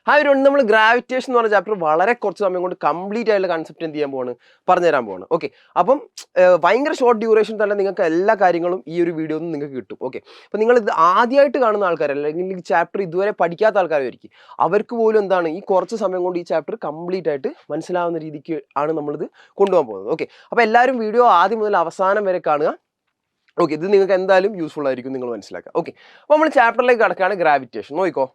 നമ്മൾ ഗ്രാവിറ്റേഷൻ എന്ന് പറഞ്ഞ ചാപ്റ്റർ വളരെ കുറച്ച് സമയം കൊണ്ട് കംപ്ലീറ്റ് ആയിട്ടുള്ള കൺസെപ്റ്റ് എന്ത് ചെയ്യാൻ പോവാണ് പറഞ്ഞുതരാൻ പോവാണ്. ഓക്കെ, അപ്പം ഭയങ്കര ഷോർട്ട് ഡ്യൂറേഷൻ തന്നെ നിങ്ങൾക്ക് എല്ലാ കാര്യങ്ങളും ഈ ഒരു വീഡിയോ നിങ്ങൾക്ക് കിട്ടും. ഓക്കെ, അപ്പം നിങ്ങൾ ഇത് ആദ്യമായിട്ട് കാണുന്ന ആൾക്കാർ അല്ലെങ്കിൽ ഈ ചാപ്റ്റർ ഇതുവരെ പഠിക്കാത്ത ആൾക്കാരായിരിക്കും, അവർക്ക് പോലും എന്താണ് ഈ കുറച്ച് സമയം കൊണ്ട് ഈ ചാപ്റ്റർ കംപ്ലീറ്റ് ആയിട്ട് മനസ്സിലാവുന്ന രീതിക്ക് ആണ് നമ്മളിത് കൊണ്ടുപോകാൻ പോകുന്നത്. ഓക്കെ, അപ്പോൾ എല്ലാവരും വീഡിയോ ആദ്യം മുതൽ അവസാനം വരെ കാണുക. ഓക്കെ, ഇത് നിങ്ങൾക്ക് എന്തായാലും യൂസ്ഫുൾ ആയിരിക്കും, നിങ്ങൾ മനസ്സിലാക്കുക. ഓക്കെ, അപ്പോൾ നമ്മൾ ചാപ്റ്ററിലേക്ക് കടക്കുകയാണ്. ഗ്രാവിറ്റേഷൻ നോക്കിക്കോ.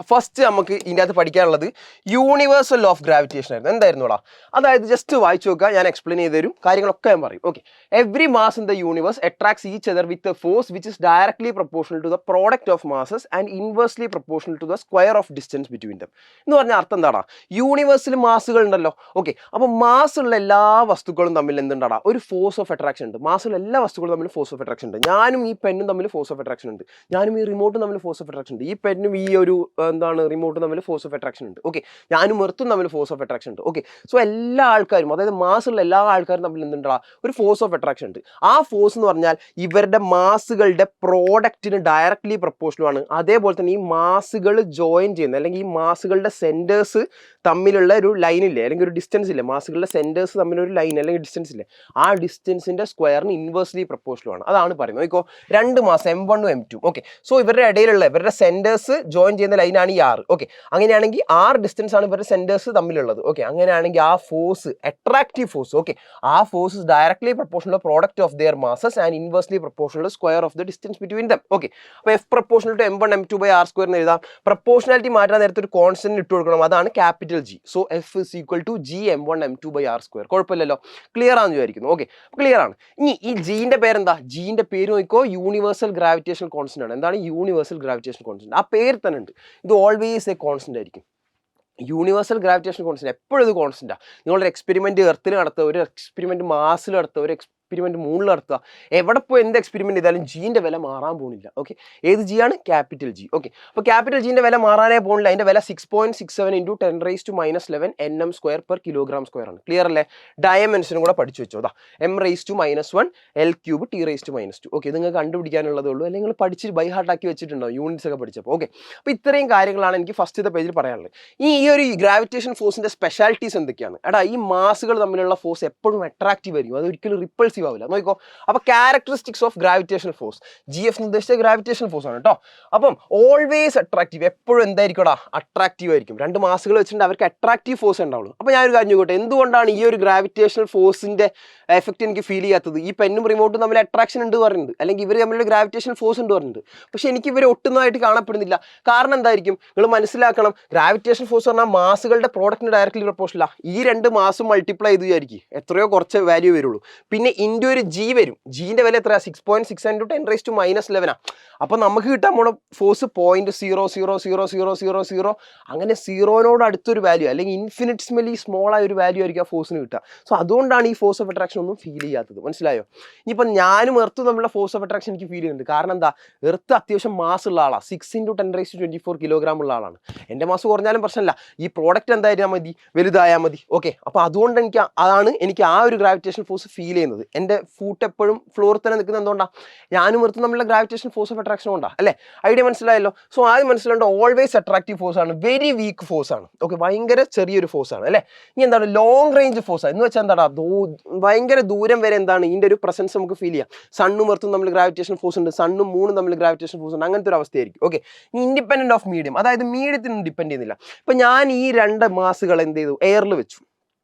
ഫസ്റ്റ് നമുക്ക് ഇതിൻ്റെ അകത്ത് പഠിക്കാനുള്ളത് യൂണിവേഴ്സൽ ലോ ഓഫ് ഗ്രാവിറ്റേഷൻ ആയിരുന്നു. എന്തായിരുന്നുടാ? അതായത് ജസ്റ്റ് വായിച്ചു നോക്കുക, ഞാൻ എക്സ്പ്ലെയിൻ ചെയ്ത് തരും, കാര്യങ്ങളൊക്കെ ഞാൻ പറയും. Okay, every mass in the universe attracts each other with a force which is directly proportional to the product of masses and inversely proportional to the square of distance between them. എന്ന് പറഞ്ഞാൽ അർത്ഥം എന്താടാ? യൂണിവേഴ്സിൽ മാസുകൾ ഉണ്ടല്ലോ. Okay, അപ്പോൾ മാസുള്ള എല്ലാ വസ്തുക്കളും തമ്മിൽ എന്തുണ്ടാടാ? ഒരു ഫോഴ്സ് ഓഫ് അട്രാക്ഷൻ ഉണ്ട്. മാസുള്ള എല്ലാ വസ്തുക്കളും തമ്മിൽ ഫോഴ്സ് ഓഫ് അട്രാക്ഷൻ ഉണ്ട്. ഞാനും ഈ പെന്നും തമ്മിൽ ഫോഴ്സ് ഓഫ് അട്രാക്ഷൻ ഉണ്ട്. ഞാനും ഈ റിമോട്ടും തമ്മിൽ ഫോഴ്സ് ഓഫ് അട്രാക്ഷൻ ഉണ്ട്. ഈ പെന്നും ഈ ഒരു എന്താണ് റിമോട്ട് തമ്മിൽ ഫോഴ്സ് ഓഫ് അട്രാക്ഷൻ ഉണ്ട്. ഓക്കെ, ഞാനും എർത്തും തമ്മിൽ ഫോഴ്സ് ഓഫ് അട്രാക്ഷൻ ഉണ്ട്. ഓക്കെ, സോ എല്ലാ ആൾക്കാരും, അതായത് മാസുള്ള എല്ലാ ആൾക്കാരും തമ്മിൽ എന്തുണ്ടാ? ഒരു ഫോഴ്സ് ഓഫ് അട്രാക്ഷൻ ഉണ്ട്. ആ ഫോഴ്സ് എന്ന് പറഞ്ഞാൽ ഇവരുടെ മാസുകളുടെ പ്രോഡക്റ്റിന് ഡയറക്ട്ലി പ്രൊപ്പോർഷണൽ ആണ്. അതേപോലെ തന്നെ ഈ മാസുകൾ ജോയിൻ ചെയ്യുന്ന അല്ലെങ്കിൽ ഈ മാസുകളുടെ സെന്റേഴ്സ് തമ്മിലുള്ള ഒരു ലൈനില്ലേ, അല്ലെങ്കിൽ ഒരു ഡിസ്റ്റൻസ് ഇല്ലേ, മാസുകളുടെ സെന്റേഴ്സ് തമ്മിലൊരു ലൈൻ അല്ലെങ്കിൽ ഡിസ്റ്റൻസ് ഇല്ലേ, ആ ഡിസ്റ്റൻസിന്റെ സ്ക്വയറിന് ഇൻവേഴ്സ്ലി പ്രൊപ്പോർഷണൽ ആണ്. അതാണ് പറയുന്നത്. നോക്കോ, രണ്ട് മാസം M1 M2. ഓക്കെ, സോ ഇവരുടെ ഇടയിലുള്ള ഇവരുടെ സെന്റേഴ്സ് ജോയിൻ ചെയ്യുന്ന ലൈനാണ് ഈ R. ഓക്കെ, അങ്ങനെയാണെങ്കിൽ R ഡിസ്റ്റൻസ് ആണ് ഇവരുടെ സെന്റേഴ്സ് തമ്മിലുള്ളത്. ഓക്കെ, അങ്ങനെയാണെങ്കിൽ ആ ഫോഴ്സ് അട്രാക്റ്റീവ് ഫോഴ്സ്, ഓക്കെ, ആ force is directly proportional product of their masses and inversely proportional square of the distance between them. Okay, അപ്പോൾ F proportional to M1 M2 by R square എന്ന് എഴുതാം. Proportionality മാറ്റാൻ നേരത്തെ ഒരു constant ഇട്ട് കൊടുക്കണം, അതാണ് capital G. So F is equal to G M1 M2 by R square. കുഴപ്പമില്ലല്ലോ, ക്ലിയർ ആണെന്ന് വിചാരിക്കുന്നു. ഓക്കെ, ക്ലിയർ ആണ്. ഇനി ഈ ജീന്റെ പേരെന്താ? ജീന്റെ പേര് നോക്കിക്കോ, യൂണിവേഴ്സൽ ഗ്രാവിറ്റേഷണൽ കോൺസ്റ്റന്റ് ആണ്. എന്താണ് യൂണിവേഴ്സൽ ഗ്രാവിറ്റേഷണൽ കോൺസ്റ്റന്റ്? ആ പേര് തന്നെ ഉണ്ട്. ഇത് ഓൾവേസ് എ കോൺസ്റ്റന്റ് ആയിരിക്കും. യൂണിവേഴ്സൽ ഗ്രാവിറ്റേഷൻ കോൺസ്റ്റന്റ് എപ്പോഴും ഇത് കോൺസ്റ്റന്റാണ്. നിങ്ങളൊരു എക്സ്പെരിമെന്റ് എർത്തിൽ നടത്തുക, ഒരു എക്സ്പെരിമെന്റ് മാസിൽ നടത്തുക, ഒരു എക്സ്പെരിമെന്റ് മൂണിൽ നടത്തുക, എവിടെ പോയി എന്ത് എക്സ്പെരിമെന്റ് ചെയ്താലും ജീൻ്റെ വില മാറാൻ പോകുന്നില്ല. ഓക്കെ, ഏത് ജി ആണ്? Capital G. ഓക്കെ, അപ്പോൾ ക്യാപിറ്റൽ ജീൻ്റെ വില മാറാനേ പോകുന്നില്ല. അതിൻ്റെ വില 6.67 × 10⁻⁻11 Nm square per kilogram square ആണ്. ക്ലിയർ അല്ലേ? ഡയമെൻഷനും കൂടെ പഠിച്ചു വെച്ചോ. അതാ M⁻⁻1 L³ T⁻². ഓക്കെ, ഇത് നിങ്ങൾക്ക് കണ്ടുപിടിക്കാനുള്ളതേ ഉള്ളൂ, അല്ലെങ്കിൽ നിങ്ങൾ പഠിച്ച് ബൈ ഹാർട്ട് ആക്കി വെച്ചിട്ടുണ്ടാവും യൂണിറ്റ്സ് ഒക്കെ പഠിച്ചപ്പോൾ. ഓക്കെ, അപ്പോൾ ഇത്രയും കാര്യങ്ങളാണ് എനിക്ക് ഫസ്റ്റത്തെ പേജിൽ പറയാനുള്ളത്. ഈ ഒരു ഗ്രാവിറ്റേഷൻ ഫോഴ്സിന്റെ സ്പെഷ്യാലിറ്റീസ് എന്തൊക്കെയാണ്? എടാ, ഈ മാസുകൾ തമ്മിലുള്ള ഫോഴ്സ് എപ്പോഴും അട്രാക്റ്റീവ് ആയിരിക്കും, അത് ഒരിക്കലും റിപ്പൾസീവ് ആവില്ല. നോക്കിക്കോ, അപ്പോൾ characteristics of gravitational force, GF എന്ന് ഉദ്ദേശിച്ച ഗ്രാവിറ്റേഷണൽ ഫോഴ്സ് ആണ് കേട്ടോ. അപ്പം ഓൾവേസ് അട്രാക്റ്റീവ്, എപ്പോഴും എന്തായിരിക്കും? അട്രാക്റ്റീവ് ആയിരിക്കും. രണ്ട് മാസുകൾ വെച്ചിട്ടുണ്ട്, അവർക്ക് അട്രാക്റ്റീവ് ഫോഴ്സ് ഉണ്ടാവുള്ളൂ. അപ്പോൾ ഞാനൊരു കാര്യം ചോദിക്കട്ടെ, എന്തുകൊണ്ടാണ് ഈ ഒരു ഗ്രാവിറ്റേഷണൽ ഫോഴ്സിന്റെ എഫക്റ്റ് എനിക്ക് ഫീൽ ചെയ്യാത്തത്? ഈ പെന്നും റിമോട്ടും തമ്മിൽ അട്രാക്ഷൻ ഉണ്ട് പറയുന്നുണ്ട്, അല്ലെങ്കിൽ ഇവർ തമ്മിലുള്ള ഗ്രാവിറ്റേഷണൽ ഫോഴ്സ് ഉണ്ട് പറയുന്നുണ്ട്, പക്ഷെ എനിക്ക് ഇവർ ഒട്ടുന്നതായിട്ട് കാണപ്പെടുന്നില്ല. കാരണം എന്തായിരിക്കും? നിങ്ങൾ മനസ്സിലാക്കണം, ഗ്രാവിറ്റേഷൻ ഫോഴ്സ് പറഞ്ഞാൽ മാസുകളുടെ പ്രോഡക്റ്റിന് ഡയറക്ട്ലി പ്രൊപ്പോർഷണൽ. ഈ രണ്ട് മാസും മൾട്ടിപ്ലൈ ചെയ്ത് വിചാരിക്കും, എത്രയോ കുറച്ച് വാല്യൂ വരുള്ളൂ. പിന്നെ ഇൻറ്റു ഒരു G വരും. ജീൻ്റെ വില എത്രയാണ്? 6.6 × 10⁻⁻11. അപ്പോൾ നമുക്ക് കിട്ടാൻ പോണ ഫോഴ്സ് 0.0000000, അങ്ങനെ സീറോനോട് അടുത്തൊരു വാല്യൂ, അല്ലെങ്കിൽ ഇൻഫിനിറ്റ്സ്മലി സ്മോൾ ആയ ഒരു വാല്യൂ ആയിരിക്കും ആ ഫോഴ്സിന് കിട്ടുക. സോ അതുകൊണ്ടാണ് ഈ ഫോഴ്സ് ഓഫ് അട്രാക്ഷൻ ഒന്നും ഫീൽ ചെയ്യാത്തത്. മനസ്സിലായോ? ഇനിയിപ്പോൾ ഞാനും എർത്തും തമ്മിലുള്ള ഫോഴ്സ് ഓഫ് അട്രാക്ഷൻ എനിക്ക് ഫീൽ ചെയ്യുന്നുണ്ട്. കാരണം എന്താ? എർത്ത് അത്യാവശ്യം മാസ് ഉള്ള ആളാണ്, 6 × 10⁻24 കിലോഗ്രാം ഉള്ള ആളാണ്. എൻ്റെ മാസ് കുറഞ്ഞാലും പ്രശ്നമില്ല, ഈ പ്രോഡക്റ്റ് എന്തായാലും മതി, വലുതായാൽ മതി. ഓക്കെ, അപ്പോൾ അതുകൊണ്ട് എനിക്ക് ആ ഒരു ഗ്രാവിറ്റേഷൻ ഫോഴ്സ് ഫീൽ ചെയ്യുന്നത്. എൻ്റെ ഫൂട്ട് എപ്പോഴും ഫ്ലോറിൽ തന്നെ നിൽക്കുന്നത് എന്തുകൊണ്ടാണ്? ഞാനും എർത്തും തമ്മിലുള്ള ഗ്രാവിറ്റേഷൻ ഫോഴ്സ് ഓഫ് അട്രാക്ഷൻ കൊണ്ടാണ് അല്ലേ? ഐഡിയ മനസ്സിലായല്ലോ? സോ ആദ്യം മനസ്സിലാണ്ട് ഓൾവേസ് അട്രാക്റ്റീവ് ഫോഴ്സ് ആണ്, വെരി വീക്ക് ഫോഴ്സ് ആണ്. ഓക്കെ, ഭയങ്കര ചെറിയൊരു ഫോഴ്സ് ആണ് അല്ലേ? ഇനി എന്താണ്? ലോങ് റേഞ്ച് ഫോഴ്സ് ആണ്. എന്ന് വെച്ചാൽ എന്താടാ? ഭയങ്കര ദൂരം വരെ എന്താണ് ഇതിൻ്റെ ഒരു പ്രസൻസ് നമുക്ക് ഫീൽ ചെയ്യാം. സണ്ണും എർത്തും തമ്മിൽ ഗ്രാവിറ്റേഷൻ ഫോഴ്സ് ഉണ്ട്, സണ്ണും മൂണും തമ്മിൽ ഗ്രാവിറ്റേഷൻ ഫോഴ്സ് ഉണ്ട്, അങ്ങനത്തെ ഒരു അവസ്ഥയായിരിക്കും. ഓക്കെ, ഇനി ഇൻഡിപെൻഡന്റ് ഓഫ് മീഡിയം, അതായത് മീഡിയത്തിനൊന്നും ഡിപ്പെൻഡ് ചെയ്യുന്നില്ല. ഇപ്പം ഞാൻ ഈ രണ്ട് മാസുകൾ എന്ത് ചെയ്തു? എയറിൽ വെച്ചു.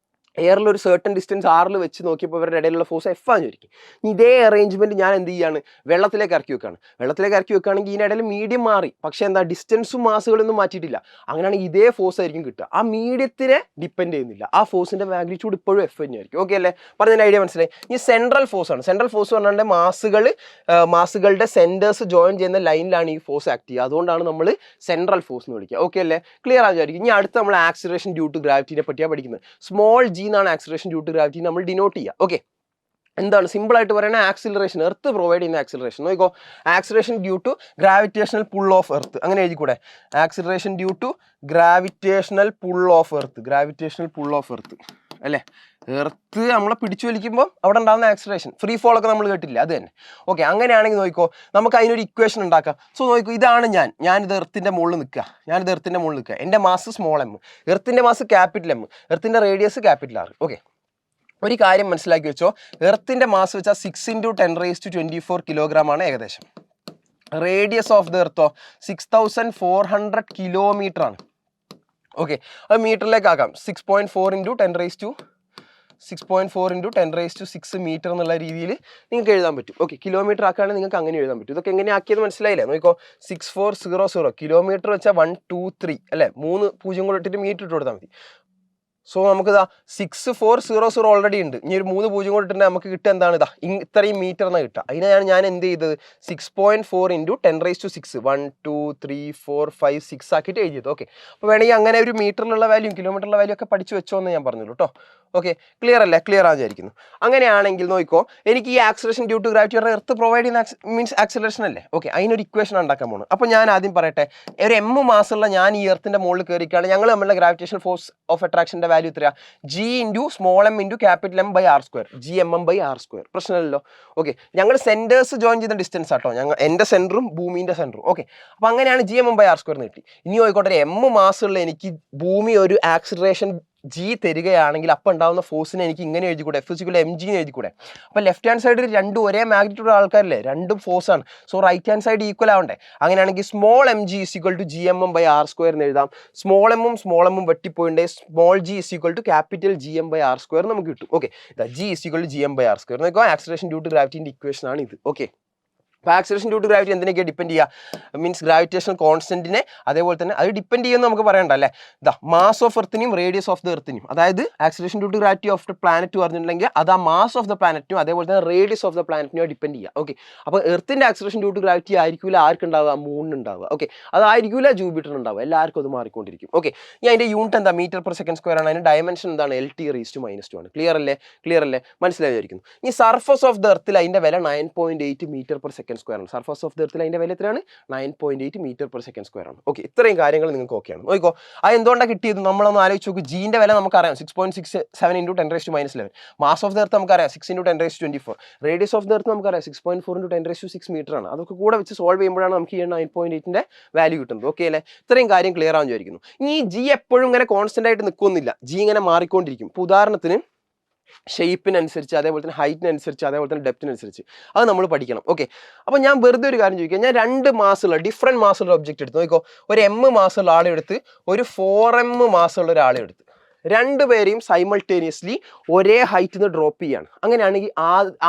എയറിൽ ഒരു സർട്ടൺ ഡിസ്റ്റൻസ് ആറിൽ വെച്ച് നോക്കിയപ്പോൾ ഇവരുടെ ഇടയിലുള്ള ഫോഴ്സ് F ആണെന്ന് ചോദിക്കും. ഇതേ അറേഞ്ച്മെന്റ് ഞാൻ എന്ത് ചെയ്യാണ്? വെള്ളത്തിലേക്ക് ഇറക്കി വെക്കുകയാണ്. വെള്ളത്തിലേക്ക് ഇറക്കി വെക്കുകയാണെങ്കിൽ ഇതിൻ്റെ ഇടയിൽ മീഡിയം മാറി, പക്ഷേ എന്താ? ഡിസ്റ്റൻസും മാസുകളൊന്നും മാറ്റിയിട്ടില്ല. അങ്ങനെയാണെങ്കിൽ ഇതേ ഫോഴ്സ് ആയിരിക്കും കിട്ടുക. ആ മീഡിയത്തിനെ ഡിപ്പെൻഡ് ചെയ്യുന്നില്ല. ആ ഫോഴ്സിന്റെ മാഗ്നിറ്റ്യൂഡ് ഇപ്പോഴും F തന്നെയായിരിക്കും. ഓക്കെ അല്ലേ? പറഞ്ഞതിൻ്റെ ഐഡിയ മനസ്സിലായി? ഈ സെൻട്രൽ ഫോഴ്സ് ആണ്. സെൻട്രൽ ഫോഴ്സ് പറഞ്ഞാൽ മാസുകളുടെ സെന്റേഴ്സ് ജോയിൻ ചെയ്യുന്ന ലൈനിലാണ് ഈ ഫോഴ്സ് ആക്ട് ചെയ്യുക. അതുകൊണ്ടാണ് നമ്മൾ സെൻട്രൽ ഫോഴ്സ് എന്ന് വിളിക്കുക. ഓക്കെ അല്ലേ? ക്ലിയർ ആണെന്ന് വിചാരിക്കും. ഇനി അടുത്ത് നമ്മൾ ആക്സിലറേഷൻ ഡ്യൂ ടു ഗ്രാവിറ്റിനെ പറ്റിയാണ് പഠിക്കുന്നത്. സ്മോൾ G എന്നാണ് ആക്സിലറേഷൻ ഡ്യൂ ടു ഗ്രാവിറ്റി നമ്മൾ ഡിനോട്ട് ചെയ്യുക. ഓക്കെ, എന്താണ് സിമ്പിൾ ആയിട്ട് പറയുന്നത്? ആക്സിലറേഷൻ, എർത്ത് പ്രൊവൈഡ് ചെയ്യുന്ന ആക്സിലറേഷൻ. നോക്കോ, acceleration due to gravitational pull of earth, അങ്ങനെ എഴുതിക്കൂടെ? Acceleration due to gravitational pull of earth, gravitational pull of earth. അല്ലേ? എർത്ത് നമ്മളെ പിടിച്ചു വലിക്കുമ്പോൾ അവിടെ ഉണ്ടാകുന്ന ആക്സിലറേഷൻ, ഫ്രീ ഫോൾ ഒക്കെ നമ്മൾ കേട്ടില്ല, അത് തന്നെ. ഓക്കെ, അങ്ങനെയാണെങ്കിൽ നോക്കിക്കോ, നമുക്ക് അതിനൊരു ഇക്വേഷൻ ഉണ്ടാക്കാം. സോ നോക്കിക്കോ, ഇതാണ് ഞാനിത് എർത്തിൻ്റെ മുകളിൽ നിൽക്കുക, എൻ്റെ മാസ് സ്മോൾ എം, എർത്തിൻ്റെ മാസ് ക്യാപിറ്റൽ എം, എർത്തിൻ്റെ റേഡിയസ് ക്യാപിറ്റൽ ആർ. ഓക്കെ, ഒരു കാര്യം മനസ്സിലാക്കി വെച്ചോ, എർത്തിൻ്റെ മാസ് വെച്ചാൽ 6 × 10⁻24 കിലോഗ്രാം ആണ് ഏകദേശം. റേഡിയസ് ഓഫ് ദ എർത്തോ 6400 കിലോമീറ്റർ ആണ്. ഓക്കെ, അത് മീറ്ററിലേക്ക് ആക്കാം. 6.4 × 10⁻6 മീറ്റർ എന്നുള്ള രീതിയിൽ നിങ്ങൾക്ക് എഴുതാൻ പറ്റും. ഓക്കെ, കിലോമീറ്റർ ആക്കുകയാണെങ്കിൽ നിങ്ങൾക്ക് അങ്ങനെ എഴുതാൻ പറ്റും. ഇതൊക്കെ എങ്ങനെ ആക്കിയത് മനസ്സിലായില്ലേ? നോക്കിക്കോ, 6400 കിലോമീറ്റർ വെച്ചാൽ 1 2 3 അല്ലേ, 3 0 കൂടെ ഇട്ടിട്ട് മീറ്റർ ഇട്ട് കൊടുത്താൽ മതി. സോ നമുക്കിതാ 6400 ഓൾറെഡി ഉണ്ട്, ഇനി ഒരു 3 0 കൂടെ ഇട്ടിട്ട് നമുക്ക് കിട്ടുക എന്താണ്? ഇത്രയും മീറ്റർ എന്നാണ് കിട്ടുക. അതിനാണ് ഞാൻ എന്ത് ചെയ്തത്? 6.4 × 10⁻6 1 2 3 4 5 6 ആക്കിയിട്ട് എഴുതിയത്. ഓക്കെ, അപ്പോൾ വേണമെങ്കിൽ അങ്ങനെ ഒരു മീറ്ററിലുള്ള വാല്യൂ കിലോമീറ്ററിലുള്ള വാല്യൂ ഒക്കെ പഠിച്ചു വെച്ചോ എന്ന് ഞാൻ പറഞ്ഞുള്ളൂ കേട്ടോ. ഓക്കെ, ക്ലിയർ അല്ലേ? ക്ലിയർ ആണെന്ന് വിചാരിക്കുന്നു. അങ്ങനെയാണെങ്കിൽ നോക്കിക്കോ, എനിക്ക് ഈ acceleration due to gravity earth provide ചെയ്യുന്ന മീൻസ് ആക്സിലറേഷൻ അല്ലേ? ഓക്കെ, അതിനൊരു ഇക്വേഷൻ ഉണ്ടാക്കാൻ പോകുന്നു. അപ്പോൾ ഞാൻ ആദ്യം പറയട്ടെ, ഒരു എം മാസുള്ള ഞാൻ ഈ എർത്തിൻ്റെ മുകളിൽ കയറിക്കുകയാണ്, ഞങ്ങൾ നമ്മളുടെ ഗ്രാവിറ്റേഷൻ ഫോഴ്സ് ഓഫ് അട്രാക്ഷൻ്റെ വാല്യൂ എത്രയാ? G × small m × capital M/r², GMM/r². പ്രശ്നമില്ലല്ലോ. ഓക്കെ, ഞങ്ങൾ സെൻറ്റേഴ്സ് ജോയിൻ ചെയ്യുന്ന ഡിസ്റ്റൻസ് ആട്ടോ, എൻ്റെ സെൻറ്ററും ഭൂമിൻ്റെ സെൻറ്ററും. ഓക്കെ, അപ്പോൾ അങ്ങനെയാണ് GMM/r² എന്ന് കിട്ടി. ഇനി നോക്കിക്കോട്ടെ, എം മാസുള്ള എനിക്ക് ഭൂമി ഒരു ആക്സിലറേഷൻ G തരികയാണെങ്കിൽ അപ്പം ഉണ്ടാകുന്ന ഫോഴ്സിനെ എനിക്ക് ഇങ്ങനെ എഴുതിക്കൂടെ? F = mg എന്ന് എഴുതിക്കൂടെ? അപ്പോൾ ലെഫ്റ്റ് ഹാൻഡ് സൈഡിൽ രണ്ടും ഒരേ മാഗ്നിറ്റ്യൂഡ് ആൾക്കാരല്ലേ, രണ്ടും ഫോഴ്സ് ആണ്. So right hand side equal ആവണ്ടേ? അങ്ങനെയാണെങ്കിൽ small mg = GMM/r² എന്ന് എഴുതാം. സ്മോൾ എമ്മും വെട്ടിപ്പോയിണ്ടേ, small g = capital GM/r² നമുക്ക് കിട്ടും. Okay, G = GM/r². നോക്കുക, ആക്സിലറേഷൻ ഡ്യൂ ടു ഗ്രാവിറ്റിൻ്റെ ഇക്വേഷൻ ആണ് ഇത്. ഓക്കെ, അപ്പോൾ ആക്സിലറേഷൻ ഡ്യൂ ടു ഗ്രാവിറ്റി എന്തിനൊക്കെ ഡിപ്പെൻഡ് ചെയ്യുക? മീൻസ് ഗ്രാവിറ്റേഷണൽ കോൺസ്റ്റന്റിനെ, അതേപോലെ തന്നെ അത് ഡിപ്പെൻഡ് ചെയ്യുമെന്ന് നമുക്ക് പറയണ്ട അല്ലേ? മാസ് ഓഫ് എർത്തിനും റേഡിയസ് ഓഫ് ദ എർത്തിനും, അതായത് acceleration due to gravity of the planet പറഞ്ഞിട്ടുണ്ടെങ്കിൽ അത് ആ മാസ് ഓഫ് ദ പ്ലാനറ്റിനും അതേപോലെ തന്നെ റേഡിയസ് ഓഫ് ദ പ്ലാനറ്റിനും ഡിപ്പെൻഡ് ചെയ്യുക. ഓക്കെ, അപ്പോൾ എർത്തിൻ്റെ ആക്സിലറേഷൻ ഡ്യൂ ടു ഗ്രാവിറ്റി ആയിരിക്കില്ല ആർക്കുണ്ടാവുക? മൂണിനുണ്ടാവുക. ഓക്കെ, അതായിരിക്കില്ല ജൂപ്പിറ്ററിന് ഉണ്ടാവുക, എല്ലാവർക്കും അത് മാറിക്കൊണ്ടിരിക്കും. ഓക്കെ, ഇനി അതിൻ്റെ യൂണിറ്റ് എന്താ? മീറ്റർ/s² ആണ്. അതിൻ്റെ ഡയമെൻഷൻ എന്താണ്? LT⁻². ക്ലിയർ അല്ലേ? മനസ്സിലായിരിക്കുന്നു. ഇനി സർഫസ് ഓഫ് ദ എർത്തിൽ അതിൻ്റെ വില 9.8 മീറ്റർ/s². സർഫസ് ഓഫ് ദ എർത്തിൽ അതിൻ്റെ വില എത്രയാണ്? 9.8 മീറ്റർ/s² ആണ്. ഓക്കെ, ഇത്രയും കാര്യങ്ങൾ നിങ്ങൾക്ക് ഓക്കെയാണ്. നോക്കിക്കോ, അത് എന്തുകൊണ്ടാണ് കിട്ടിയത്? നമ്മളൊന്ന് ആലോചിച്ച് നോക്കും. ജീൻ്റെ വില നമുക്കറിയാം 6.67 × 10⁻11. മാസ് ഓഫ് ദ എർത്ത് നമുക്കറിയാം 6 × 10⁻24. റേഡിയസ് ഓഫ് ദ എർത്ത് നമുക്കറിയാം 6.4 × 10⁻6 മീറ്റർ ആണ്. അതൊക്കെ കൂടെ വെച്ച് സോൾവ് ചെയ്യുമ്പോഴാണ് നമുക്ക് ഈ 9.8ൻ്റെ വാല്യൂ കിട്ടുന്നത്. ഓക്കെ അല്ലേ? ഇത്രയും കാര്യം ക്ലിയർ ആണെന്ന് വിചാരിക്കുന്നു. ഇനി ഈ ജി എപ്പോഴും ഇങ്ങനെ കോൺസ്റ്റന്റ് ആയിട്ട് നിൽക്കുന്നില്ല, ജി ഇങ്ങനെ മാറിക്കൊണ്ടിരിക്കും. ഇപ്പോൾ ഉദാഹരണത്തിന് ഷേപ്പിനനുസരിച്ച്, അതേപോലെ തന്നെ ഹൈറ്റിനനുസരിച്ച്, അതേപോലെ തന്നെ ഡെപ്തിനനുസരിച്ച് അത് നമ്മൾ പഠിക്കണം. ഓക്കെ, അപ്പോൾ ഞാൻ വെറുതെ ഒരു കാര്യം ചോദിക്കാം. ഞാൻ 2 മാസുള്ള ഡിഫറെൻറ്റ് മാസുള്ള ഒബ്ജക്റ്റ് എടുത്ത് നോക്കിക്കോ. ഒരു M മാസുള്ള ആളെ എടുത്ത് ഒരു 4M മാസുള്ള ഒരാളെ എടുത്ത് രണ്ടുപേരെയും സൈമൾട്ടേനിയസ്ലി ഒരേ ഹൈറ്റിൽ നിന്ന് ഡ്രോപ്പ് ചെയ്യാണ്. അങ്ങനെയാണെങ്കിൽ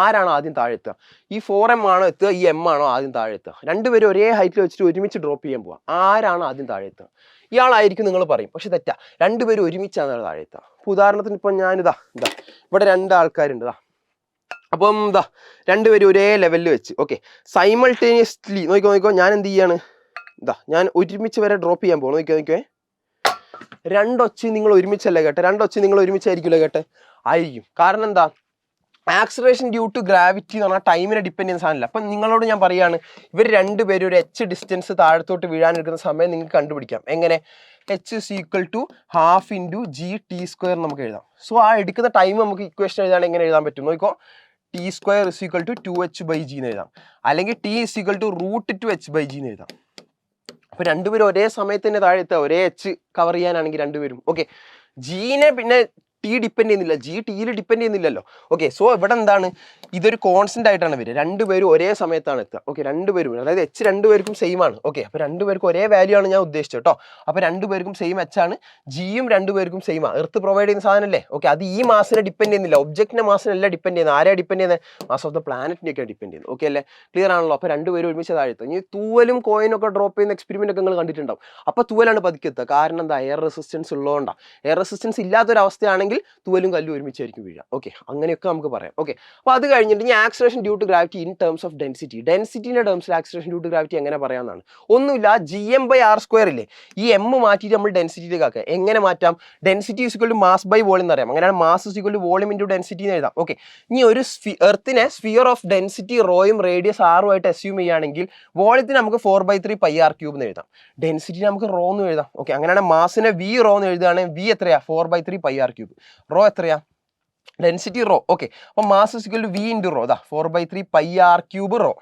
ആരാണ് ആദ്യം താഴെ എത്തുക? ഈ 4M ആണോ എത്തുക, ഈ M ആണോ ആദ്യം താഴെ എത്തുക? രണ്ടുപേരും ഒരേ ഹൈറ്റിൽ വെച്ചിട്ട് ഒരുമിച്ച് ഡ്രോപ്പ് ചെയ്യാൻ പോവാം. ആരാണ് ആദ്യം താഴെ എത്തുക? ഇയാളായിരിക്കും നിങ്ങൾ പറയും, പക്ഷെ തെറ്റാ, രണ്ടുപേരും ഒരുമിച്ചാണ് താഴെ എത്തുക. ഇപ്പോൾ ഉദാഹരണത്തിന് ഇപ്പം ഞാനിതാ ഇവിടെ 2 ആൾക്കാരുണ്ട്. അപ്പം രണ്ടുപേരും ഒരേ ലെവലിൽ വെച്ച് ഓക്കെ സൈമൾട്ടേനിയസ്ലി നോക്കിക്കോ ഞാൻ എന്ത് ചെയ്യാണ്? ഞാൻ ഒരുമിച്ച് വരെ ഡ്രോപ്പ് ചെയ്യാൻ പോകും. നോക്കിക്കോ രണ്ടൊച്ച നിങ്ങൾ ഒരുമിച്ചല്ലേ കേട്ടെ? രണ്ടൊച്ച നിങ്ങൾ ഒരുമിച്ചായിരിക്കില്ല കേട്ടെ? ആയിരിക്കും. കാരണം എന്താ? ആക്സിലറേഷൻ ഡ്യൂ ടു ഗ്രാവിറ്റി എന്ന് പറഞ്ഞാൽ ടൈമിനെ ഡിപ്പെൻഡ് ചെയ്യുന്ന സാധനമില്ല. അപ്പം നിങ്ങളോട് ഞാൻ പറയുകയാണ്, ഇവർ രണ്ടുപേരും ഒരു h ഡിസ്റ്റൻസ് താഴത്തോട്ട് വീഴാനെടുക്കുന്ന സമയം നിങ്ങൾക്ക് കണ്ടുപിടിക്കാം. എങ്ങനെ? h = ½ × g(t²) നമുക്ക് എഴുതാം. സോ ആ എടുക്കുന്ന ടൈം നമുക്ക് ഇക്വേഷൻ എഴുതാൻ എങ്ങനെ എഴുതാൻ പറ്റും? നോക്കിക്കോ, t² = 2h/g എന്ന് എഴുതാം, അല്ലെങ്കിൽ t = √2h/g എന്ന് എഴുതാം. അപ്പോൾ രണ്ടുപേരും ഒരേ സമയത്ത് തന്നെ താഴെ എത്തുക, ഒരേ h കവർ ചെയ്യാനാണെങ്കിൽ രണ്ടുപേരും. ഓക്കെ, ജീനെ പിന്നെ ടി ഡിപ്പെൻഡ് ചെയ്യുന്നില്ല, ജി ടിയിൽ ഡിപ്പെൻഡ് ചെയ്യുന്നില്ലല്ലോ. ഓക്കെ, സോ ഇവിടെ എന്താണ്? ഇതൊരു കോൺസ്റ്റന്റ് ആയിട്ടാണ് വരിക. രണ്ടുപേരും ഒരേ സമയത്താണ് എത്തുക. ഓക്കെ, രണ്ടുപേരും അതായത് h രണ്ടുപേർക്കും സെയിം ആണ്. ഓക്കെ, അപ്പോൾ രണ്ടുപേർക്കും ഒരേ വാല്യൂ ആണ് ഞാൻ ഉദ്ദേശിച്ചത് കേട്ടോ. അപ്പോൾ രണ്ടുപേർക്കും സെയിം h ആണ്, ജിയും രണ്ടുപേർക്കും സെയിം ആണ്. എർത്ത് പ്രൊവൈഡ് ചെയ്യുന്ന സാധനമല്ലേ? ഓക്കെ, അത് ഈ മാസിനെ ഡിപ്പെൻഡ് ചെയ്യുന്നില്ല, ഒബ്ജക്റ്റിന്റെ മാസിനല്ല ഡിപ്പെൻഡ് ചെയ്യുന്നത്. ആരെയാണ് ഡിപ്പെൻഡ് ചെയ്യുന്നത്? മാസ് ഓഫ് ദ പ്ലാനറ്റിനെയൊക്കെ ഡിപ്പെൻഡ് ചെയ്യുന്നത്. ഓക്കെ അല്ലേ? ക്ലിയർ ആണല്ലോ? അപ്പോൾ രണ്ടുപേരും ഒരുമിച്ച് താഴെത്തുക. ഇനി തൂവലും കോയിനും ഒക്കെ ഡ്രോപ്പ് ചെയ്യുന്ന എക്സ്പെരിമെന്റ് ഒക്കെ നിങ്ങൾ കണ്ടിട്ടുണ്ടാവും. അപ്പോൾ തൂവലാണ് പതുക്കെത്തുക. കാരണം എന്താ? എയർ റെസിസ്റ്റൻസ് ഉള്ളതുകൊണ്ടാണ്. എയർ റെസിസ്റ്റൻസ് ഇല്ലാത്തൊരവസ്ഥയാണെങ്കിൽ തൂവലും കല്ലും ഒരുമിച്ചായിരിക്കും വീഴുക. ഓക്കെ, അങ്ങനെയൊക്കെ നമുക്ക് പറയാം. ഓക്കെ, അപ്പോൾ അത് കഴിഞ്ഞിട്ട് ഈ acceleration due to gravity in terms of ഡെൻസിറ്റിന്റെ ടേംസിൽ ആക്സിലറേഷൻ ഡ്യൂ ടു ഗ്രാവിറ്റി എങ്ങനെ പറയാമെന്നാണ്. ഒന്നുമില്ല, GM/r² ഇല്ലേ, ഈ M മാറ്റിയിട്ട് നമ്മൾ ഡെൻസിറ്റിയിലേക്ക് ആക്കുക. എങ്ങനെ മാറ്റാം? ഡെൻസിറ്റി = മാസ് ബൈ വോളിയം എന്ന് അറിയാം. അങ്ങനെയാണ് മാസ് = വോളിയം × ഡെൻസിറ്റി എന്ന് എഴുതാം. ഓക്കെ, ഇനി ഒരു എർത്തിനെ സ്ഫിയർ ഓഫ് ഡെൻസിറ്റി റോയും റേഡിയസ് r ആയിട്ട് അസ്യൂം ചെയ്യുകയാണെങ്കിൽ വോളിയത്തിന് നമുക്ക് 4/3 πr³ എന്ന് എഴുതാം, ഡെൻസിറ്റി നമുക്ക് റോ എന്ന് എഴുതാം. ഓക്കെ, അങ്ങനെയാണ് മാസിനെ V റോ എന്ന് എഴുതുകയാണെങ്കിൽ V എത്രയാ? 4/3 πr³. റോ എത്രയാ? Density rho. ഓക്കെ, അപ്പോൾ mass is equal to V into rho. 4/3 pi R cube rho.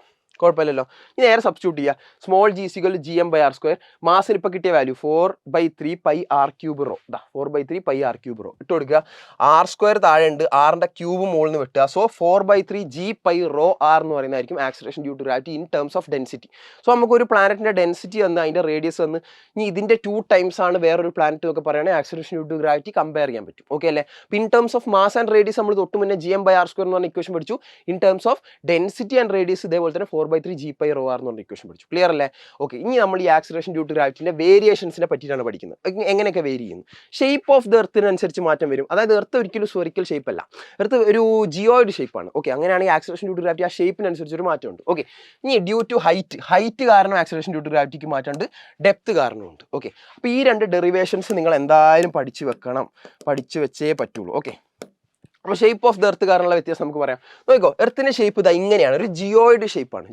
കുഴപ്പമില്ലല്ലോ. ഇനി നേരെ സബ്സ്റ്റിറ്റ്യൂട്ട് ചെയ്യുക. Small G is equal G M by R square. മാസിന് ഇപ്പോൾ കിട്ടിയ value 4/3 pi R cube rho. 4/3 pi R cube rho ഇട്ട് കൊടുക്കുക. ആർ സ്ക്വയർ താഴെ ഉണ്ട്, ആറിൻ്റെ ക്യൂബ് മുകളിൽ നിന്ന് വെട്ടുക. So 4/3 G pi rho R എന്ന് പറയുന്നതായിരിക്കും acceleration due to gravity in terms of density. So നമുക്കൊരു പ്ലാനറ്റിൻ്റെ ഡെൻസിറ്റി വന്ന് അതിൻ്റെ റേഡിയസ് വന്ന് ഇനി ഇതിൻ്റെ 2 ടൈംസ് ആണ് വേറൊരു പ്ലാനറ്റ് എന്നൊക്കെ പറയുകയാണെങ്കിൽ acceleration due to gravity compare ചെയ്യാൻ പറ്റും. ഓക്കെ അല്ലേ? In terms of mass and radius നമ്മൾ തൊട്ട് മുന്നേ G M by R square എന്ന് പറഞ്ഞ ഇക്വേഷൻ പഠിച്ചു. In terms of density and radius ഇതേപോലെ തന്നെ 4/3 ജി പൈ റോ ആർ എന്ന് പറഞ്ഞ ഇക്വേഷൻ പഠിച്ചു. ക്ലിയർ അല്ലേ? ഓക്കെ, ഇനി നമ്മൾ ഈ ആക്സിലറേഷൻ ഡ്യൂ ടു ഗ്രാവിറ്റിന്റെ വേരിയേഷൻസിനെ പറ്റിയിട്ടാണ് പഠിക്കുന്നത്. എങ്ങനെയൊക്കെ വേരി ചെയ്യുന്നു? ഷേപ്പ് ഓഫ് ദ എർത്തിനനുസരിച്ച് മാറ്റം വരും. അതായത് എർത്ത് ഒരിക്കലും സ്ഫെറിക്കൽ ഷേപ്പ് അല്ല, എർത്ത് ഒരു ജിയോയിഡ് ഷേപ്പാണ്. ഓക്കെ, അങ്ങനെയാണെങ്കിൽ ആക്സിലറേഷൻ ഡ്യൂ ടു ഗ്രാവിറ്റി ആ ഷേപ്പിനനുസരിച്ച് ഒരു മാറ്റമുണ്ട്. ഓക്കെ, ഇനി ഡ്യൂ ടു ഹൈറ്റ് കാരണം ആക്സിലറേഷൻ ഡ്യൂ ടു ഗ്രാവിറ്റിക്ക് മാറ്റമുണ്ട്, ഡെപ്ത് കാരണമുണ്ട്. ഓക്കെ, അപ്പോൾ ഈ 2 ഡെറിവേഷൻസ് നിങ്ങൾ എന്തായാലും പഠിച്ചു വെക്കണം, പഠിച്ചു വെച്ചേ പറ്റുള്ളൂ. ഓക്കെ, അപ്പോൾ ഷേപ്പ് ഓഫ് ദ എർത്ത് കാരണമുള്ള വ്യത്യാസം നമുക്ക് പറയാം. നോക്കിക്കോ, എർത്തിന്റെ ഷേപ്പ് ഇതാ ഇങ്ങനെയാണ്, ഒരു ജിയോയിഡ് ഷേപ്പാണ്.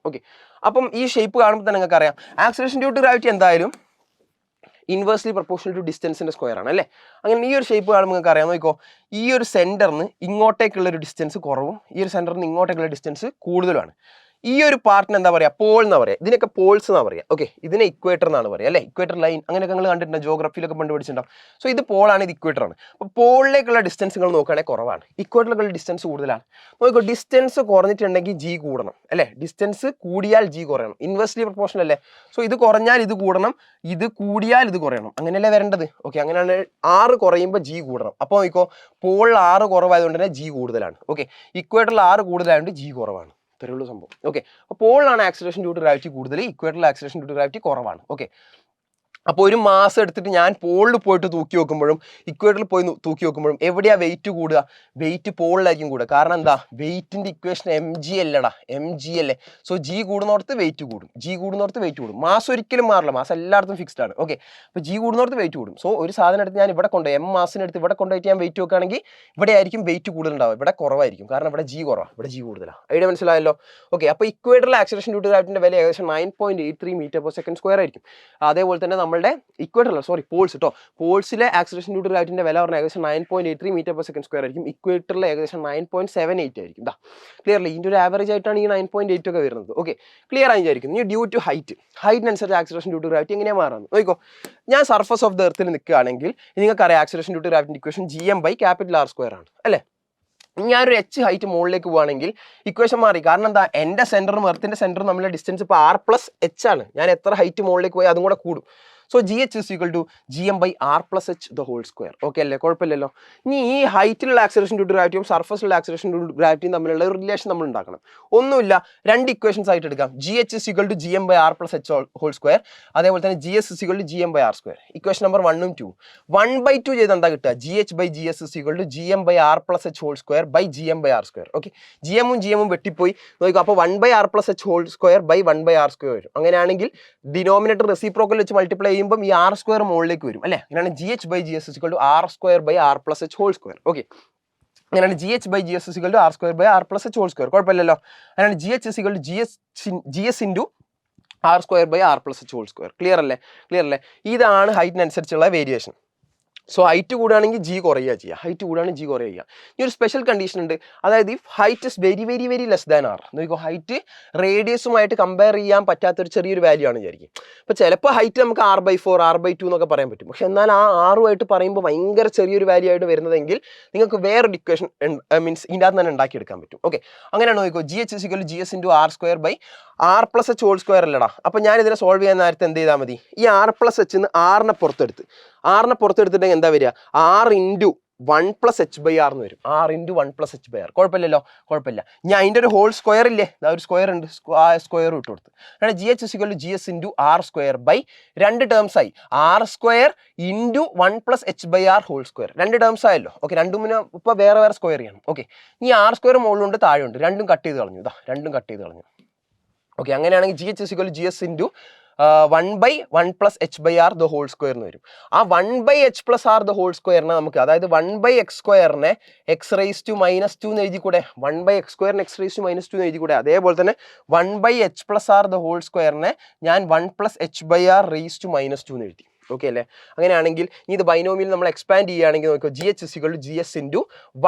ഓക്കെ, അപ്പം ഈ ഷേപ്പ് കാണുമ്പോൾ തന്നെ നിങ്ങൾക്ക് അറിയാം ആക്സിലറേഷൻ ഡ്യൂ ടു ഗ്രാവിറ്റി എന്തായാലും ഇൻവേഴ്സ്ലി പ്രൊപ്പോർഷണൽ ടു ഡിസ്റ്റൻസിന്റെ സ്ക്വയർ ആണ് അല്ലേ? അങ്ങനെ ഈ ഒരു ഷേപ്പ് കാണുമ്പോൾ നിങ്ങൾക്ക് അറിയാം. നോക്കിക്കോ, ഈ ഒരു സെന്ററിന് ഇങ്ങോട്ടേക്കുള്ള ഒരു ഡിസ്റ്റൻസ് കുറവും ഈ ഒരു സെന്ററിന് ഇങ്ങോട്ടേക്കുള്ള ഡിസ്റ്റൻസ് കൂടുതലുമാണ്. ഈ ഒരു പാർട്ടിന് എന്താ പറയുക? പോൾ എന്നാ പറയുക. ഇതിനൊക്കെ പോൾസ് എന്നാ പറയുക. ഓക്കെ, ഇതിനെ ഇക്വേറ്റർ എന്നാണ് പറയുക അല്ലേ? ഇക്വേറ്റർ ലൈൻ അങ്ങനെയൊക്കെ നിങ്ങൾ കണ്ടിട്ടുണ്ടോ? ജോഗ്രഫിയിലൊക്കെ കണ്ടുപിടിച്ചിട്ടുണ്ടാവും. സോ ഇത് പോളാണ്, ഇത് ഇക്വേറ്റർ ആണ്. അപ്പോൾ പോളിലേക്കുള്ള ഡിസ്റ്റൻസ് നിങ്ങൾ നോക്കുകയാണെങ്കിൽ കുറവാണ്, ഇക്വേറ്ററിലേക്കുള്ള ഡിസ്റ്റൻസ് കൂടുതലാണ്. നോക്കിക്കോ, ഡിസ്റ്റൻസ് കുറഞ്ഞിട്ടുണ്ടെങ്കിൽ ജി കൂടണം അല്ലേ? ഡിസ്റ്റൻസ് കൂടിയാൽ ജി കുറയണം, ഇൻവേഴ്സ്ലി പ്രൊപ്പോർഷണൽ അല്ലേ? സോ ഇത് കുറഞ്ഞാൽ ഇത് കൂടണം, ഇത് കൂടിയാൽ ഇത് കുറയണം, അങ്ങനെയല്ലേ വരേണ്ടത്? ഓക്കെ, അങ്ങനെയാണ് 6 കുറയുമ്പോൾ ജി കൂടണം. അപ്പോൾ നോക്കിക്കോ, പോളിൽ 6 കുറവായതുകൊണ്ട് തന്നെ ജി കൂടുതലാണ്. ഓക്കെ, ഇക്വേറ്ററിൽ 6 കൂടുതലായതുകൊണ്ട് ജി കുറവാണ്. ഇത്രയുള്ളൂ സംഭവം. ഓക്കെ, അപ്പോൾ പോളിലാണ് ആക്സിലറേഷൻ ഡ്യൂ ടു ഗ്രാവിറ്റി കൂടുതൽ, ഇക്വേറ്ററിൽ ആക്സിലറേഷൻ ഡ്യൂ ടു ഗ്രാവിറ്റി കുറവാണ്. ഓക്കെ, അപ്പോൾ ഒരു മാസം എടുത്തിട്ട് ഞാൻ പോളിൽ പോയിട്ട് തൂക്കി വെക്കുമ്പോഴും ഇക്വേറ്ററിൽ പോയി തൂക്കി വെക്കുമ്പോഴും എവിടെയാ വെയിറ്റ് കൂടുക? വെയിറ്റ് പോളിലായിരിക്കും കൂടുക. കാരണം എന്താ? വെയിറ്റിന്റെ ഇക്വേഷൻ എം ജി അല്ലടാ, എം ജി അല്ലേ? സോ ജി കൂടുന്നോടത്ത് വെയിറ്റ് കൂടും, ജി കൂടുന്നോടത്ത് വെയിറ്റ് കൂടും. മാസം ഒരിക്കലും മാറില്ല, മാസം എല്ലായിടത്തും ഫിക്സ്ഡ് ആണ്. ഓക്കെ, അപ്പോൾ ജി കൂടുന്നോടത്ത് വെയിറ്റ് കൂടും. സോ ഒരു സാധനം എടുത്ത് ഞാൻ ഇവിടെ കൊണ്ടുപോയി എം മാസിനെടുത്ത് ഇവിടെ കൊണ്ടുപോയിട്ട് ഞാൻ വെയിറ്റ് വെക്കുകയാണെങ്കിൽ ഇവിടെ ആയിരിക്കും വെയിറ്റ് കൂടുതലുണ്ടാവുക, ഇവിടെ കുറവായിരിക്കും. കാരണം ഇവിടെ ജി കുറവാണ്, ഇവിടെ ജി കൂടുതലാണ്. ഐഡിയ മനസ്സിലായല്ലോ? ഓക്കെ, അപ്പോൾ ഇക്വേറ്ററിൽ ആക്സിലറേഷൻ ഡ്യൂ ടു ഗ്രാവിറ്റിന്റെ വില ഏകദേശം 9.83 മീറ്റർ/സെക്കൻഡ് ആയിരിക്കും. അതേപോലെ തന്നെ നമ്മളുടെ ഇക്വേറ്റർ പോൾസ് കേട്ടോ, പോൾസിലെ ആക്സിലറേഷൻ ഡ്യൂ ടു ഗ്രാവിറ്റിന്റെ വില പറഞ്ഞാൽ ഏകദേശം 9.83 മീറ്റർ/സെക്കൻഡ് ആയിരിക്കും. ഇക്വേറ്ററിൽ ഏകദേശം 9.78 ആയിരിക്കും. ക്ലിയർലി ഇതിൻ്റെ ഒരു ആവറേജ് ആയിട്ടാണ് ഈ 9.8 ഒക്കെ വരുന്നത്. ഓക്കെ, ക്ലിയർ ആയി വിചാരിക്കുന്നു. ഈ ഡ്യൂ ടു ഹൈറ്റിനനുസരിച്ച് ആക്സിലറേഷൻ ഡ്യൂ ടു ഗ്രാവിറ്റി എങ്ങനെയാണ് മാറുന്നത്? നോക്കിക്കോ, ഞാൻ സർഫസ് ഓഫ് ദ എർത്തിൽ നിൽക്കുകയാണെങ്കിൽ നിങ്ങൾക്കറിയാം ആക്സിലറേഷൻ ഡ്യൂ ടു ഗ്രാവിറ്റിന്റെ ഇക്വേഷൻ GM/R² ആണ് അല്ലേ? ഞാനൊരു h ഹൈറ്റ് മുകളിലേക്ക് പോവുകയാണെങ്കിൽ ഇക്വേഷൻ മാറി. കാരണം എന്താ? എൻ്റെ സെന്ററും എർത്തിന്റെ സെന്ററും തമ്മിലുള്ള ഡിസ്റ്റൻസ് ഇപ്പോൾ R+H ആണ്. ഞാൻ എത്ര ഹൈറ്റ് മുകളിലേക്ക് പോയി അതും കൂടെ കൂടും. So GH is equal to GM/R+H². Okay അല്ലേ? കുഴപ്പമില്ലല്ലോ. ഇനി ഈ ഹൈറ്റിലുള്ള ആക്സിലറേഷൻ ഡ്യൂ ടു ഗ്രാവിറ്റിയും സർഫസിലുള്ള ആക്സിലറേഷൻ ഡ്യൂ ടു ഗ്രാവിറ്റിയും തമ്മിലുള്ള ഒരു റിലേഷൻ നമ്മൾ ഉണ്ടാക്കണം. ഒന്നുമില്ല, 2 ഇക്വേഷൻസ് ആയിട്ട് എടുക്കാം. GH is equal to GM/R+H², അതേപോലെ തന്നെ GS is equal to GM/R². Equation number 1 ഉം 2. 1/2 ചെയ്ത് എന്താ കിട്ടുക? GH/GS is equal to GM/R+H² okay, GM ഉം വെട്ടിപ്പോയി. നോക്കുക, അപ്പോൾ 1/R+H² 1/R² വരും. അങ്ങനെയാണെങ്കിൽ ഡിനോമിനേറ്റർ റെസിപ്രോക്കൽ വെച്ച് മൾട്ടിപ്ലൈ ചെയ്യുമ്പോൾ ഈ R² മുകളിലേക്ക് വരും അല്ലേ? അങ്ങനെയാണ് GH/GS is equal to R²/R+H². Okay, അങ്ങനെയാണ് GH/GS is equal to R²/R+H². കുഴപ്പമില്ലല്ലോ. അങ്ങനെയാണ് GH is equal to GS into R²/R+H². Clear അല്ലേ? ഇതാണ് ഹൈറ്റിനനുസരിച്ചുള്ള വേരിയേഷൻ. സോ ഹൈറ്റ് കൂടുകയാണെങ്കിൽ ജി കുറയുക ചെയ്യുക, ഹൈറ്റ് കൂടുകയാണെങ്കിൽ ജി കുറയുക. ഈ ഒരു സ്പെഷ്യൽ കണ്ടീഷൻ ഉണ്ട്. അതായത് ഈ height is very very very less than R. നോക്കിക്കോ, ഹൈറ്റ് റേഡിയസുമായിട്ട് കമ്പയർ ചെയ്യാൻ പറ്റാത്തൊരു ചെറിയൊരു വാല്യൂ ആണ് വിചാരിക്കും. അപ്പോൾ ചിലപ്പോൾ ഹൈറ്റ് നമുക്ക് R/4 R/2 എന്നൊക്കെ പറയാൻ പറ്റും. പക്ഷെ എന്നാൽ ആ ആറുമായിട്ട് പറയുമ്പോൾ ഭയങ്കര ചെറിയൊരു വാല്യൂ ആയിട്ട് വരുന്നതെങ്കിൽ നിങ്ങൾക്ക് വേറൊരു ഇക്വേഷൻ മീൻസ് ഇതിൻ്റെ അകത്ത് തന്നെ ഉണ്ടാക്കിയെടുക്കാൻ പറ്റും. ഓക്കെ, അങ്ങനെയാണ്. നോക്കിക്കോ, GH is equal to GS into R²/R+H² അല്ലടാ. അപ്പോൾ ഞാൻ ഇതിനെ സോൾവ് ചെയ്യാൻ നേരത്തെ എന്ത് ചെയ്താൽ മതി? ഈ R+H ആറിനെ പുറത്തെടുത്തിട്ടുണ്ടെങ്കിൽ എന്താ വരിക? R into 1+H/R എന്ന് വരും. R into 1+H/R. കുഴപ്പമില്ലല്ലോ? കുഴപ്പമില്ല. ഞാൻ അതിൻ്റെ ഒരു ഹോൾ സ്ക്വയർ ഇല്ലേ? ഒരു സ്ക്വയർ ഉണ്ട്, ആ സ്ക്വയർ ഇട്ട് കൊടുത്ത്. അങ്ങനെ GH is equal to GS into R² 2 terms ആയി. R² into 1+H/R². 2 ടേംസ് ആയല്ലോ. ഓക്കെ, രണ്ടും ഇപ്പോൾ വേറെ സ്ക്വയർ ചെയ്യണം. ഓക്കെ, ഈ R² മുകളിലുണ്ട്, താഴെയുണ്ട്, രണ്ടും കട്ട് ചെയ്ത് കളഞ്ഞു. രണ്ടും കട്ട് ചെയ്ത് കളഞ്ഞു. ഓക്കെ, അങ്ങനെയാണെങ്കിൽ GH is equal to GS into 1/1+H/R² എന്ന് വരും. ആ 1/H+R² നമുക്ക്, അതായത് 1/x²നെ x⁻² എന്ന് എഴുതി കൂടെ? 1/x²നെ x⁻² എന്ന് എഴുതി കൂടെ? അതേപോലെ തന്നെ 1/H+R² ഞാൻ 1+H/R⁻² എന്ന് എഴുതി. ഓക്കെ അല്ലേ? അങ്ങനെയാണെങ്കിൽ ഇത് ബൈനോമിയൽ നമ്മൾ എക്സ്പാൻഡ് ചെയ്യുകയാണെങ്കിൽ നോക്കിയോ, GH = GS ×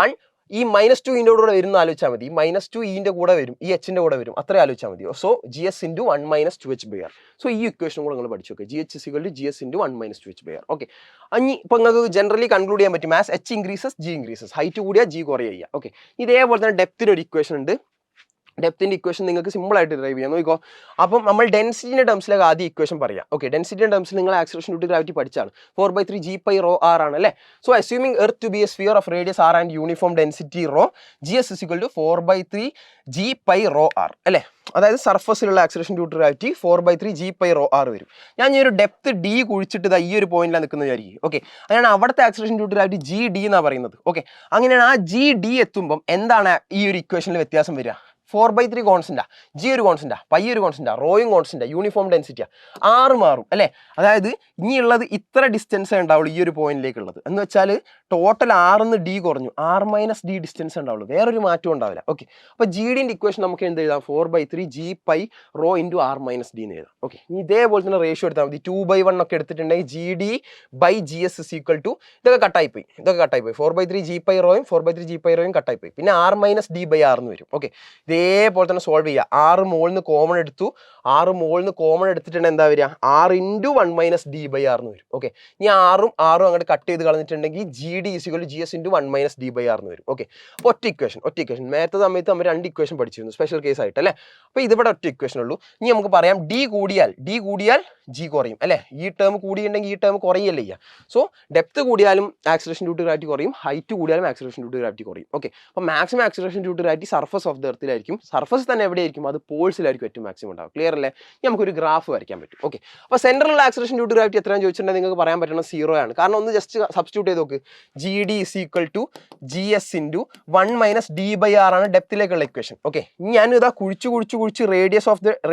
1 ഈ -2 ഇതിൻ്റെ കൂടെ വരുന്ന ആലോചിച്ചാൽ മതി. -2 ഇതിൻ്റെ കൂടെ വരും, ഈ എച്ചിൻ്റെ കൂടെ വരും, അത്രയും ആലോചിച്ചാൽ മതിയോ. So GS × 1 - 2h/r. സോ ഈ ഇക്വേഷൻ കൂടെ നിങ്ങൾ പഠിച്ചു നോക്കുക. GH = GS × 1 - 2h/r. ഓക്കെ, ഇനി ഇപ്പോൾ നിങ്ങൾക്ക് ജനറലി കൺക്ലൂഡ് ചെയ്യാൻ പറ്റും, as H increases G increases, height കൂടിയാൽ G കുറയുക. ഓക്കെ, ഇതേപോലെ തന്നെ ഡെപ്തിന് ഒരു ഇക്വേഷൻ ഉണ്ട്. ഡെപ്തിൻ്റെ ഇക്വേഷൻ നിങ്ങൾക്ക് സിമ്പിൾ ആയിട്ട് ഡ്രൈവ് ചെയ്യാം. നോക്കിക്കോ, അപ്പം നമ്മൾ ഡെൻസിറ്റിൻ്റെ ടേംസിലേക്ക് ആദ്യം ഇക്വേഷൻ പറയാം. ഓക്കെ, ഡെൻസിറ്റിൻ്റെ ടേംസിൽ നിങ്ങൾ ആക്സലറേഷൻ ഡ്യൂ ടു ഗ്രാവിറ്റി പഠിച്ചാണ്. 4/3 g/ρr ആണ് അല്ലേ? So assuming earth to be a sphere of radius r and uniform density ρ, GS = 4/3 g/ρr അല്ലേ? അതായത് സർഫസിലുള്ള acceleration due to gravity 4/3 g/ρr വരും. ഞാൻ ഈ ഒരു ഡെപ്ത് D കുഴിച്ചിട്ട് ഈ ഒരു പോയിന്റിലാണ് നിൽക്കുന്നത് വിചാരിക്കും. ഓക്കെ, അങ്ങനെയാണ് അവിടുത്തെ acceleration due to gravity GD എന്നാണ് പറയുന്നത്. ഓക്കെ, അങ്ങനെയാണ് ആ GD എത്തുമ്പം എന്താണ് ഈ ഒരു ഇക്വേഷനിൽ വ്യത്യാസം വരിക? 4/3 കോൺസ്റ്റന്റാ, G ഒരു കോൺസ്റ്റന്റാ, പൈ ഒരു കോൺസ്റ്റന്റാ, റോയും കോൺസ്റ്റന്റാ, യൂണിഫോം ഡെൻസിറ്റിയാ, R മാറും അല്ലേ? അതായത് ഇനിയുള്ളത് ഇത്ര ഡിസ്റ്റൻസേ ഉണ്ടാവുള്ളൂ ഈ ഒരു പോയിന്റിലേക്കുള്ളത്. എന്ന് വെച്ചാൽ ടോട്ടൽ R ന്ന് D കുറഞ്ഞു, R - D ഡിസ്റ്റൻസ് ഉണ്ടാവുള്ളൂ, വേറൊരു മാറ്റവും ഉണ്ടാവില്ല. ഓക്കെ, അപ്പോൾ GDൻ്റെ ഇക്വേഷൻ നമുക്ക് എന്ത് എഴുതാം? 4/3 g/ρ × R - D എന്ന് എഴുതാം. ഓക്കെ, ഇനി ഇതേപോലെ തന്നെ റേഷ്യോ എടുത്താൽ മതി. 2/1 ഒക്കെ എടുത്തിട്ടുണ്ടെങ്കിൽ GD/GS = ഇതൊക്കെ കട്ടായിപ്പോയി, 4/3 g/ρ യും 4/3 g/ρ യും കട്ടായിപ്പോയി. പിന്നെ R - D/R എന്ന് വരും. ഓക്കെ, ഇതേപോലെ തന്നെ സോൾവ് ചെയ്യുക. R മുകളിൽ നിന്ന് കോമൺ എടുത്തു, R മുകളിൽ നിന്ന് കോമൺ എടുത്തിട്ടുണ്ടെങ്കിൽ എന്താ വരിക? R × 1 - D/R എന്ന് വരും. ഓക്കെ, ഇനി R അങ്ങോട്ട് കട്ട് ചെയ്ത് കളഞ്ഞിട്ടുണ്ടെങ്കിൽ GD = GS × 1 - D/R എന്ന് വരും. ഓക്കെ, അപ്പോൾ ഒറ്റ ഇക്വേഷൻ. നേരത്തെ സമയത്ത് നമ്മൾ 2 ഇക്വേഷൻ പഠിച്ചിരുന്നു സ്പെഷ്യൽ കേസ് ആയിട്ട് അല്ലേ? അപ്പോൾ ഇതിവിടെ ഒറ്റ ഇക്വേഷൻ ഉള്ളൂ. ഇനി നമുക്ക് പറയാം D കൂടിയാൽ G കുറയും അല്ലേ? ഈ ടേം കൂടിയിട്ടുണ്ടെങ്കിൽ ഈ ടേം കുറയല്ലേ ചെയ്യുക. സോ ഡെപ്ത് കൂടിയാലും ആക്സലറേഷൻ ഡ്യൂ ടു ഗ്രാവിറ്റി കുറയും, ഹൈറ്റ് കൂടിയാലും ആക്സലറേഷൻ ഡ്യൂ ടു ഗ്രാവിറ്റി കുറയും. ഓക്കെ, അപ്പോൾ maximum acceleration due to gravity surface of the എർത്തിലായിരിക്കും. സർഫസ് തന്നെ എവിടെയായിരിക്കും? അത് പോൾസിലായിരിക്കും ഏറ്റവും മാക്സിമം ഉണ്ടാവും. ക്ലിയർ അല്ലേ? നമുക്കൊരു ഗ്രാഫ് വരയ്ക്കാൻ പറ്റും. ഓക്കെ, അപ്പോൾ central acceleration due to gravity എത്രയാണെന്ന് ചോദിച്ചിട്ടുണ്ടെങ്കിൽ നിങ്ങൾക്ക് പറയാൻ പറ്റണം 0 ആണ്. കാരണം ഒന്ന് ജസ്റ്റ് സബ്സ്റ്റിറ്റ്യൂട്ട് ചെയ്ത് നോക്ക്. GD = GS × 1 - D/R ആണ് ഡെപ്തിലേക്കുള്ള ഇക്വേഷൻ. ഓക്കെ, ഞാൻ ഇതാ കുഴിച്ച്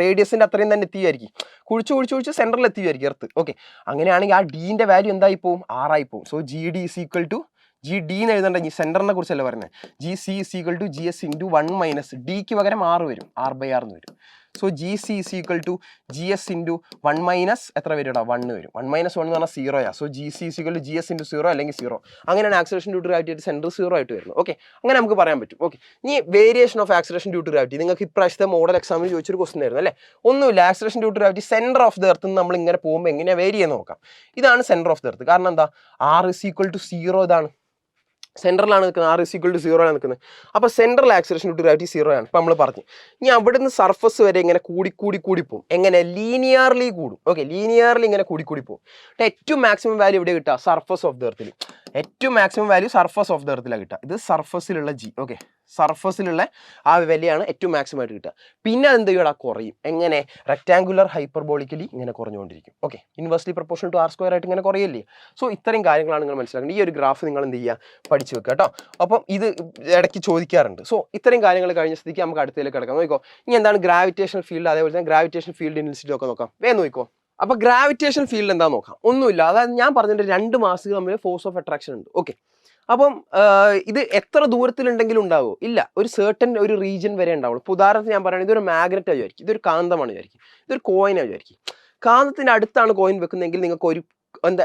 റേഡിയസിന്റെ അത്രയും തന്നെ എത്തിയായിരിക്കും, കുഴിച്ച് സെൻട്രൽ എത്തിയായിരിക്കും എർത്ത്. ഓക്കെ, അങ്ങനെയാണെങ്കിൽ ആ ഡിന്റെ വാല്യൂ എന്തായി പോവും? 6 ആയി പോവും. സോ GD = GD എന്ന് എഴുതണ്ട, ഈ സെന്ററിനെ കുറിച്ചല്ല പറയുന്നത്. GC = GS × 1 - Dക്ക് പകരം R വരും, R/R എന്ന് വരും. സോ GC = GS × 1 - എത്ര വരും? 1 വരും. 1 - 1 എന്ന് പറഞ്ഞാൽ 0 സോ GC = GS × 0 അല്ലെങ്കിൽ 0. അങ്ങനെയാണ് acceleration due to gravity centre 0 ആയിട്ട് വരുന്നത്. ഓക്കെ, അങ്ങനെ നമുക്ക് പറയാൻ പറ്റും. ഓക്കെ, ഇനി variation of acceleration due to gravity നിങ്ങൾക്ക് ഇപ്രാവശ്യത്തെ മോഡൽ എക്സാമിൽ ചോദിച്ചൊരു ക്വസ്റ്റൻ ആയിരുന്നു അല്ലേ? ഒന്നുമില്ല, acceleration due to gravity centre of the earth നമ്മൾ ഇങ്ങനെ പോകുമ്പോൾ എങ്ങനെയാണ് വേരി ചെയ്യുന്നത് നോക്കാം. ഇതാണ് സെന്റർ ഓഫ് ദ എർത്ത്. കാരണം എന്താ? R = 0 ഇതാണ് സെൻട്രലാണ് നിൽക്കുന്നത്, R = 0 ആണ് നിൽക്കുന്നത്. അപ്പോൾ central acceleration due to gravity 0 ആണ്. ഇപ്പോൾ നമ്മൾ പറഞ്ഞു. ഇനി അവിടെ നിന്ന് സർഫസ് വരെ ഇങ്ങനെ കൂടി പോകും. എങ്ങനെ? ലീനിയർലി കൂടും. ഓക്കെ, ലീനിയർലി ഇങ്ങനെ കൂടി പോകും. ഏറ്റവും മാക്സിമം വാല്യൂ എവിടെ കിട്ടുക? സർഫസ് ഓഫ് ദ എർത്തിൽ. ഏറ്റവും maximum value surface of the എർത്തിലാണ് കിട്ടുക. ഇത് സർഫസിലുള്ള G. ഓക്കെ, സർഫസിലുള്ള ആ വിലയാണ് ഏറ്റവും മാക്സിമം ആയിട്ട് കിട്ടുക. പിന്നെ അതെന്ത് ചെയ്യുക? കുറയും. എങ്ങനെ? റെക്ടാങ്കുലർ ഹൈപ്പർബോളിക്കലി ഇങ്ങനെ കുറഞ്ഞുകൊണ്ടിരിക്കും. Okay, inversely proportional to R² ആയിട്ട് ഇങ്ങനെ കുറയല്ലേ? സോ ഇത്രയും കാര്യങ്ങളാണ് നിങ്ങൾ മനസ്സിലാക്കേണ്ടത്. ഈ ഒരു ഗ്രാഫ് നിങ്ങൾ എന്ത് ചെയ്യുക? പഠിച്ചു വെക്കുക കേട്ടോ. അപ്പം ഇത് ഇടയ്ക്ക് ചോദിക്കാറുണ്ട്. സോ ഇത്രയും കാര്യങ്ങൾ കഴിഞ്ഞ സ്ഥിതിക്ക് നമുക്ക് അടുത്തതിലേക്ക് കിടക്കാം. നോക്കിക്കോ, ഇനി എന്താണ് ഗ്രാവിറ്റേഷൻ ഫീൽഡ്, അതേപോലെ തന്നെ ഗ്രാവിറ്റേഷൻ ഫീൽഡ് ഇന്റൻസിറ്റി ഒക്കെ നോക്കാം. നോക്കിക്കോ. അപ്പോൾ ഗ്രാവിറ്റേഷൻ ഫീൽഡ് എന്താ നോക്കാം. ഒന്നുമില്ല, അതായത് ഞാൻ പറഞ്ഞിട്ട് 2 മാസ്സുകൾ തമ്മിൽ ഫോഴ്സ് ഓഫ് അട്രാക്ഷൻ ഉണ്ട്. ഓക്കെ, അപ്പം ഇത് എത്ര ദൂരത്തിലുണ്ടെങ്കിലും ഉണ്ടാവുമോ? ഇല്ല, ഒരു ഒരു റീജിയൻ വരെ ഉണ്ടാവുള്ളൂ. ഇപ്പോൾ ഉദാഹരണത്തിന് ഞാൻ പറയുന്നത് ഇതൊരു മാഗ്നറ്റ് വിചാരിക്കും, ഇതൊരു കാന്തമാണ് വിചാരിക്കും, ഇതൊരു കോയിനാണ് വിചാരിക്കും. കാന്തത്തിൻ്റെ അടുത്താണ് കോയിൻ വെക്കുന്നതെങ്കിൽ നിങ്ങൾക്ക്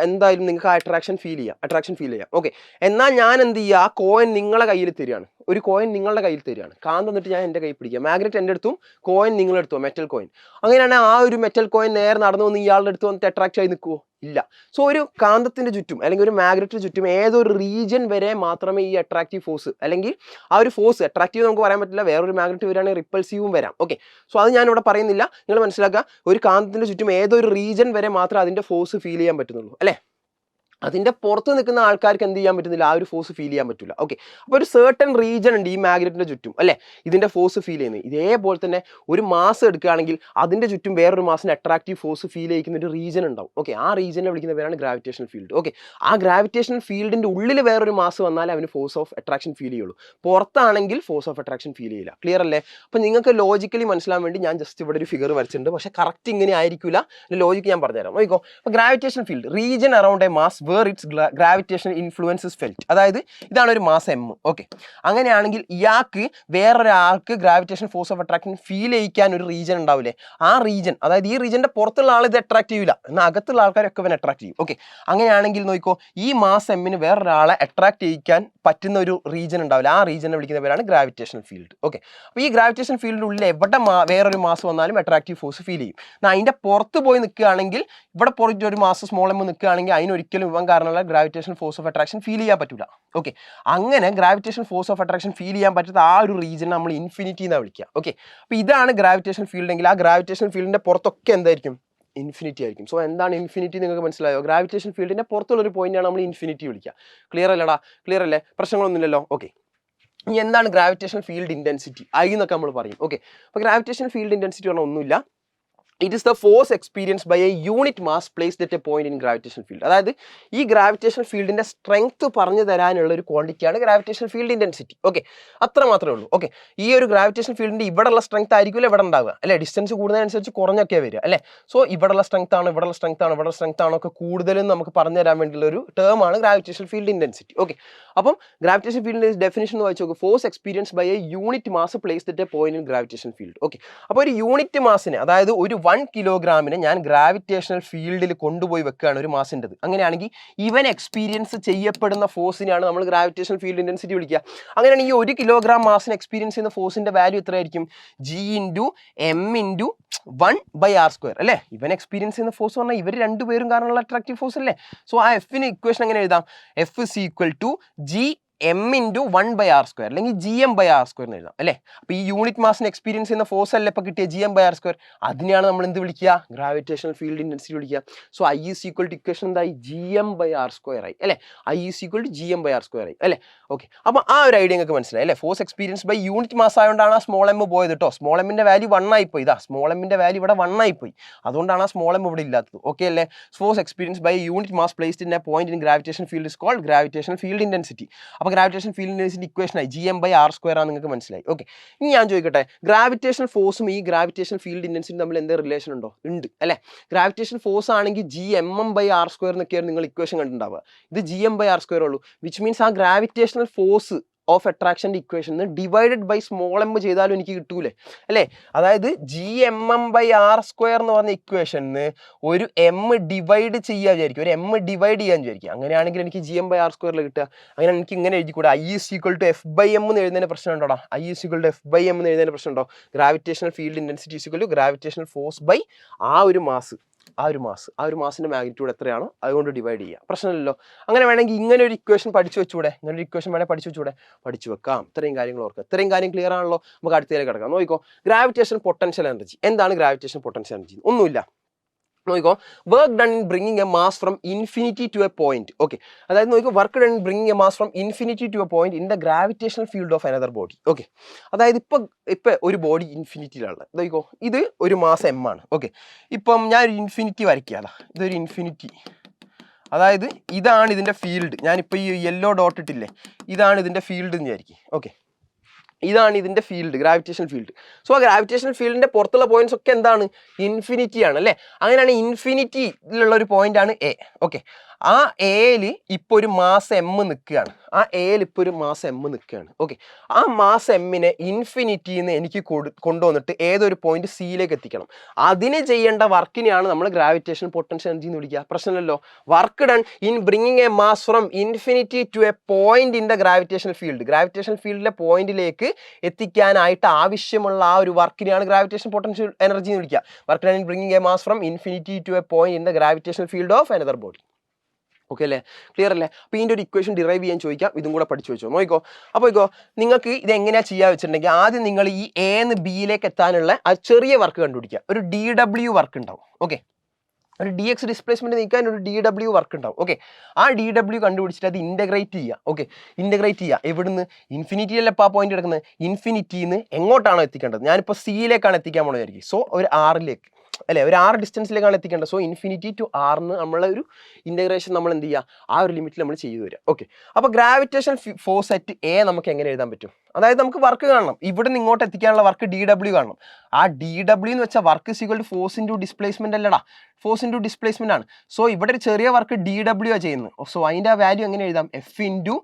എന്തായാലും നിങ്ങൾക്ക് അട്രാക്ഷൻ ഫീൽ ചെയ്യാം. ഓക്കെ, എന്നാൽ ഞാൻ എന്ത് ചെയ്യുക? ആ കോയിൻ നിങ്ങളെ കയ്യിൽ തരികയാണ്, ഒരു കോയിൻ നിങ്ങളുടെ കയ്യിൽ തരികയാണ്. കാന്തം എന്നിട്ട് ഞാൻ എൻ്റെ കയ്യിൽ പിടിക്കുക, മാഗ്നറ്റ് എൻ്റെ അടുത്തും കോയിൻ നിങ്ങളെടുത്തോ, മെറ്റൽ കോയിൻ. അങ്ങനെയാണെങ്കിൽ ആ ഒരു മെറ്റൽ കോയിൻ നേരെ നടന്നു വന്ന് ഇയാളുടെ അടുത്ത് വന്നിട്ട് അട്രാക്റ്റ് ആയി നിൽക്കുമോ? ഇല്ല. സോ ഒരു കാന്തത്തിന്റെ ചുറ്റും അല്ലെങ്കിൽ ഒരു മാഗ്നറ്റിന് ചുറ്റും ഏതൊരു റീജിയൻ വരെ മാത്രമേ ഈ അട്രാക്റ്റീവ് ഫോഴ്സ് അല്ലെങ്കിൽ ആ ഒരു ഫോഴ്സ് അട്രാക്റ്റീവ് നമുക്ക് പറയാൻ പറ്റില്ല, വേറൊരു മാഗ്നറ്റ് വരികയാണെങ്കിൽ റിപ്പൾസീവും വരാം. ഓക്കെ, സോ അത് ഞാനിവിടെ പറയുന്നില്ല, നിങ്ങൾ മനസ്സിലാക്കുക. ഒരു കാന്തത്തിന്റെ ചുറ്റും ഏതൊരു റീജിയൻ വരെ മാത്രമേ അതിന്റെ ഫോഴ്സ് ഫീൽ ചെയ്യാൻ പറ്റുന്നുള്ളൂ അല്ലേ? അതിൻ്റെ പുറത്ത് നിൽക്കുന്ന ആൾക്കാർക്ക് എന്ത് ചെയ്യാൻ പറ്റുന്നില്ല, ആ ഒരു ഫോഴ്സ് ഫീൽ ചെയ്യാൻ പറ്റില്ല. ഓക്കെ, അപ്പോൾ ഒരു സർട്ടൺ റീജിയൻ ഉണ്ട് ഈ മാഗ്നറ്റിൻ്റെ ചുറ്റും അല്ലേ, ഇതിൻ്റെ ഫോഴ്സ് ഫീൽ ചെയ്യുന്നത്. ഇതേപോലെ തന്നെ ഒരു മാസ് എടുക്കുകയാണെങ്കിൽ അതിൻ്റെ ചുറ്റും വേറൊരു മാസിന് അട്രാക്റ്റീവ് ഫോഴ്സ് ഫീൽ ചെയ്യിക്കുന്ന ഒരു റീജിയൻ ഉണ്ടാവും. ഓക്കെ, ആ റീജിയനെ വിളിക്കുന്ന പേരാണ് ഗ്രാവിറ്റേഷണൽ ഫീൽഡ്. ഓക്കെ, ആ ഗ്രാവിറ്റേഷണൽ ഫീൽഡിൻ്റെ ഉള്ളിൽ വേറൊരു മാസ് വന്നാൽ അവന് ഫോഴ്സ് ഓഫ് അട്രാക്ഷൻ ഫീൽ ചെയ്യുള്ളൂ, പുറത്താണെങ്കിൽ ഫോഴ്സ് ഓഫ് അട്രാക്ഷൻ ഫീൽ ചെയ്യില്ല. ക്ലിയർ അല്ലേ? അപ്പോൾ നിങ്ങൾക്ക് ലോജിക്കലി മനസ്സിലാൻ വേണ്ടി ഞാൻ ജസ്റ്റ് ഇവിടെ ഒരു ഫിഗർ വരച്ചിട്ടുണ്ട്, പക്ഷേ കറക്റ്റ് ഇങ്ങനെ ആയിരിക്കില്ല, ലോജിക്ക് ഞാൻ പറഞ്ഞുതരാം. നോക്കിക്കോ, അപ്പോൾ gravitation field region around a mass where its gravitation influence is felt. അതായത് ഇതാണ് ഒരു മാസ് എം. ഓക്കെ, അങ്ങനെയാണെങ്കിൽ ഇയാൾക്ക് വേറൊരാൾക്ക് gravitation force of attraction feel ചെയ്യിക്കാൻ ഒരു റീജൻ ഉണ്ടാവില്ലേ? ആ റീജൻ, അതായത് ഈ റീജന്റെ പുറത്തുള്ള ആൾ ഇത് അട്രാക്ട് ചെയ്യില്ല, എന്നാൽ അകത്തുള്ള ആൾക്കാരൊക്കെ ഇവൻ അട്രാക്ട് ചെയ്യും. ഓക്കെ, അങ്ങനെയാണെങ്കിൽ നോക്കിക്കോ, ഈ മാസ് എമ്മിന് വേറൊരാളെ അട്രാക്ട് ചെയ്യിക്കാൻ പറ്റുന്ന ഒരു റീജൻ ഉണ്ടാവില്ല, ആ റീജനെ വിളിക്കുന്ന പേരാണ് ഗ്രാവിറ്റേഷണൽ ഫീൽഡ്. ഓക്കെ, അപ്പോൾ ഈ ഗ്രാവിറ്റേഷൻ ഫീൽഡിനുള്ളിൽ എവിടെ വേറൊരു മാസ് വന്നാലും അട്രാക്റ്റീവ് ഫോഴ്സ് ഫീൽ ചെയ്യും. എന്നാൽ അതിൻ്റെ പുറത്ത് പോയി നിൽക്കുകയാണെങ്കിൽ, ഇവിടെ പുറത്ത് ഒരു മാസ് സ്മോൾ എം നിൽക്കുകയാണെങ്കിൽ അതിനൊരിക്കലും ഇവൻ കാരണമുള്ള gravitation force of attraction feel ചെയ്യാൻ പറ്റില്ല. ഓക്കെ, അങ്ങനെ gravitation force of attraction feel ചെയ്യാൻ പറ്റാത്ത ആ ഒരു റീജൻ നമ്മൾ ഇൻഫിനിറ്റി എന്നാണ് വിളിക്കുക. ഓക്കെ, അപ്പോൾ ഇതാണ് ഗ്രാവിറ്റേഷൻ ഫീൽഡ് എങ്കിൽ ആ ഗ്രാവിറ്റേഷൻ ഫീൽഡിൻ്റെ പുറത്തൊക്കെ എന്തായിരിക്കും? ഇൻഫിനിറ്റി ആയിരിക്കും. സോ എന്താണ് ഇൻഫിനിറ്റി നിങ്ങൾക്ക് മനസ്സിലായോ? ഗ്രാവിറ്റേഷൻ ഫീൽഡിൻ്റെ പുറത്തുള്ളൊരു പോയിന്റാണ് നമ്മൾ ഇൻഫിനിറ്റി വിളിക്കുക. ക്ലിയർ അല്ലടാ? ക്ലിയർ അല്ലേ? പ്രശ്നങ്ങളൊന്നുമില്ലല്ലോ? ഓക്കെ, ഇനി എന്താണ് ഗ്രാവിറ്റേഷൻ ഫീൽഡ് ഇൻറ്റൻസിറ്റി? ഐ എന്നൊക്കെ നമ്മൾ പറയും. ഓക്കെ, അപ്പോൾ ഗ്രാവിറ്റേഷൻ ഫീൽഡ് ഇൻറ്റൻസിറ്റി പറഞ്ഞാൽ ഒന്നുമില്ല, it is the force experience by a unit mass placed at a point in gravitation field. അതായത് ഈ ഗ്രാവിറ്റേഷൻ ഫീൽഡിന്റെ സ്ട്രെങ്ത് പറഞ്ഞു തരാനുള്ള ഒരു ക്വാണ്ടിറ്റിയാണ് ഗ്രാവിറ്റേഷൻ ഫീൽഡ് ഇൻറ്റൻസിറ്റി. ഓക്കെ, അത്ര മാത്രമേ ഉള്ളൂ. ഓക്കെ, ഈ ഒരു ഗ്രാവിറ്റേഷൻ ഫീൽഡിന്റെ ഇവിടെയുള്ള സ്ട്രെങ്ത് ആയിരിക്കില്ല ഇവിടെ ഉണ്ടാവുക, അല്ലെ? ഡിസ്റ്റൻസ് കൂടുന്നതനുസരിച്ച് കുറഞ്ഞൊക്കെ വരിക, അല്ലേ? സോ ഇവിടെയുള്ള സ്ട്രെങ്ത് ആണ്, ഇവിടെയുള്ള സ്ട്രെങ്ത് ആണ്, ഇവിടെ സ്ട്രെങ്ത് ആണ് ഒക്കെ കൂടുതലും നമുക്ക് പറഞ്ഞു തരാൻ വേണ്ടിയുള്ള ഒരു ടേം ആണ് ഗ്രാവിറ്റേഷൻ ഫീൽഡ് ഇൻറ്റൻസിറ്റി. ഓക്കെ, അപ്പം ഗ്രാവിറ്റേഷൻ ഫീൽഡിന്റെ ഡെഫിനിഷൻ എന്ന് വായിച്ചു നോക്കുക, force experience by a unit mass placed at a point in gravitation field. Okay, അപ്പോൾ ഒരു യൂണിറ്റ് മാസിന്, അതായത് ഒരു 1 കിലോഗ്രാമിന് ഞാൻ ഗ്രാവിറ്റേഷണൽ ഫീൽഡിൽ കൊണ്ടുപോയി വെക്കുകയാണ് ഒരു മാസിൻ്റെത്. അങ്ങനെയാണെങ്കിൽ ഇവൻ എക്സ്പീരിയൻസ് ചെയ്യപ്പെടുന്ന ഫോഴ്സിനെയാണ് നമ്മൾ ഗ്രാവിറ്റേഷണൽ ഫീൽഡ് ഇൻറ്റൻസിറ്റി വിളിക്കുക. അങ്ങനെയാണെങ്കിൽ ഈ 1 കിലോഗ്രാം മാസിന് എക്സ്പീരിയൻസ് ചെയ്യുന്ന ഫോഴ്സിന്റെ വാല്യൂ എത്രയായിരിക്കും? G×m×1/r², അല്ലേ? ഇവൻ എക്സ്പീരിയൻസ് ചെയ്യുന്ന ഫോഴ്സ് പറഞ്ഞാൽ ഇവർ രണ്ടുപേരും കാരണമുള്ള അട്രാക്റ്റീവ് ഫോഴ്സ് അല്ലേ? സോ ആ എഫിന് ഇക്വേഷൻ എങ്ങനെ എഴുതാം? F = G(m×1/r²) അല്ലെങ്കിൽ Gm/r² എന്ന് എഴുതാം, അല്ലേ? അപ്പോൾ ഈ യൂണിറ്റ് മാസിന് എക്സ്പീരിയൻസ് ചെയ്യുന്ന ഫോഴ്സ് അല്ലേ ഇപ്പോൾ കിട്ടിയ Gm/r², അതിനെയാണ് നമ്മൾ എന്ത് വിളിക്കുക? ഗ്രാവിറ്റേഷണൽ ഫീൽഡ് ഇൻറ്റൻസിറ്റി വിളിക്കുക. സോ I = ഇക്വേഷൻ എന്തായി? Gm/r² ആയി, അല്ലേ? I = Gm/r² ആയി, അല്ലേ? ഓക്കെ, അപ്പോൾ ആ ഒരു ഐഡിയ നിങ്ങൾക്ക് മനസ്സിലായി, അല്ലേ? Force experience by unit mass ആയതുകൊണ്ടാണ് ആ സ്മോൾ എം പോയത് കേട്ടോ. സ്മോൾ എമ്മിൻ്റെ വാല്യൂ 1 ആയിപ്പോയി. ഇതാ സ്മോൾ എമ്മിൻ്റെ വാല്യൂ ഇവിടെ 1 ആയിപ്പോയി, അതുകൊണ്ടാണ് ആ സ്മോൾ എം ഇവിടെ ഇല്ലാത്തത്. ഓക്കെ അല്ലേ? Force experience by unit mass placed in a point in gravitation field is called gravitational field intensity. അപ്പോൾ ഗ്രാവിറ്റേഷൻ ഫീൽഡ് ഇൻറ്റൻസിറ്റി ഇക്വേഷനായി Gm/r² ആണ്, നിങ്ങൾക്ക് മനസ്സിലായി. ഓക്കെ, ഇനി ഞാൻ ചോദിക്കട്ടെ, ഗ്രാവിറ്റേഷണൽ ഫോഴ്സും ഈ ഗ്രാവിറ്റേഷൻ ഫീൽഡ് ഇൻറ്റൻസിറ്റി തമ്മിൽ എന്തെങ്കിലും റിലേഷൻ ഉണ്ടോ? ഉണ്ട്, അല്ലേ? ഗ്രാവിറ്റേഷൻ ഫോഴ്സ് ആണെങ്കിൽ Gmm/r² എന്നൊക്കെയാണ് നിങ്ങൾ ഇക്വേഷൻ കണ്ടിട്ടുണ്ടാവുക. ഇത് Gm/r² ഉള്ളൂ, വിച്ച് മീൻസ് ആ ഗ്രാവിറ്റേഷണൽ ഫോഴ്സ് ഓഫ് അട്രാക്ഷൻ്റെ equation divided by small M ചെയ്താലും എനിക്ക് കിട്ടൂലേ, അല്ലേ? അതായത് Gmm/r² എന്ന് പറഞ്ഞ ഇക്വേഷന് ഒരു എം ഡിവൈഡ് ചെയ്യുക വിചാരിക്കും, ഒരു എം ഡിവൈഡ് ചെയ്യാൻ വിചാരിക്കും. അങ്ങനെയാണെങ്കിൽ എനിക്ക് Gm/r² കിട്ടുക. അങ്ങനെ എനിക്ക് ഇങ്ങനെ എഴുതിക്കൂടെ? I = F/m എന്ന് എഴുതുന്നതിന് പ്രശ്നം ഉണ്ടോടാ? I = F/m എന്ന് എഴുതുന്നതിന് പ്രശ്നം ഉണ്ടോ? Gravitational field intensity = gravitational force by ആ ഒരു മാസിന്റെ മാഗ്നിറ്റ്യൂഡ് എത്രയാണോ അതുകൊണ്ട് ഡിവൈഡ് ചെയ്യുക. പ്രശ്നമില്ലല്ലോ. അങ്ങനെ വേണമെങ്കിൽ ഇങ്ങനെ ഒരു ഇക്വേഷൻ പഠിച്ചു വെച്ചൂടെ? ഇങ്ങനെ ഒരു ഇക്വേഷൻ വേണേൽ പഠിച്ചു വെച്ചൂടെ? പഠിച്ചു വെക്കാം. ഇത്രയും കാര്യങ്ങൾ ഓർക്കുക. ഇത്രയും കാര്യം ക്ലിയർ ആണല്ലോ? നമുക്ക് അടുത്തേക്ക് കിടക്കാം. നോക്കിക്കോ, ഗ്രാവിറ്റേഷൻ പൊട്ടൻഷ്യൽ എനർജി. എന്താണ് ഗ്രാവിറ്റേഷൻ പൊട്ടൻഷ്യൽ എനർജി? ഒന്നുമില്ല. നോക്കിക്കോ, work done in bringing a mass from infinity to a point. Okay, അതായത് നോക്കിക്കോ, work done in bringing a mass from infinity to a point in the gravitational field of another body. Okay, അതായത് ഇപ്പം ഒരു body ഇൻഫിനിറ്റിയിലാണ്. നോക്കിക്കോ, ഇത് ഒരു mass M ആണ്. Okay, ഇപ്പം ഞാൻ ഒരു ഇൻഫിനിറ്റി വരയ്ക്കുകയാണ്. ഇതൊരു ഇൻഫിനിറ്റി, അതായത് ഇതാണ് ഇതിൻ്റെ ഫീൽഡ്. ഞാനിപ്പോൾ ഈ യെല്ലോ ഡോട്ട് ഇട്ടില്ലേ, ഇതാണ് ഇതിൻ്റെ ഫീൽഡ് എന്ന് വിചാരിക്കും. ഓക്കെ, ഇതാണ് ഇതിൻ്റെ ഫീൽഡ്, ഗ്രാവിറ്റേഷൻ ഫീൽഡ്. സോ ആ ഗ്രാവിറ്റേഷൻ ഫീൽഡിൻ്റെ പുറത്തുള്ള പോയിന്റ്സ് ഒക്കെ എന്താണ്? ഇൻഫിനിറ്റി ആണ്, അല്ലേ? അങ്ങനെയാണ് ഇൻഫിനിറ്റിയിലുള്ള ഒരു പോയിന്റ് ആണ് എ. ഓക്കെ, ആ എയിൽ ഇപ്പോൾ ഒരു മാസ് എം നിൽക്കുകയാണ്. ഓക്കെ, ആ മാസ് എമ്മിനെ ഇൻഫിനിറ്റിയിൽ നിന്ന് എനിക്ക് കൊണ്ടുവന്നിട്ട് ഏതൊരു പോയിന്റ് സിയിലേക്ക് എത്തിക്കണം. അതിന് ചെയ്യേണ്ട വർക്കിനെയാണ് നമ്മൾ ഗ്രാവിറ്റേഷൻ പൊട്ടൻഷ്യൽ എനർജി എന്ന് വിളിക്കുക. പ്രശ്നമല്ലോ. Work done in bringing a mass from infinity to a point in the gravitation field. Gravitation ഫീൽഡിലെ പോയിന്റിലേക്ക് എത്തിക്കാനായിട്ട് ആവശ്യമുള്ള ആ ഒരു വർക്കിനെയാണ് ഗ്രാവിറ്റേഷൻ പൊട്ടൻഷ്യൽ എനർജി എന്ന് വിളിക്കുക. Work done in bringing a mass from infinity to a point in the gravitation field of another body. Okay അല്ലേ? Clear അല്ലേ? അപ്പോൾ ഇതിൻ്റെ ഒരു ഇക്വേഷൻ ഡിറൈവ് ചെയ്യാൻ ചോദിക്കാം, ഇതും കൂടെ പഠിച്ചു വെച്ചോ. നോക്കിക്കോ, അപ്പോൾ നിങ്ങൾക്ക് ഇത് എങ്ങനെയാണ് ചെയ്യുക വെച്ചിട്ടുണ്ടെങ്കിൽ ആദ്യം നിങ്ങൾ ഈ എന്ന് ബിയിലേക്ക് എത്താനുള്ള ആ ചെറിയ വർക്ക് കണ്ടുപിടിക്കുക. ഒരു DW വർക്ക് ഉണ്ടാവും. ഓക്കെ, ഒരു DX ഡിസ്പ്ലേസ്മെന്റ് നീക്കാൻ ഒരു DW വർക്ക് ഉണ്ടാവും. ഓക്കെ, ആ DW കണ്ടുപിടിച്ചിട്ട് അത് ഇൻ്റഗ്രേറ്റ് ചെയ്യുക. ഓക്കെ, ഇൻ്റഗ്രേറ്റ് ചെയ്യുക. എവിടുന്ന്? ഇൻഫിനിറ്റിയിലല്ല ഇപ്പോൾ ആ പോയിന്റ് എടുക്കുന്നത്. ഇൻഫിനിറ്റിയിൽ നിന്ന് എങ്ങോട്ടാണോ എത്തിക്കേണ്ടത്? ഞാനിപ്പോൾ സിയിലേക്കാണ് എത്തിക്കാൻ പോകണമെന്നായിരിക്കും. സോ ഒരു ആറിലേക്ക് അല്ലേ, ഒരു ആർ ഡിസ്റ്റൻസിലേക്കാണ് എത്തിക്കേണ്ടത്. സോ ഇൻഫിനിറ്റി ടു ആറിന് നമ്മളെ ഒരു ഇൻ്റഗ്രേഷൻ നമ്മൾ എന്ത് ചെയ്യുക, ആ ഒരു ലിമിറ്റിൽ നമ്മൾ ചെയ്തു വരിക. ഓക്കെ, അപ്പോൾ ഗ്രാവിറ്റേഷൻ ഫോഴ്സ് അറ്റ് എ നമുക്ക് എങ്ങനെ എഴുതാൻ പറ്റും? അതായത് നമുക്ക് വർക്ക് കാണണം, ഇവിടെ നിന്ന് ഇങ്ങോട്ട് എത്തിക്കാനുള്ള വർക്ക് DW കാണണം. ആ DW എന്ന് വെച്ചാൽ work is equal to force into displacement അല്ലടാ, ഫോഴ്സ് ഇൻറ്റു ഡിസ്പ്ലേസ്മെന്റ് ആണ്. സോ ഇവിടെ ഒരു ചെറിയ വർക്ക് DW ആണ് ചെയ്യുന്നത്. സോ അതിൻ്റെ ആ വാല്യൂ എങ്ങനെ എഴുതാം? എഫ് ഇൻറ്റു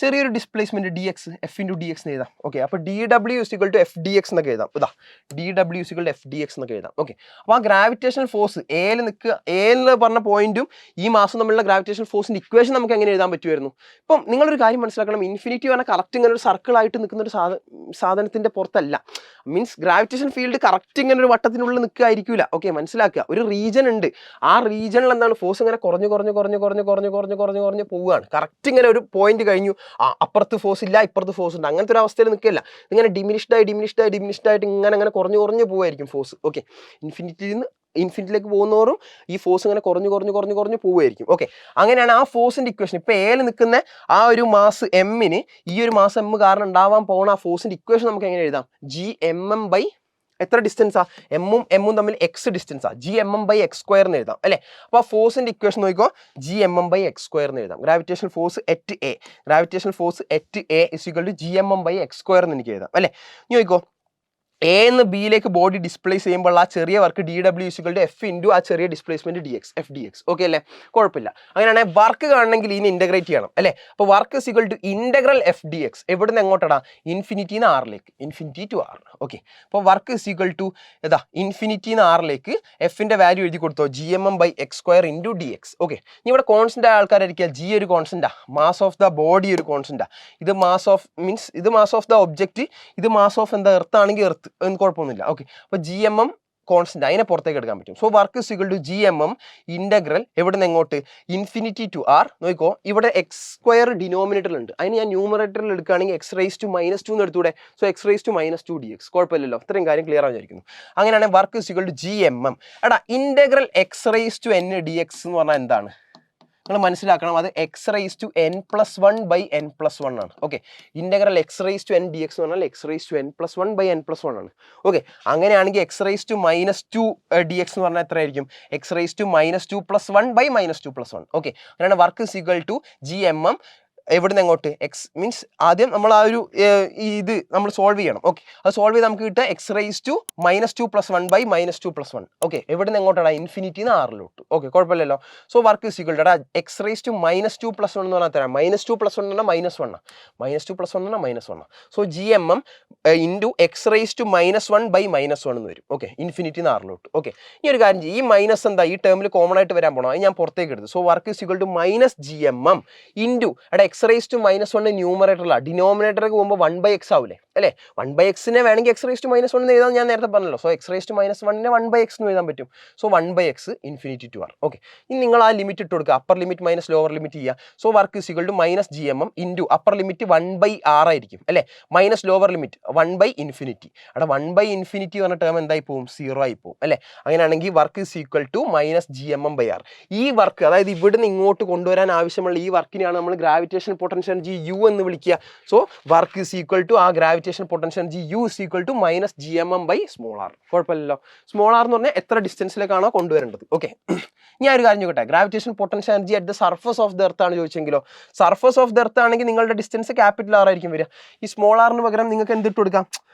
ചെറിയൊരു displacement DX, F into DX എന്ന് എഴുതാം. ഓക്കെ, അപ്പോൾ DW is equal to FDX എന്നൊക്കെ എഴുതാം. ഇതാ DW is equal to FDX എന്നൊക്കെ എഴുതാം. ഓക്കെ, അപ്പോൾ ആ ഗ്രാവിറ്റേഷണൽ ഫോഴ്സ് എയിൽ നിൽക്കുക, എയിൽ പറഞ്ഞ പോയിന്റും ഈ മാസം തമ്മിലുള്ള ഗ്രാവിറ്റേഷണൽ ഫോഴ്സിന്റെ ഇക്വേഷൻ നമുക്ക് എങ്ങനെ എഴുതാൻ പറ്റുമായിരുന്നു? ഇപ്പം നിങ്ങളൊരു കാര്യം മനസ്സിലാക്കണം, ഇൻഫിനിറ്റി പറഞ്ഞാൽ കറക്റ്റ് ഇങ്ങനെ ഒരു സർക്കിളായിട്ട് നിൽക്കുന്ന ഒരു സാധനത്തിന്റെ പുറത്തല്ല. മീൻസ് ഗ്രാവിറ്റേഷൻ ഫീൽഡ് കറക്റ്റ് ഇങ്ങനെ ഒരു വട്ടത്തിനുള്ളിൽ നിൽക്കുകയായിരിക്കില്ല. ഓക്കെ, മനസ്സിലാക്കുക, ഒരു റീജൻ ഉണ്ട്, ആ റീജണിൽ എന്താണ് ഫോഴ്സ് ഇങ്ങനെ കുറഞ്ഞു പോവുകയാണ്. കറക്റ്റ് ഇങ്ങനെ ഒരു പോയിന്റ് കഴിഞ്ഞു, അപ്പുറത്ത് ഫോഴ്സ് ഇല്ല, ഇപ്പുറത്ത് ഫോഴ്സ് ഉണ്ട്, അങ്ങനത്തെ ഒരു അവസ്ഥയിൽ നിൽക്കില്ല. ഇങ്ങനെ ഡിമിനിഷ്ഡ് ആയിട്ട് ഇങ്ങനെ കുറഞ്ഞു പോവായിരിക്കും ഫോഴ്സ്. ഓക്കെ, ഇൻഫിനിറ്റിയിലേക്ക് പോകുന്നവരും ഈ ഫോഴ്സ് ഇങ്ങനെ കുറഞ്ഞു പോവുമായിരിക്കും. ഓക്കെ, അങ്ങനെയാണ് ആ ഫോഴ്സിന്റെ ഇക്വേഷൻ. ഇപ്പൊ എയിൽ നിൽക്കുന്ന ആ ഒരു മാസ് എമ്മിന് ഈ ഒരു മാസ് എം കാരണം ഉണ്ടാവാൻ പോകുന്ന ആ ഫോഴ്സിന്റെ ഇക്വേഷൻ നമുക്ക് എങ്ങനെ എഴുതാം? GMM ബൈ എത്ര ഡിസ്റ്റൻസാ? എമ്മും തമ്മിൽ എക്സ് ഡിസ്റ്റൻസാ, GMM ബൈ എക്സ് സ്ക്വയർ എന്ന് എഴുതാം അല്ലേ. അപ്പോൾ ആ ഫോഴ്സിന്റെ ഇക്വേഷൻ നോക്കിക്കോ, GMM ബൈ എക്സ് സ്ക്വയർ എന്ന് എഴുതാം. Gravitational force at A is equal to GMM by X square എന്ന് എനിക്ക് എഴുതാം അല്ലേ. നീ നോക്കിക്കോ, എ എന്ന് ബിയിലേക്ക് ബോഡി ഡിസ്പ്ലേസ് ചെയ്യുമ്പോൾ ആ ചെറിയ work DW is equal to F into ആ ചെറിയ ഡിസ്പ്ലേസ്മെന്റ് FDX. ഓക്കെ അല്ലേ, കുഴപ്പമില്ല. അങ്ങനെയാണെങ്കിൽ വർക്ക് കാണണമെങ്കിൽ ഇതിനെ ഇന്റഗ്രേറ്റ് ചെയ്യണം അല്ലേ. അപ്പോൾ work is equal to integral FDX എവിടുന്ന് എങ്ങോട്ടാ? ഇൻഫിനിറ്റിന്ന് ആറിലേക്ക്, ഇൻഫിനിറ്റി ടു ആർ. ഓക്കെ, അപ്പോൾ വർക്ക് ഇസിക്വൽ ടു ഏതാ? ഇൻഫിനിറ്റിന്ന് ആറിലേക്ക് എഫിന്റെ വാല്യൂ എഴുതി കൊടുത്തോ, GMM by X square into DX. Okay, ഇനി ഇവിടെ കോൺസ്റ്റന്റ് ആയ ആൾക്കാരായിരിക്കുക, G ഒരു കോൺസ്റ്റന്റാ, മാസ് ഓഫ് ദ ബോഡി ഒരു കോൺസ്റ്റന്റാ, ഇത് മാസ് ഓഫ് ദ ഒബ്ജക്റ്റ്, ഇത് മാസ് ഓഫ് എന്താ എർത്ത് ആണെങ്കിൽ എർത്ത്, കുഴപ്പമൊന്നുമില്ല. ഓക്കെ, അപ്പോൾ GMM കോൺസ്റ്റന്റ്, അതിനെ പുറത്തേക്ക് എടുക്കാൻ പറ്റും. So work is equal to GMM integral എവിടെ നിന്ന് എങ്ങോട്ട്? Infinity to R. നോക്കിക്കോ, ഇവിടെ എക്സ് സ്ക്വയർ ഡിനോമിനേറ്ററിൽ ഉണ്ട്, അതിന് ഞാൻ ന്യൂമറേറ്ററിൽ എടുക്കുകയാണെങ്കിൽ x⁻⁻² എന്ന് എടുത്തൂടെ. So x⁻², DX. കുഴപ്പമില്ലല്ലോ, ഇത്രയും കാര്യം ക്ലിയർ ആയി വിചാരിക്കുന്നു. അങ്ങനെയാണെങ്കിൽ work is equal to GMM. എടാ, ഇന്റഗ്രൽ x⁻n dx എന്ന് പറഞ്ഞാൽ എന്താണ്? നിങ്ങൾ മനസ്സിലാക്കണം, അത് x⁻n+1 ബൈ n+1 ആണ്. ഓക്കെ, ഇന്റഗ്രൽ x⁻n dx എന്ന് പറഞ്ഞാൽ x⁻n+1 ബൈ n+1 ആണ്. ഓക്കെ, അങ്ങനെയാണെങ്കിൽ x⁻2 dx എന്ന് പറഞ്ഞാൽ എത്രയായിരിക്കും? x⁻2+1 by -2+1. ഓക്കെ, അങ്ങനെയാണ് work is equal to GMM എവിടുന്ന് എങ്ങോട്ട്? എക്സ് മീൻസ് ആദ്യം നമ്മൾ ആ ഒരു ഇത് നമ്മൾ സോൾവ് ചെയ്യണം. ഓക്കെ, അത് സോൾവ് ചെയ്ത് നമുക്ക് കിട്ടുക x⁻2+1 ബൈ -2+1. ഓക്കെ, എവിടുന്ന് എങ്ങോട്ടാണ്? ഇൻഫിനിറ്റിന്ന് ആറിലോട്ട്. ഓക്കെ, കുഴപ്പമില്ലല്ലോ. So work is equal to x⁻2+1 എന്ന് പറഞ്ഞാൽ തരാം, -2+1 എന്ന് പറഞ്ഞാൽ -1 ആണ്, -1. So GMM into x⁻1 by -1 എന്ന് വരും. ഓക്കെ, ഇൻഫിനിറ്റിന്ന് ആറിലോട്ട്. ഓക്കെ, ഈ ഒരു കാര്യം ചെയ്യും, ഈ മൈനസ് എന്താ ഈ ടേമിൽ കോമൺ ആയിട്ട് വരാൻ പോകണം, അത് ഞാൻ പുറത്തേക്ക് എടുത്തു. So work is equal to -GMM into x⁻1 ന്യൂമറേറ്ററില്ല, ഡിനോമിനേറ്ററിലേക്ക് പോകുമ്പോൾ 1/x ആവില്ലേ അല്ലേ. 1/xനെ വേണമെങ്കിൽ x⁻1 എന്ന് എഴുതാൻ ഞാൻ നേരത്തെ പറഞ്ഞല്ലോ. സോ x⁻1നെ 1/x എന്ന് എഴുതാൻ പറ്റും. So 1/x infinity to R. Okay, ഇനി നിങ്ങൾ ആ ലിമിറ്റ് ഇട്ട് കൊടുക്കുക, upper limit minus lower limit ചെയ്യുക. So work is equal to -GMM into upper limit 1/r ആയിരിക്കും അല്ലേ, മൈനസ് ലോവർ ലിമിറ്റ് 1/∞. അവിടെ 1/∞ പറഞ്ഞ ടേം എന്തായി പോകും? 0 ആയി പോകും അല്ലേ. അങ്ങനെയാണെങ്കിൽ work is equal to -GMM/r. ഈ വർക്ക്, അതായത് ഇവിടുന്ന് ഇങ്ങോട്ട് കൊണ്ടുവരാൻ ആവശ്യമുള്ള ഈ വർക്കിനെയാണ് നമ്മൾ ഗ്രാവിറ്റേഷൻ പൊട്ടൻഷ്യൽ എനർജി U എന്ന് വിളിക്കുക. So work is equal to ആ gravitation potential energy U is equal to -GMM/r. കുഴപ്പമില്ലല്ലോ. സ്മോൾ ആർ എന്ന് പറഞ്ഞാൽ എത്ര ഡിസ്റ്റൻസിലേക്കാണോ കൊണ്ടുവരേണ്ടത്. ഓക്കെ, ഞാൻ ഒരു കാര്യം ചോദിക്കട്ടെ, gravitation potential energy at the surface of the earth ആണ് ചോദിച്ചെങ്കിലോ? സർഫസ് ഓഫ് ദ എർത്ത് ആണെങ്കിൽ നിങ്ങളുടെ ഡിസ്റ്റൻസ് ക്യാപിറ്റൽ R ആയിരിക്കും വരിക. ഈ സ്മോൾ ആറിന് പകരം നിങ്ങൾക്ക് എന്തിട്ട് കൊടുക്കാം?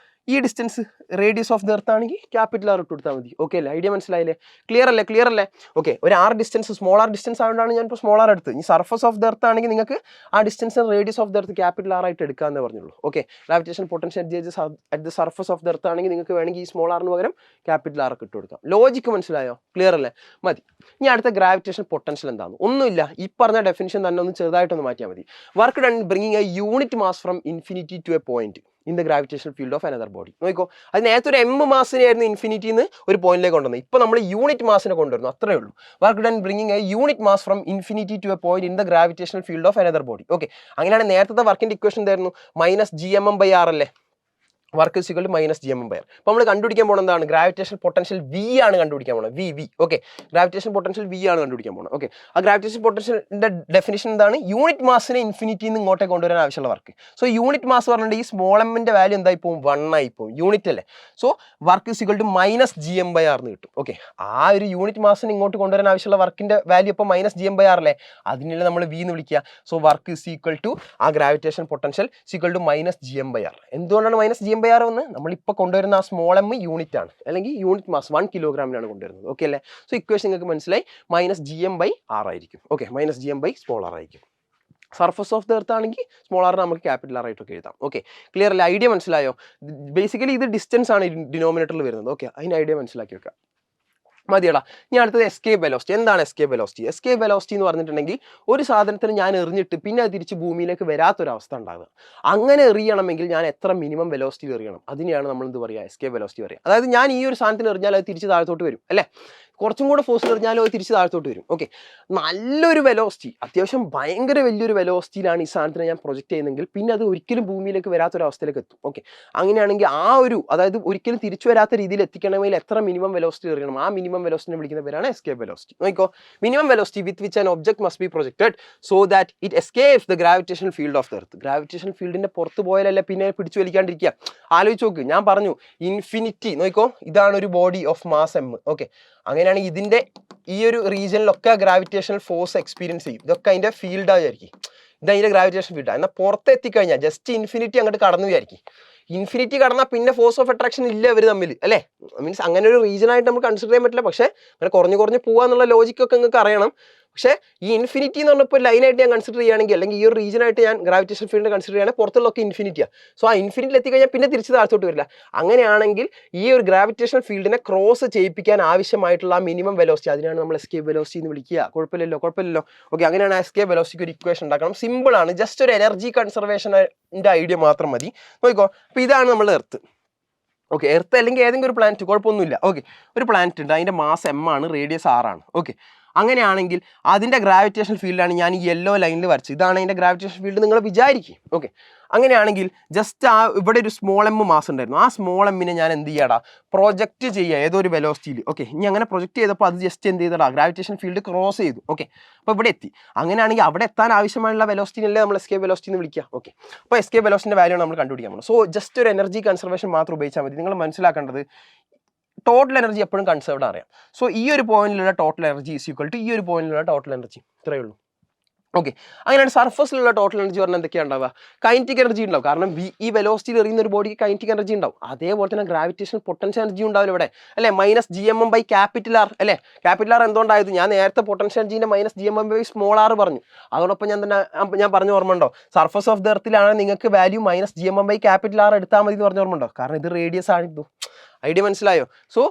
ഈ distance radius of the earth ആണെങ്കിൽ ക്യാപിറ്റൽ R ഇട്ട് കൊടുത്താൽ മതി. ഓക്കെ അല്ലേ, ഐഡിയ മനസ്സിലായില്ലേ? ക്ലിയർ അല്ലേ? ഓക്കെ, ഒരു R distance small R distance ആയതുകൊണ്ടാണ് ഞാൻ ഇപ്പോൾ സ്മോൾ ആർ എടുത്തത്. ഈ സർഫസ് ഓഫ് ദ എർത്ത് ആണെങ്കിൽ നിങ്ങൾക്ക് ആ distance radius of the earth capital R ആയിട്ട് എടുക്കാമെന്നേ പറഞ്ഞുള്ളൂ. Okay, gravitation potential energy at the surface of the earth ആണെങ്കിൽ നിങ്ങൾക്ക് വേണമെങ്കിൽ ഈ സ്മോൾ ആറിന് പകരം ക്യാപിറ്റൽ R ഇട്ട് കൊടുക്കാം. ലോജിക്ക് മനസ്സിലായോ? ക്ലിയർ അല്ലേ? മതി. ഇനി അടുത്ത ഗ്രാവിറ്റേഷൻ പൊട്ടൻഷ്യൽ എന്താണ്? ഒന്നുമില്ല, ഈ പറഞ്ഞ ഡെഫിനിഷൻ തന്നെ ഒന്ന് ചെറുതായിട്ടൊന്ന് മാറ്റിയാൽ മതി. Work done bringing a unit mass from infinity to a point in the gravitation field of another body. നോക്കോ, അത് നേരത്തെ ഒരു m മാസിനെ ആയിരുന്നു ഇൻഫിനിറ്റിന്ന് ഒരു പോയിന്റിലേക്ക് കൊണ്ടുവന്നത്, ഇപ്പോൾ നമ്മൾ യൂണിറ്റ് മാസിനെ കൊണ്ടുവരുന്നു, അത്രേ ഉള്ളൂ. Work done bringing a unit mass from infinity to a point in the gravitation field of another body. Okay, അങ്ങനെയാണ് നേരത്തെ വർക്കിന്റെ ഇക്വേഷൻ എന്തായിരുന്നു? -GMM/r അല്ലേ. Work is equal to minus G M M by R. അപ്പോൾ നമ്മൾ കണ്ടുപിടിക്കാൻ പോകുന്നത് എന്താണ്? ഗ്രാവിറ്റേഷൻ പൊട്ടൻഷ്യൽ വി ആണ് കണ്ടുപിടിക്കാൻ പോകുന്നത്. V okay, gravitation potential V ആണ് കണ്ടുപിടിക്കാൻ പോകുന്നത്. ഓക്കെ, ആ ഗ്രാവിറ്റേഷൻ പൊട്ടൻഷ്യലിന്റെ ഡെഫിനിഷൻ എന്താണ്? യൂണിറ്റ് മാസിനെ ഇൻഫിനിറ്റിയിൽ നിന്ന് ഇങ്ങോട്ടേക്ക് കൊണ്ടുവരാൻ ആവശ്യമുള്ള വർക്ക്. സോ യൂണിറ്റ് മാസ് പറഞ്ഞിട്ട് ഈ സ്മോൾ എമ്മിന്റെ വാല്യൂ എന്തായി പോകും? 1 ആയി പോകും. യൂണിറ്റ് അല്ലേ? So work is equal to minus G M by R എന്ന് കിട്ടും. ഓക്കെ, ആ ഒരു യൂണിറ്റ് മാസിനെ ഇങ്ങോട്ട് കൊണ്ടുവരാൻ ആവശ്യമുള്ള വർക്കിന്റെ വാല്യൂ ഇപ്പോൾ minus G M by R അല്ലേ? അതിനെ നമ്മൾ വി എന്ന് വിളിക്കുക. So work is equal to ആ gravitation potential equal to minus G M by R. എന്തുകൊണ്ടാണ് minus G M by R എന്ന്? നമ്മൾ ഇപ്പോൾ കൊണ്ടുവരുന്ന ആ സ്മോൾ എം യൂണിറ്റ് ആണ്, അല്ലെങ്കിൽ യൂണിറ്റ് മാസ് 1 കിലോഗ്രാമിനാണ് കൊണ്ടുവരുന്നത്. ഓക്കെ അല്ലേ? സോ ഇക്വേഷൻ നിങ്ങൾക്ക് മനസ്സിലായി, minus G M by R ആയിരിക്കും. Okay, minus G M by small R ആയിരിക്കും. സർഫസ് ഓഫ് ദ എർത്ത് ആണെങ്കിൽ സ്മോൾ ആർ നമുക്ക് ക്യാപിറ്റൽ ആർ ആയിട്ടൊക്കെ എഴുതാം. ഓക്കെ, ക്ലിയർ അല്ലേ? ഐഡിയ മനസ്സിലായോ? ബേസിക്കലി ഇത് ഡിസ്റ്റൻസ് ആണ് ഡിനോമിനേറ്ററിൽ വരുന്നത്. ഓക്കെ, അതിന് ഐഡിയ മനസ്സിലാക്കി വെക്കാം. മതിയടാ. ഇനി അടുത്തത് എസ്കേപ്പ് വെലോസിറ്റി. എന്താണ് എസ്കേപ്പ് വെലോസിറ്റി? എസ്കേപ്പ് വെലോസിറ്റി എന്ന് പറഞ്ഞിട്ടുണ്ടെങ്കിൽ ഒരു സാധനത്തിന് ഞാൻ എറിഞ്ഞിട്ട് പിന്നെ അത് തിരിച്ച് ഭൂമിയിലേക്ക് വരാത്തൊരവസ്ഥ ഉണ്ടാകുക. അങ്ങനെ എറിയണമെങ്കിൽ ഞാൻ എത്ര മിനിമം വെലോസിറ്റി എറിയണം? അതിനെയാണ് നമ്മൾ എന്ത് പറയുക? എസ്കേപ്പ് വെലോസിറ്റി പറയുക. അതായത് ഞാൻ ഈ ഒരു സാധനത്തിന് എറിഞ്ഞാൽ അത് തിരിച്ച് താഴത്തോട്ട് വരും അല്ലേ? കുറച്ചും കൂടെ ഫോഴ്സിൽ എറിഞ്ഞാലും അത് തിരിച്ച് താഴത്തോട്ട് വരും. ഓക്കെ, നല്ലൊരു വെലോസിറ്റി, അത്യാവശ്യം ഭയങ്കര വലിയൊരു വെലോസിറ്റിയിലാണ് ഈ സാധനത്തിനെ ഞാൻ പ്രൊജക്ട് ചെയ്യുന്നതെങ്കിൽ പിന്നെ അത് ഒരിക്കലും ഭൂമിയിലേക്ക് വരാത്തൊരവസ്ഥയിലേക്ക് എത്തും. ഓക്കെ, അങ്ങനെയാണെങ്കിൽ ആ ഒരു, അതായത് ഒരിക്കലും തിരിച്ചു വരാത്ത രീതിയിൽ എത്തിക്കണമെങ്കിൽ എത്ര മിനിമം വെലോസിറ്റി എറിയണം? ആ മിനിമം വെലോസിറ്റിനെ വിളിക്കുന്ന പേരാണ് എസ്കേപ്പ് വെലോസിറ്റി. നോക്കിക്കോ, minimum velocity with which an object must be projected so that it escapes the gravitation field of the earth. Gravitation ഫീൽഡിന്റെ പുറത്ത് പോയാലല്ലേ പിന്നെ പിടിച്ചു വലിക്കാണ്ടിരിക്കുക. ആലോചിച്ച് നോക്ക്, ഞാൻ പറഞ്ഞു ഇൻഫിനിറ്റി. നോക്കിക്കോ, ഇതാണ് ഒരു body of mass M. Okay, അങ്ങനെയാണെങ്കിൽ ഇതിന്റെ ഈ ഒരു റീജിയനിലൊക്കെ ഗ്രാവിറ്റേഷണൽ ഫോഴ്സ് എക്സ്പീരിയൻസ് ചെയ്യും. ഇതൊക്കെ അതിന്റെ ഫീൽഡ് ആയിരിക്കും. ഇത് അതിന്റെ ഗ്രാവിറ്റേഷൻ ഫീൽഡാണ്. എന്നാൽ പുറത്ത് എത്തിക്കഴിഞ്ഞാൽ ജസ്റ്റ് ഇൻഫിനിറ്റി അങ്ങോട്ട് കടന്നു വിചാരിക്കും. ഇൻഫിനിറ്റി കടന്നാൽ പിന്നെ ഫോഴ്സ് ഓഫ് അട്രാക്ഷൻ ഇല്ല ഇവർ തമ്മിൽ അല്ലേ? മീൻസ് അങ്ങനെ ഒരു റീജിയൻ ആയിട്ട് നമുക്ക് കൺസിഡർ ചെയ്യാൻ പറ്റില്ല. പക്ഷേ അങ്ങനെ കുറഞ്ഞു പോകാന്നുള്ള ലോജിക്കൊക്കെ നിങ്ങൾക്ക് അറിയണം. പക്ഷേ ഈ ഇൻഫിനിറ്റി എന്ന് പറഞ്ഞപ്പോൾ ലൈനായിട്ട് ഞാൻ കൺസിഡർ ചെയ്യുകയാണെങ്കിൽ, അല്ലെങ്കിൽ ഈ ഒരു റീജിയനായിട്ട് ഞാൻ ഗ്രാവിറ്റേഷൻ ഫീൽഡ് കൺസിഡർ ചെയ്യുകയാണെങ്കിൽ പുറത്തുള്ളൊക്കെ ഇൻഫിനിറ്റിയാണ്. സോ ആ ഇൻഫിനിറ്റിയിൽ എത്തിക്കഴിഞ്ഞാൽ പിന്നെ തിരിച്ച് താഴത്തോട്ട് വരില്ല. അങ്ങനെയാണെങ്കിൽ ഈ ഒരു ഗ്രാവിറ്റേഷൻ ഫീൽഡിനെ ക്രോസ് ചെയ്യിപ്പിക്കാൻ ആവശ്യമായിട്ടുള്ള ആ മിനിമം വെലോസിറ്റി, അതിനാണ് നമ്മൾ എസ്കേപ്പ് വെലോസിറ്റി എന്ന് വിളിക്കുക. കുഴപ്പമില്ലല്ലോ. ഓക്കെ, അങ്ങനെയാണ് എസ്കേപ്പ് വെലോസിറ്റിക്ക് ഒരു ഇക്വേഷൻ ഉണ്ടാക്കണം. സിമ്പിൾ ആണ്, ജസ്റ്റ് ഒരു എനർജി കൺസർവേഷൻ്റെ ഐഡിയ മാത്രം മതി. നോക്കിക്കോ, അപ്പോൾ ഇതാണ് നമ്മൾ എർത്ത്. ഓക്കെ, എർത്ത് അല്ലെങ്കിൽ ഏതെങ്കിലും ഒരു പ്ലാനറ്റ്, കുഴപ്പമൊന്നുമില്ല. ഓക്കെ, ഒരു പ്ലാനറ്റ് ഉണ്ട്, അതിൻ്റെ മാസ് എം ആണ്, റേഡിയസ് 6 ആണ്. ഓക്കെ, അങ്ങനെയാണെങ്കിൽ അതിൻ്റെ ഗ്രാവിറ്റേഷൻ ഫീൽഡാണ് ഞാൻ ഈ യെല്ലോ ലൈനിൽ വരച്ചത്. ഇതാണ് അതിൻ്റെ ഗ്രാവിറ്റേഷൻ ഫീൽഡ് നിങ്ങൾ വിചാരിക്കും. ഓക്കെ, അങ്ങനെയാണെങ്കിൽ ജസ്റ്റ് ആ ഇവിടെ ഒരു സ്മോൾ എം മാസ് ഉണ്ടായിരുന്നു. ആ സ്മോൾ എമ്മിനെ ഞാൻ എന്ത് ചെയ്യാടാ? പ്രൊജക്റ്റ് ചെയ്യുക ഏതോ ഒരു വെലോസിറ്റിയിൽ. ഓക്കെ, ഇനി അങ്ങനെ പ്രൊജക്റ്റ് ചെയ്തപ്പോൾ അത് ജസ്റ്റ് എന്ത് ചെയ്തടാ? ഗ്രാവിറ്റേഷൻ ഫീൽഡ് ക്രോസ് ചെയ്തു. ഓക്കെ, അപ്പോൾ ഇവിടെ എത്തി. അങ്ങനെയാണെങ്കിൽ അവിടെ എത്താൻ ആവശ്യമായുള്ള വെലോസിറ്റിനല്ലേ നമ്മൾ എസ്കേപ്പ് വെലോസിറ്റി എന്ന് വിളിക്കുക. ഓക്കെ, അപ്പോൾ എസ്കേപ്പ് വെലോസിറ്റിൻ്റെ വാല്യൂ നമ്മൾ കണ്ടുപിടിക്കാൻ പോകുന്നത്. സോ ജസ്റ്റ് ഒരു എനർജി കൺസർവേഷൻ മാത്രം ഉപയോഗിച്ചാൽ മതി. നിങ്ങൾ മനസ്സിലാക്കേണ്ടത് ടോട്ടൽ എനർജി എപ്പോഴും കൺസേർവ്ഡ് അറിയാം. സോ ഈ ഒരു പോയിന്റിലുള്ള total energy is equal to ഈ ഒരു പോയിന്റിലുള്ള ടോട്ടൽ എനർജി. ഇത്രയേ ഉള്ളൂ. ഓക്കെ, അങ്ങനെയാണ് സർഫസിലുള്ള ടോട്ടൽ എനർജി പറഞ്ഞാൽ എന്തൊക്കെയാണ് ഉണ്ടാവുക? കൈനറ്റിക് എനർജി ഉണ്ടാവും. കാരണം ഈ വെലോസിറ്റിയിൽ എറിയുന്ന ഒരു ബോഡിക്ക് കൈനറ്റിക് എനർജി ഉണ്ടാവും. അതേപോലെ തന്നെ ഗ്രാവിറ്റേഷൻ പൊട്ടൻഷ്യൽ എനർജി ഉണ്ടാവില്ല ഇവിടെ അല്ലേ? Minus G M M by capital R അല്ലേ? ക്യാപിറ്റൽ ആർ എന്തുകൊണ്ടായത്? ഞാൻ നേരത്തെ പൊട്ടൻഷ്യൽ എനർജീൻ്റെ minus G M M by small R പറഞ്ഞു. അതോടൊപ്പം ഞാൻ പറഞ്ഞ ഓർമ്മ ഉണ്ടോ? സർഫസ് ഓഫ് ദ എർത്തിലാണ് നിങ്ങൾക്ക് value minus G M M by capital R എടുത്താൽ മതി എന്ന് പറഞ്ഞ ഓർമ്മ ഉണ്ടോ? കാരണം ഇത് റേഡിയസ് ആണ്. ഐഡിയ മനസ്സിലായോ? സോ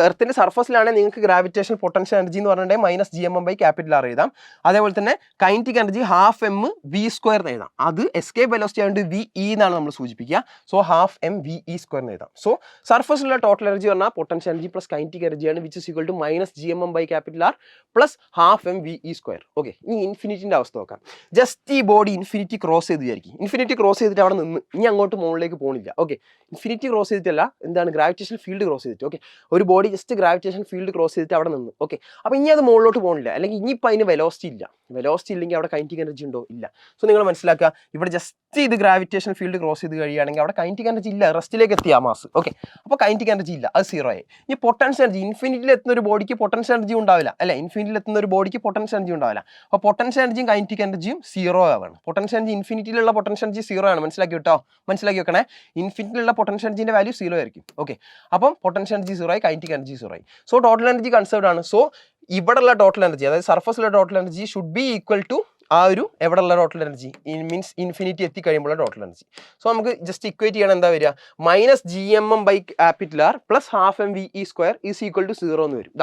എർത്തിന്റെ സർഫസിലാണെങ്കിൽ നിങ്ങൾക്ക് ഗ്രാവിറ്റേഷൻ പൊട്ടൻഷ്യൽ എനർജി എന്ന് പറഞ്ഞിട്ടുണ്ടെങ്കിൽ minus G M M by capital R എഴുതാം. അതേപോലെ തന്നെ kinetic energy half M V square എന്ന് എഴുതാം. അത് എസ്കേപ്പ് വെലോസിറ്റി ആയതുകൊണ്ട് വി ഇ എന്നാണ് നമ്മൾ സൂചിപ്പിക്കുക. So half M V E square എന്ന് എഴുതാം. സോ സർഫസിലുള്ള ടോട്ടൽ എനർജി പറഞ്ഞാൽ പൊട്ടൻഷ്യൽ എനർജി പ്ലസ് കൈനറ്റിക് എനർജിയാണ്, which is equal to minus G M M by capital R plus half M V E square. Okay, ഇനി ഇൻഫിനിറ്റിൻ്റെ അവസ്ഥ നോക്കാം. Just ഈ ബോഡി ഇൻഫിനിറ്റി ക്രോസ് ചെയ്ത് വിചാരിക്കും. ഇൻഫിനിറ്റി ക്രോസ് ചെയ്തിട്ട് അവിടെ നിന്ന് ഇനി അങ്ങോട്ട് മുകളിലേക്ക് പോകണില്ല. ഓക്കെ, ഇൻഫിനിറ്റി ക്രോസ് ചെയ്തിട്ടല്ല, എന്താണ്? ഗ്രാവിറ്റേഷൻ ഫീൽഡ് ക്രോസ് ചെയ്തിട്ട്. ഓക്കെ, ഒരു body just gravitation field cross ചെയ്തിട്ട് അവിടെ നിന്ന്. ഓക്കെ, അപ്പോൾ ഇനി അത് മുകളിലോട്ട് പോകണില്ല, അല്ലെങ്കിൽ ഇനിയിപ്പോൾ അതിന് വെലോസിറ്റി ഇല്ല. വെലോസിറ്റി ഇല്ലെങ്കിൽ അവിടെ കൈനറ്റിക് എനർജി ഉണ്ടോ? ഇല്ല. സോ നിങ്ങൾ മനസ്സിലാക്കുക, ഇവിടെ ജസ്റ്റ് ഇത് ഗ്രാവിറ്റേഷൻ ഫീൽഡ് ക്രോസ് ചെയ്ത് കഴിയുകയാണെങ്കിൽ അവിടെ കൈനറ്റിക് എനർജി ഇല്ല, റെസ്റ്റിലേക്ക് എത്തിയ മാസ്. ഓക്കെ, അപ്പോൾ കൈനറ്റിക് എനർജി ഇല്ല, അത് 0 ആയി. ഈ പൊട്ടൻഷ്യൽ എനർജി, ഇൻഫിനിറ്റിയിൽ എത്തുന്ന ഒരു ബോഡിക്ക് പൊട്ടൻഷ്യൽ എനർജി ഉണ്ടാവില്ല അല്ലേ? ഇൻഫിനിറ്റിയിൽ എത്തുന്ന ഒരു ബോഡിക്ക് പൊട്ടൻഷ്യൽ എനർജി ഉണ്ടാവില്ല. അപ്പോൾ പൊട്ടൻഷ്യൽ എനർജിയും കൈനറ്റിക് എനർജിയും 0 ആവാണ്. പൊട്ടൻഷ്യൽ എനർജി ഇൻഫിനിറ്റിയിലുള്ള പൊട്ടൻഷ്യൽ എനർജി 0 ആണ്. മനസ്സിലാക്കി വെക്കണേ. ഇൻഫിനിറ്റിയിലുള്ള പൊട്ടൻഷ്യൽ എനർജിന്റെ വാല്യൂ 0 ആയിരിക്കും. ഓക്കെ, അപ്പം പൊട്ടൻഷ്യൽ എനർജി 0 ആയി, കൈനറ്റിക് എനർജി 0 ആയി. സോ ടോട്ടൽ എനർജി കൺസേർവ്ഡ് ആണ്. സോ ഇവിടെയുള്ള ടോട്ടൽ എനർജി, അതായത് സർഫസിലുള്ള total energy should be equal to ആ ഒരു എവിടെയുള്ള ടോട്ടൽ എനർജി, മീൻസ് ഇൻഫിനിറ്റി എത്തിക്കഴിയുമ്പോൾ ടോട്ടൽ എനർജി. സോ നമുക്ക് ജസ്റ്റ് ഇക്വേറ്റ് ചെയ്യണം. എന്താ വരിക? Minus G M M by capital R plus half M V E square is equal to 0 എന്ന് വരും.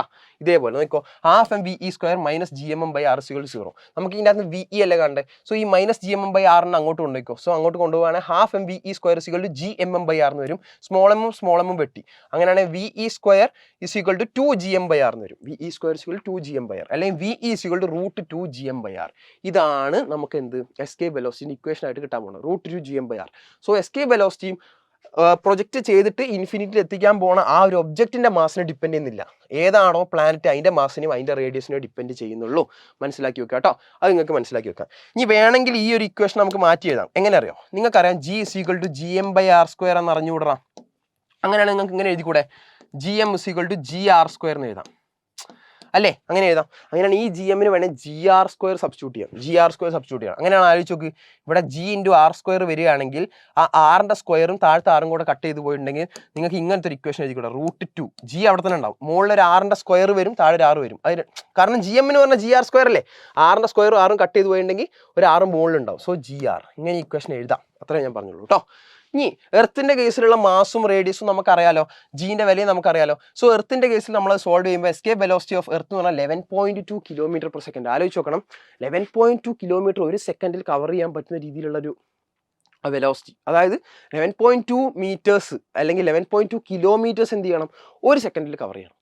ഇതേപോലെ നോക്കോ, half M V E square minus G M M by R is equal to 0. നമുക്ക് ഇതിൻ്റെ അകത്ത് വി ഇ അല്ലേ കണ്ടേ? So ഈ minus G M M by ആറിന് അങ്ങോട്ട് കൊണ്ടുപോയിക്കോ. സോ അങ്ങോട്ട് കൊണ്ടുപോകുകയാണെങ്കിൽ half M V E square is equal to G M M by R എന്ന് വരും. സ്മോൾ എമ്മും വെട്ടി. അങ്ങനെയാണെങ്കിൽ V E square is equal to 2 G M by R എന്ന് വരും. V E square is equal to 2 G M by R, അല്ലെങ്കിൽ V E is equal to root 2 G M by R. ഇതാണ് നമുക്ക് എന്ത് escape velocity equation ആയിട്ട് കിട്ടാൻ പോകുന്നത്, root 2 G M by R. So escape വെലോസിറ്റിയും പ്രൊജക്റ്റ് ചെയ്തിട്ട് ഇൻഫിനിറ്റിയിൽ എത്തിക്കാൻ പോണ ആ ഒരു ഒബ്ജക്റ്റിന്റെ മാസിനെ ഡിപ്പെൻഡ് ചെയ്യുന്നില്ല. ഏതാണോ പ്ലാനറ്റ് അതിന്റെ മാസിനെയും അതിന്റെ റേഡിയസിനെയും ഡിപ്പെൻഡ് ചെയ്യുന്നുള്ളൂ. മനസ്സിലാക്കി വെക്കുക കേട്ടോ, അത് നിങ്ങൾക്ക് മനസ്സിലാക്കി വെക്കാം. ഇനി വേണമെങ്കിൽ ഈ ഒരു ഇക്വേഷൻ നമുക്ക് മാറ്റി എഴുതാം. എങ്ങനെ അറിയോ? നിങ്ങൾക്കറിയാം G=gm/r² എന്ന് അറിഞ്ഞുകൂടാ. അങ്ങനെയാണെങ്കിൽ നിങ്ങൾക്ക് ഇങ്ങനെ എഴുതിക്കൂടെ? Gm=gr² എന്ന് എഴുതാം അല്ലേ? അങ്ങനെ എഴുതാം. അങ്ങനെയാണ് ഈ GM ന് വേണേൽ GR² സബ്സ്റ്റിറ്റ്യൂട്ട് ചെയ്യാം. GR² സബ്സ്റ്റിറ്റ്യൂട്ട് ചെയ്യാം. അങ്ങനെയാണ് ആലോചിച്ച് നോക്ക്. ഇവിടെ G×r² വരികയാണെങ്കിൽ ആ ആറിന്റെ സ്ക്വയറും താഴത്തെ ആറും കൂടെ കട്ട് ചെയ്ത് പോയിട്ടുണ്ടെങ്കിൽ നിങ്ങൾക്ക് ഇങ്ങനത്തെ ഒരു ഇക്വേഷൻ എഴുതിക്കൂടെ? √2 G അവിടെ തന്നെ ഉണ്ടാവും. മുകളിൽ ഒരു ആറിന്റെ സ്ക്വയർ വരും, താഴെ ഒരു 6 വരും. അതിന് കാരണം GM എന്ന് പറഞ്ഞാൽ GR² അല്ലേ? ആറിന്റെ സ്ക്വയറും ആറും കട്ട് ചെയ്ത് പോയിട്ടുണ്ടെങ്കിൽ ഒരു 6 മുകളിലുണ്ടാവും. സോ GR ഇങ്ങനെ ഇക്വേഷൻ എഴുതാം. അത്രേ ഞാൻ പറഞ്ഞുള്ളൂ കേട്ടോ. ഇനി എർത്തിന്റെ കേസിലുള്ള മാസും റേഡിയസും നമുക്കറിയാലോ, ജീന്റെ വിലയും നമുക്കറിയാലോ. സോ എർത്തിന്റെ കേസിൽ നമ്മൾ സോൾവ് ചെയ്യുമ്പോൾ എസ്കേപ്പ് വെലോസിറ്റി ഓഫ് എർത്ത് എന്ന് പറഞ്ഞാൽ 11.2 km/s. ആലോചിച്ച് നോക്കണം, 11.2 km ഒരു സെക്കൻഡിൽ കവർ ചെയ്യാൻ പറ്റുന്ന രീതിയിലുള്ളൊരു വെലോസിറ്റി. അതായത് 11.2 meters അല്ലെങ്കിൽ 11.2 kilometers എന്ത് ചെയ്യണം? ഒരു സെക്കൻഡിൽ കവർ ചെയ്യണം.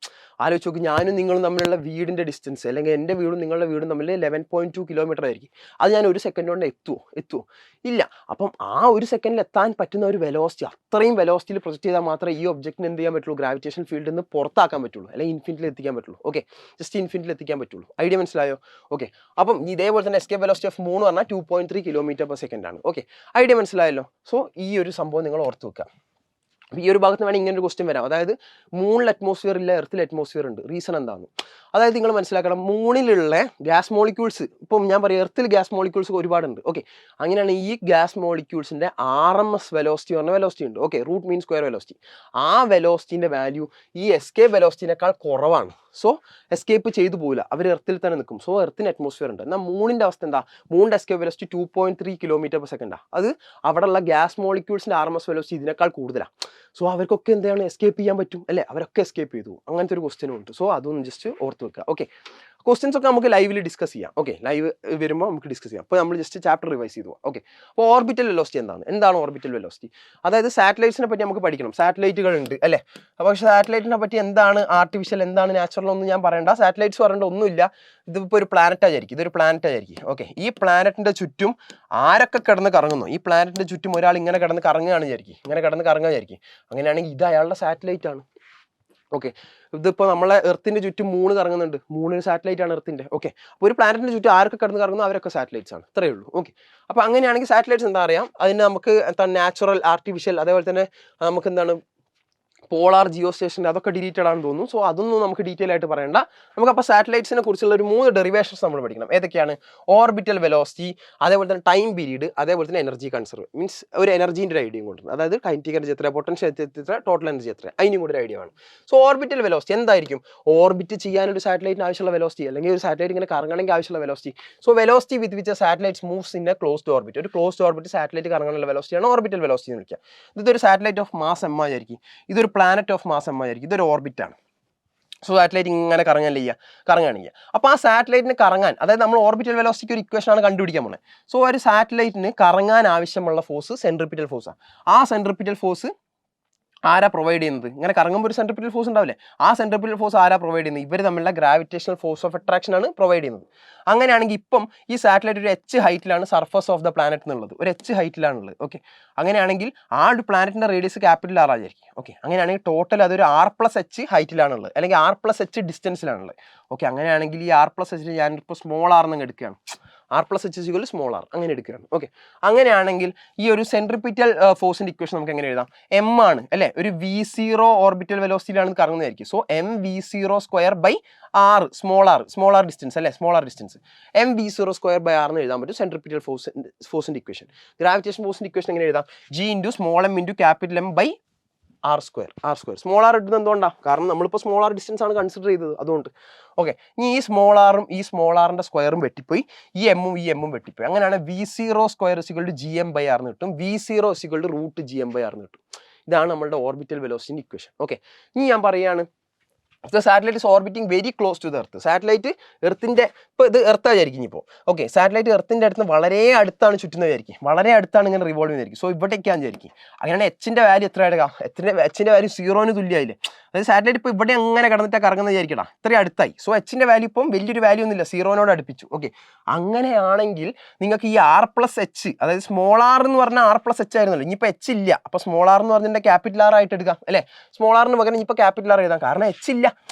ആലോചിച്ച് നോക്കി, ഞാനും നിങ്ങളും തമ്മിലുള്ള വീടിൻ്റെ ഡിസ്റ്റൻസ് അല്ലെങ്കിൽ എൻ്റെ വീടും നിങ്ങളുടെ വീടും തമ്മിൽ 11.2 km ആയിരിക്കും. അത് ഞാൻ ഒരു സെക്കൻഡ് കൊണ്ട് എത്തുമോ? ഇല്ല. അപ്പം ആ ഒരു സെക്കൻഡിൽ എത്താൻ പറ്റുന്ന ഒരു വെലോസിറ്റി, അത്രയും വെലോസിറ്റിയിൽ പ്രൊജക്ട് ചെയ്താൽ മാത്രമേ ഈ ഒബ്ജക്റ്റിന് എന്ത് ചെയ്യാൻ പറ്റുള്ളൂ? ഗ്രാവിറ്റേഷൻ ഫീൽഡിൽ നിന്ന് പുറത്താക്കാൻ പറ്റുള്ളൂ, അല്ലെങ്കിൽ ഇൻഫിനിറ്റിയിൽ എത്തിക്കാൻ പറ്റുള്ളൂ. ഓക്കെ, ജസ്റ്റ് ഇൻഫിനിറ്റിയിൽ എത്തിക്കാൻ പറ്റുള്ളൂ. ഐഡിയ മനസ്സിലായോ? ഓക്കെ, അപ്പം ഇതേപോലെ തന്നെ എസ്കേപ്പ് വെലോസിറ്റി ഓഫ് മൂൺ പറഞ്ഞാൽ 2.3 km/s ആണ്. ഓക്കെ, ഐഡിയ മനസ്സിലായല്ലോ? സോ ഈ ഒരു സംഭവം നിങ്ങൾ ഓർത്ത് വെക്കുക. ഈ ഒരു ഭാഗത്ത് വേണമെങ്കിൽ ഇങ്ങനെ ഒരു ക്വസ്റ്റ്യൻ വരാം. അതായത് മൂണിൽ അറ്റ്മോസ്ഫിയർ ഇല്ല, എർത്തിൽ അറ്റ്മോസ്ഫിയർ ഉണ്ട്. റീസൺ എന്താണ്? അതായത് നിങ്ങൾ മനസ്സിലാക്കണം, മൂണിലുള്ള ഗ്യാസ് മോളിക്യൂൾസ്, ഇപ്പം ഞാൻ പറയാം എർത്തിൽ ഗ്യാസ് മോളിക്യൂൾസ് ഒരുപാടുണ്ട്. ഓക്കെ, അങ്ങനെയാണ് ഈ ഗ്യാസ് മോളിക്യൂൾസിന്റെ RMS വെലോസിറ്റി പറഞ്ഞ വെലോസിറ്റി ഉണ്ട്. Okay, root mean square velocity. ആ വെലോസിറ്റിന്റെ വാല്യൂ ഈ എസ്കേപ്പ് വെലോസിറ്റിനേക്കാൾ കുറവാണ്. സോ എസ്കേപ്പ് ചെയ്തു പോകില്ല, അവർ എർത്തിൽ തന്നെ നിൽക്കും. സോ എർത്തിന് അറ്റ്മോസ്ഫിയർ ഉണ്ട്. എന്നാൽ മൂണിന്റെ അവസ്ഥ എന്താ? മൂണിന്റെ എസ്കേപ്പ് വെലോസിറ്റി 2.3 km/s. അത് അവിടെയുള്ള ഗ്യാസ് മോളിക്യൂൾസിന്റെ RMS വെലോസിറ്റി ഇതിനേക്കാൾ കൂടുതലാണ്. സോ അവർക്കൊക്കെ എന്താണ് എസ്കേപ്പ് ചെയ്യാൻ പറ്റും അല്ലേ? അവരൊക്കെ എസ്കേപ്പ് ചെയ്തു. അങ്ങനത്തെ ഒരു ക്വസ്റ്റ്യനും ഉണ്ട്. സോ അതൊന്ന് ജസ്റ്റ് ഓർത്ത് വെക്കുക. ഓക്കെ, ക്വസ്റ്റ്യൻസ് ഒക്കെ നമുക്ക് ലൈവിൽ ഡിസ്കസ് ചെയ്യാം. ഓക്കെ, ലൈവ് വരുമ്പോൾ നമുക്ക് ഡിസ്കസ് ചെയ്യാം. അപ്പോൾ നമ്മൾ ജസ്റ്റ് ചാപ്റ്റർ റിവൈസ് ചെയ്തു പോകാം. ഓക്കെ, അപ്പോൾ ഓർബിറ്റൽ വെലോസിറ്റി എന്താണ് ഓർബിറ്റൽ വെലോസിറ്റി? അതായത് സാറ്റലൈറ്റ്സിനെ പറ്റി നമുക്ക് പഠിക്കണം. സാറ്റലൈറ്റുകൾ ഉണ്ട് അല്ലേ? അപ്പോൾ സാറ്റലൈറ്റിനെ പറ്റി എന്താണ് ആർട്ടിഫിഷ്യൽ, എന്താണ് നാച്ചുറൽ ഒന്നും ഞാൻ പറയണ്ട. സാറ്റലൈറ്റ്സ് പറയേണ്ട ഒന്നുമില്ല. ഇതിപ്പോൾ ഒരു പ്ലാനറ്റ് ആയിരിക്കും, ഇതൊരു പ്ലാനറ്റ് ആയിരിക്കും. ഓക്കെ, ഈ പ്ലാനറ്റിന്റെ ചുറ്റും ആരൊക്കെ കിടന്ന് കറങ്ങുന്നു? ഈ പ്ലാനറ്റിന്റെ ചുറ്റും ഒരാൾ ഇങ്ങനെ കിടന്ന് കറങ്ങുകയാണ് വിചാരിക്കും, ഇങ്ങനെ കിടന്ന് കറങ്ങുക വിചാരിക്കും. അങ്ങനെയാണെങ്കിൽ ഇത് അയാളുടെ സാറ്റലൈറ്റ് ആണ്. ഓക്കെ, ഇതിപ്പോൾ നമ്മളെ എർത്തിന്റെ ചുറ്റും മൂണ് കറങ്ങുന്നുണ്ട്. മൂണിന് സാറ്റലൈറ്റ് ആണ് എർത്തിന്റെ. ഓക്കെ, അപ്പോൾ ഒരു പ്ലാനറ്റിന്റെ ചുറ്റും ആരൊക്കെ കിടന്ന് കറങ്ങുന്നു? അവരൊക്കെ സാറ്റലൈറ്റ്സ് ആണ്. ഇത്രയേ ഉള്ളൂ. ഓക്കെ, അപ്പോൾ അങ്ങനെയാണെങ്കിൽ സാറ്റലൈറ്റ്സ് എന്താ അറിയാം? അതിന് നമുക്ക് നാച്ചുറൽ, ആർട്ടിഫിഷ്യൽ, അതേപോലെ തന്നെ നമുക്ക് എന്താണ് പോളാർ, ജിയോ സ്റ്റേഷൻ, അതൊക്കെ ഡിലീറ്റഡ് ആണെന്ന് തോന്നുന്നു. സോ അതൊന്നും നമുക്ക് ഡീറ്റെയിൽ ആയിട്ട് പറയണ്ട. നമുക്കപ്പോൾ സാറ്റലൈറ്റ്സിനെ കുറിച്ചുള്ള ഒരു 3 ഡെറിവേഷൻസ് നമ്മൾ പഠിക്കണം. ഏതൊക്കെയാണ്? ഓർബിറ്റൽ വെലോസിറ്റി, അതേപോലെ തന്നെ ടൈം പീരീഡ്, അതേപോലെ തന്നെ എനർജി കൺസർവ്. മീൻസ് ഒരു എനർജീൻ്റെ ഒരു ഐഡിയയും കൊണ്ടുവരണം. അതായത് കൈനറ്റിക് എനർജി എത്ര, പൊട്ടൻഷ്യൽ എത്ര, ടോട്ടൽ എനർജി എത്ര, അതിനും കൂടി ഒരു ഐഡിയ വേണം. സോ ഓർബിറ്റൽ വെലോസിറ്റി എന്തായിരിക്കും? ഓർബിറ്റ് ചെയ്യാനൊരു സാറ്റലൈറ്റിന് ആവശ്യമുള്ള വെലോസിറ്റി, അല്ലെങ്കിൽ ഒരു സാറ്റലൈറ്റ് ഇങ്ങനെ കറങ്ങണമെങ്കിൽ ആവശ്യമുള്ള velocity. So velocity with which satellites moves in a closed orbit. ഒരു ക്ലോസ്ഡ് ഓർബിറ്റ് സാറ്റലൈറ്റ് കറങ്ങാനുള്ള വെലോസിറ്റിയാണ് ഓർബിറ്റൽ വെലോസിറ്റി എന്ന് വിളിക്കുക. ഇതൊരു സാറ്റലൈറ്റ് ഓഫ് മാസ് m ആയിരിക്കും. ഇതൊരു പ്ലാനറ്റ് ഓഫ് മാസ് m ആയിരിക്കും. ഇതൊരു ഓർബിറ്റാണ്. സോ സാറ്റലൈറ്റ് ഇങ്ങനെ കറങ്ങാണ് ചെയ്യുക. അപ്പോൾ ആ സാറ്റലൈറ്റിന് കറങ്ങാൻ, അതായത് നമ്മൾ ഓർബിറ്റൽ വെലോസിറ്റിക്ക് ഒരു ഇക്വേഷൻ ആണ് കണ്ടുപിടിക്കാൻ പോകുന്നത്. സോ ഒരു സാറ്റലൈറ്റിന് കറങ്ങാൻ ആവശ്യമുള്ള ഫോഴ്സ് സെൻട്രിപിറ്റൽ ഫോഴ്സാണ്. ആ സെൻട്രിപിറ്റൽ ഫോഴ്സ് ആരാ പ്രൊവൈഡ് ചെയ്യുന്നത്? ഇങ്ങനെ കറങ്ങുമ്പോൾ ഒരു സെൻട്രിപിറ്റൽ ഫോഴ്സ് ഉണ്ടാവില്ലേ? ആ സെൻട്രിപിറ്റൽ ഫോഴ്സ് ആരാ പ്രൊവൈഡ് ചെയ്യുന്നത്? ഇവർ തമ്മിലുള്ള ഗ്രാവിറ്റേഷണൽ ഫോഴ്സ് ഓഫ് അട്രാക്ഷൻ ആണ് പ്രൊവൈഡ് ചെയ്യുന്നത്. അങ്ങനെയാണെങ്കിൽ ഇപ്പം ഈ സാറ്റലൈറ്റ് ഒരു H ഹൈറ്റിലാണ് സർഫസ് ഓഫ് ദ പ്ലാനറ്റ് എന്നുള്ളത്, ഒരു H ഹൈറ്റിലാണുള്ളത്. ഓക്കെ, അങ്ങനെയാണെങ്കിൽ ആ ഒരു പ്ലാനറ്റിന്റെ റേഡിയസ് ക്യാപിറ്റൽ R ആയിരിക്കും. ഓക്കെ, അങ്ങനെയാണെങ്കിൽ ടോട്ടൽ അതൊരു R+H ഹൈറ്റിലാണുള്ളത്, അല്ലെങ്കിൽ R+H ഡിസ്റ്റൻസിലാണുള്ളത്. ഓക്കെ, അങ്ങനെയാണെങ്കിൽ ഈ R+H ഞാനിപ്പോൾ സ്മോൾ r എന്ന് എടുക്കുകയാണ്. R+H സ്മോൾ r അങ്ങനെ എടുക്കുകയാണ്. ഓക്കെ, അങ്ങനെയാണെങ്കിൽ ഈ ഒരു സെൻട്രിപിറ്റൽ ഫോഴ്സിന്റെ ഇക്വേഷൻ നമുക്ക് എങ്ങനെ എഴുതാം? M ആണ് അല്ലേ? ഒരു V0 ഓർബിറ്റൽ വെലോസിറ്റിയിലാണ് കറങ്ങുന്നതായിരിക്കും. So mv0² r, small r distance അല്ലേ? Small r distance mv0² r എന്ന് എഴുതാൻ പറ്റും സെൻട്രിപിറ്റൽ ഫോഴ്സിന്റെ ഇക്വേഷൻ. ഗ്രാവിറ്റേഷൻ ഫോഴ്സിന്റെ ഇക്വേഷൻ എങ്ങനെ എഴുതാം? G×m r². സ്മോൾ r ഇടുന്നത് എന്തുകൊണ്ടാണ്? കാരണം നമ്മളിപ്പോൾ സ്മോൾ r ഡിസ്റ്റൻസ് ആണ് കൺസിഡർ ചെയ്തത്, അതുകൊണ്ട്. ഓക്കെ, ഇനി ഈ സ്മോൾ ആറും ഈ സ്മോൾ ആറിന്റെ സ്ക്വയറും വെട്ടിപ്പോയി, ഈ എമ്മും വെട്ടിപ്പോയി. അങ്ങനെയാണ് v0² gm/r എന്ന് കിട്ടും. v0 √gm/r എന്ന് കിട്ടും. ഇതാണ് നമ്മളുടെ ഓർബിറ്റൽ വെലോസിറ്റി ഇക്വേഷൻ. ഓക്കെ, ഇനി ഞാൻ പറയുകയാണ്, the satellite is orbiting very close to the earth. Satellite എർത്തിന്റെ, ഇപ്പോൾ ഇത് എർത്ത് വിചാരിക്കും ഇപ്പോൾ. ഓക്കെ, സാറ്റലൈറ്റ് എർത്തിന്റെ അടുത്ത് വളരെ അടുത്താണ് ചുറ്റുന്നത് വിചാരിക്കും, വളരെ അടുത്താണ് ഇങ്ങനെ റിവോൾവ് ചെയ്യുന്നതായിരിക്കും. സോ ഇവിടേക്കാന്ന് വിചാരിക്കും. അങ്ങനെയാണ് എച്ചിന്റെ വാല്യൂ എത്ര എടുക്കാം? എച്ചിന്റെ വാല്യൂ 0ന് തുല്യമായില്ലേ? അതായത് സാറ്റലൈറ്റ് ഇപ്പോൾ ഇവിടെ അങ്ങനെ കിടന്നിട്ട് കറങ്ങുന്നത് വിചാരിക്കടാ, ഇത്രയും അടുത്തായി. സോ എച്ചിൻ്റെ വാല്യൂ ഇപ്പം വലിയൊരു വാല്യൂ ഒന്നുമില്ല, സീറോനോട് അടുപ്പിച്ചു. ഓക്കെ, അങ്ങനെയാണെങ്കിൽ നിങ്ങൾക്ക് ഈ R+H, അതായത് സ്മോൾ ആർ എന്ന് പറഞ്ഞാൽ R+H ആയിരുന്നല്ലോ, ഇനിയിപ്പോൾ എച്ച് ഇല്ല. അപ്പോൾ സ്മോൾ ആർ എന്ന് പറഞ്ഞാൽ ക്യാപിറ്റൽ ആർ ആയിട്ട് എടുക്കാം അല്ലേ. സ്മോൾ ആറിന് പകരം ഇപ്പോൾ ക്യാപിറ്റൽ ആർ എഴുതാം, കാരണം എച്ച് ഇല്ല,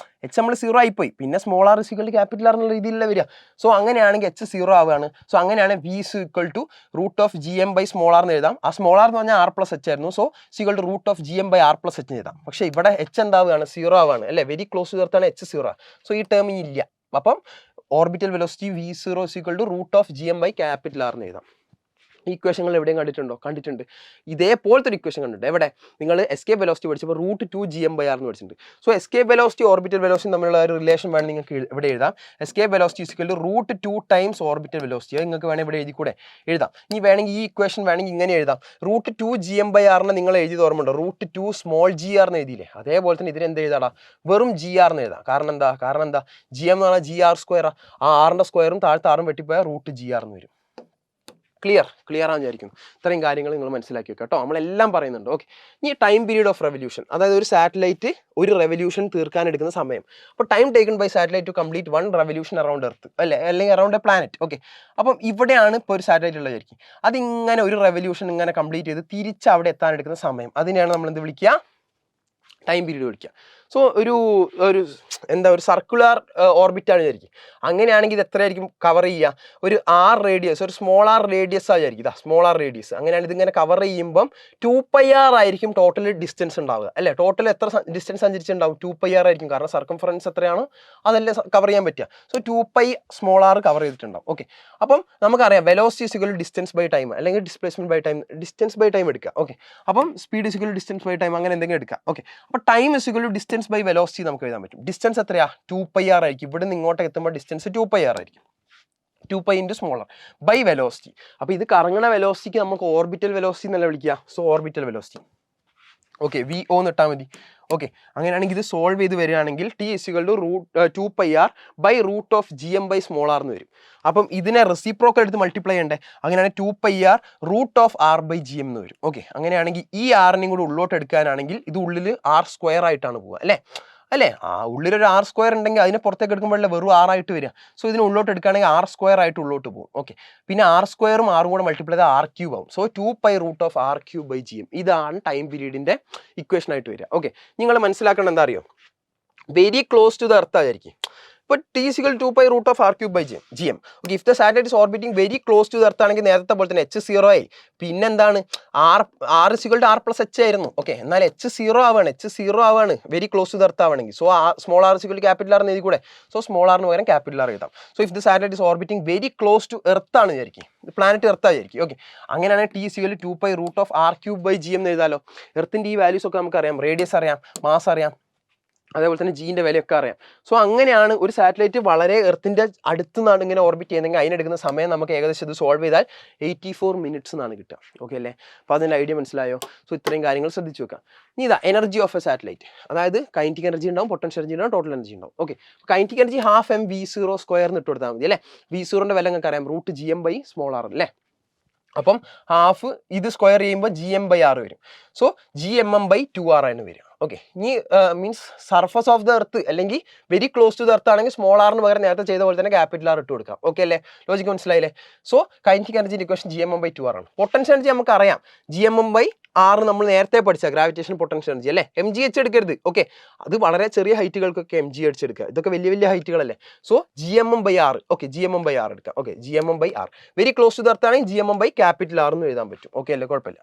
എച്ച് നമ്മൾ സീറോ ആയിപ്പോയി. പിന്നെ small R is equal to capital R എന്നുള്ള രീതിയിലല്ല വരിക. സോ അങ്ങനെയാണെങ്കിൽ എച്ച് സീറോ ആവുകയാണ്. സോ അങ്ങനെയാണ് V is equal to √GM/സ്മോൾ ആർ എന്ന് എഴുതാം. ആ സ്മോൾ ആർ എന്ന് പറഞ്ഞാൽ R+H ആയിരുന്നു. സോ ഈക്വൽ ടു √GM/R+H എന്ന് എഴുതാം. പക്ഷേ ഇവിടെ എച്ച് എന്താവുകയാണ്, സീറോ ആവുകയാണ് അല്ലേ, വെരി ക്ലോസ് ടു എർത്താണ് എച്ച് സീറോ. സോ ഈ ടേം ഇല്ല. അപ്പം orbital velocity V0 is equal to √GM/R എന്ന് എഴുതാം. ഈ ഇക്വേഷങ്ങൾ എവിടെയും കണ്ടിട്ടുണ്ട്. ഇതേപോലത്തെ ഒരു ഇക്വേഷൻ കണ്ടിട്ടുണ്ട്. എവിടെ? നിങ്ങൾ എസ്കേപ്പ് വെലോസിറ്റി പഠിച്ചപ്പോൾ √2GM/R എന്ന് പഠിച്ചിട്ടുണ്ട്. So escape velocity orbital velocity തമ്മിലുള്ള ഒരു റിലേഷൻ വേണം നിങ്ങൾക്ക് ഇവിടെ എഴുതാം. Escape velocity is equal to √2 times orbital velocity. നിങ്ങൾക്ക് വേണമെങ്കിൽ ഇവിടെ എഴുതിക്കൂടെ എഴുതാം. ഇനി വേണമെങ്കിൽ ഈ ഇക്വേഷൻ വേണമെങ്കിൽ ഇങ്ങനെ എഴുതാം. √2GM/R നിങ്ങൾ എഴുതി ഓർമ്മയുണ്ടോ? √2 സ്മോൾ GR എന്ന് എഴുതിയില്ലേ, അതേപോലെ തന്നെ ഇതിന് എന്ത് എഴുതാടാ, വെറും GR എന്ന് എഴുതാം. കാരണം എന്താ GM എന്ന് പറഞ്ഞാൽ GR². ആ ആറിൻ്റെ സ്ക്വയറും താഴത്തെ ആറും വെട്ടിപ്പോയാൽ √GR എന്ന് വരും. ക്ലിയർ ആണെന്ന് വിചാരിക്കുന്നു. ഇത്രയും കാര്യങ്ങൾ നിങ്ങൾ മനസ്സിലാക്കി വെക്കുക കേട്ടോ, നമ്മളെല്ലാം പറയുന്നുണ്ട്. ഓക്കെ, ഇനി ടൈം പീരീഡ് ഓഫ് റെവല്യൂഷൻ, അതായത് ഒരു സാറ്റലൈറ്റ് ഒരു റെവല്യൂഷൻ തീർക്കാൻ എടുക്കുന്ന സമയം. അപ്പോൾ time taken by satellite to complete 1 revolution around earth അല്ലെങ്കിൽ അറൗണ്ട് എ പ്ലാനറ്റ്. ഓക്കെ, അപ്പം ഇവിടെയാണ് ഇപ്പോൾ ഒരു സാറ്റലൈറ്റ് ഉള്ളത് വിചാരിക്കും. അതിങ്ങനെ ഒരു റെവല്യൂഷൻ ഇങ്ങനെ കംപ്ലീറ്റ് ചെയ്ത് തിരിച്ച് അവിടെ എത്താൻ എടുക്കുന്ന സമയം, അതിനെയാണ് നമ്മൾ എന്ത് വിളിക്കുക, ടൈം പീരീഡ് വിളിക്കുക. സോ ഒരു സർക്കുലർ ഓർബിറ്റാണ് വിചാരിക്കും. അങ്ങനെയാണെങ്കിൽ ഇത് എത്രയായിരിക്കും കവർ ചെയ്യുക, ഒരു R റേഡിയസ്, ഒരു സ്മോൾ ആർ റേഡിയസ് ആയിരിക്കും. ഇതാ സ്മോൾ ആർ റേഡിയസ്. അങ്ങനെയാണ് ഇതിങ്ങനെ കവർ ചെയ്യുമ്പം 2πr ആയിരിക്കും ടോട്ടൽ ഡിസ്റ്റൻസ് ഉണ്ടാവുക അല്ലേ. ടോട്ടൽ എത്ര ഡിസ്റ്റൻസ് സഞ്ചരിച്ചിട്ടുണ്ടാവും, 2πr ആയിരിക്കും. കാരണം സർക്കംഫറൻസ് എത്രയാണോ അതല്ലേ കവർ ചെയ്യാൻ പറ്റുക. സോ 2π സ്മോൾ ആർ കവർ ചെയ്തിട്ടുണ്ടാവും. ഓക്കെ, അപ്പം നമുക്കറിയാം velocity is equal to distance by time അല്ലെങ്കിൽ displacement by time. Distance by time എടുക്കുക. ഓക്കെ, അപ്പം speed is equal to distance by time, അങ്ങനെ എന്തെങ്കിലും എടുക്കുക. ഓക്കെ, അപ്പോൾ time is equal to distance by velocity നമുക്ക് എഴുതാൻ പറ്റും. ഡിസ്റ്റൻസ് എത്രയാ, 2πr ആയിരിക്കും. ഇവിടെ നിന്ന് ഇങ്ങോട്ടേക്ക് എത്തുമ്പോൾ ഡിസ്റ്റൻസ് 2πr ആയിരിക്കും. 2π ഇൻറ്റു സ്മോളർ ബൈ വെലോസിറ്റി. അപ്പോൾ ഇത് കറങ്ങണ വെലോസിറ്റിക്ക് നമുക്ക് ഓർബിറ്റൽ വെലോസിറ്റി എന്നല്ല വിളിക്കുക. So orbital velocity okay VO എന്ന് ഇട്ടാൽ മതി. ഓക്കെ, അങ്ങനെയാണെങ്കിൽ ഇത് സോൾവ് ചെയ്ത് വരികയാണെങ്കിൽ T is equal to √2πr by √GM/r എന്ന് വരും. അപ്പം ഇതിനെ റെസിപ്രോക്കൽ എടുത്ത് മൾട്ടിപ്ലൈ ചെയ്യണ്ടേ, അങ്ങനെയാണ് 2πr √R/GM എന്ന് വരും. ഓക്കെ, അങ്ങനെയാണെങ്കിൽ ഈ ആറിനെയും കൂടി ഉള്ളോട്ട് എടുക്കാനാണെങ്കിൽ ഇത് ഉള്ളിൽ R² ആയിട്ടാണ് പോവുക അല്ലേ. ആ ഉള്ളിലൊരു R² ഉണ്ടെങ്കിൽ അതിനെ പുറത്തേക്ക് എടുക്കുമ്പോഴല്ലേ വെറും R ആയിട്ട് വരിക. സോ ഇതിന് ഉള്ളോട്ട് എടുക്കുകയാണെങ്കിൽ R² ആയിട്ട് ഉള്ളോട്ട് പോകും. ഓക്കെ, പിന്നെ R²ഉം R കൂടെ മൾട്ടിപ്ലൈ ചെയ്താൽ R³ ആവും. സോ 2π √R³ ഇതാണ് ടൈം പീരീഡിന്റെ ഇക്വേഷൻ ആയിട്ട് വരിക. ഓക്കെ, നിങ്ങൾ മനസ്സിലാക്കേണ്ടത് എന്താ അറിയോ, very close to the earth ആയിരിക്കും. But T is equal to 2π √R³/GM. Okay, if the satellite is orbiting very close to the earth ആണെങ്കിൽ നേരത്തെ പോലെ തന്നെ H 0 ആയി. പിന്നെന്താണ്, R is equal to R+H ആയിരുന്നു. ഓക്കെ, എന്നാൽ H 0 ആവാണ് very close to the earth ആവണമെങ്കിൽ. So small R is equal to capital R എന്ന് എഴുതി കൂടെ. സോ സ്മോൾ ആറിന് പകരം ക്യാപിറ്റൽ ആർ എഴുതാം. So if the satellite is orbiting very close to earth ആണ് വിചാരിക്കും, പ്ലാനറ്റ് എർത്ത് ആയിരിക്കും. ഓക്കെ, അങ്ങനെയാണെങ്കിൽ T is equal to 2π √R³/GM എന്ന് എഴുതാലോ. എർത്തിന്റെ ഈ വാല്യൂസ് ഒക്കെ നമുക്കറിയാം, റേഡിയസ് അറിയാം, മാസ് അറിയാം, അതേപോലെ തന്നെ ജീൻ്റെ വിലയൊക്കെ അറിയാം. സോ അങ്ങനെയാണ് ഒരു സാറ്റലൈറ്റ് വളരെ എർത്തിൻ്റെ അടുത്ത് നിന്നാണ് ഇങ്ങനെ ഓർബിറ്റ് ചെയ്യുന്നതെങ്കിൽ അതിനെടുക്കുന്ന സമയം നമുക്ക് ഏകദേശം ഇത് സോൾവ് ചെയ്താൽ 84 മിനിറ്റ്സ് എന്നാണ് കിട്ടുക. ഓക്കെ അല്ലേ, അപ്പോൾ അതിൻ്റെ ഐഡിയ മനസ്സിലായോ? സോ ഇത്രയും കാര്യങ്ങൾ ശ്രദ്ധിച്ചു വെക്കാം. ഇനി ഇതാ എനർജി ഓഫ് എ സാറ്റലൈറ്റ്, അതായത് കൈനറ്റിക് എനർജി ഉണ്ടാവും, പൊട്ടൻഷ്യൽ എനർജി ഉണ്ടാവും, ടോട്ടൽ എനർജി ഉണ്ടാവും. ഓക്കെ, കൈനറ്റിക് എനർജി ½ mv0² എന്ന് ഇട്ട് കൊടുത്താൽ മതി അല്ലേ. V0ൻ്റെ വില നിങ്ങൾക്ക് അറിയാം, √GM/r അല്ലേ. അപ്പം ഹാഫ് ഇത് സ്ക്വയർ ചെയ്യുമ്പോൾ GM/r വരും. സോ GMM/2r ആണ് വരിക. ഓക്കെ, ഇനി means surface of the earth അല്ലെങ്കിൽ very close to the earth ആണെങ്കിൽ സ്മോൾ ആറിന് പകരം നേരത്തെ ചെയ്ത പോലെ തന്നെ ക്യാപിറ്റൽ ആർ ഇട്ട് കൊടുക്കാം. ഓക്കെ അല്ലേ, ലോജിക്ക് മനസ്സിലായില്ലേ? സോ കൈനറ്റിക് എനർജിൻ്റെ ഇക്വേഷൻ GMM/2r ആണ്. പൊട്ടൻഷ്യൽ എനർജി നമുക്ക് അറിയാം, GMM/r നമ്മൾ നേരത്തെ പഠിച്ച ഗ്രാവിറ്റേഷൻ പൊട്ടൻഷ്യൽ എനർജി അല്ലേ. MGH എടുക്കരുത്. ഓക്കെ, അത് വളരെ ചെറിയ ഹൈറ്റുകൾക്കൊക്കെ MGH എടുക്കുക, ഇതൊക്കെ വലിയ ഹൈറ്റുകളല്ലേ. So GMM/r. ഓക്കെ, GMM/r എടുക്കാം. Okay, GMM/r very close to the earth ആണെങ്കിൽ GMM/R എന്ന് എഴുതാൻ പറ്റും. ഓക്കെ അല്ലേ, കുഴപ്പമില്ല.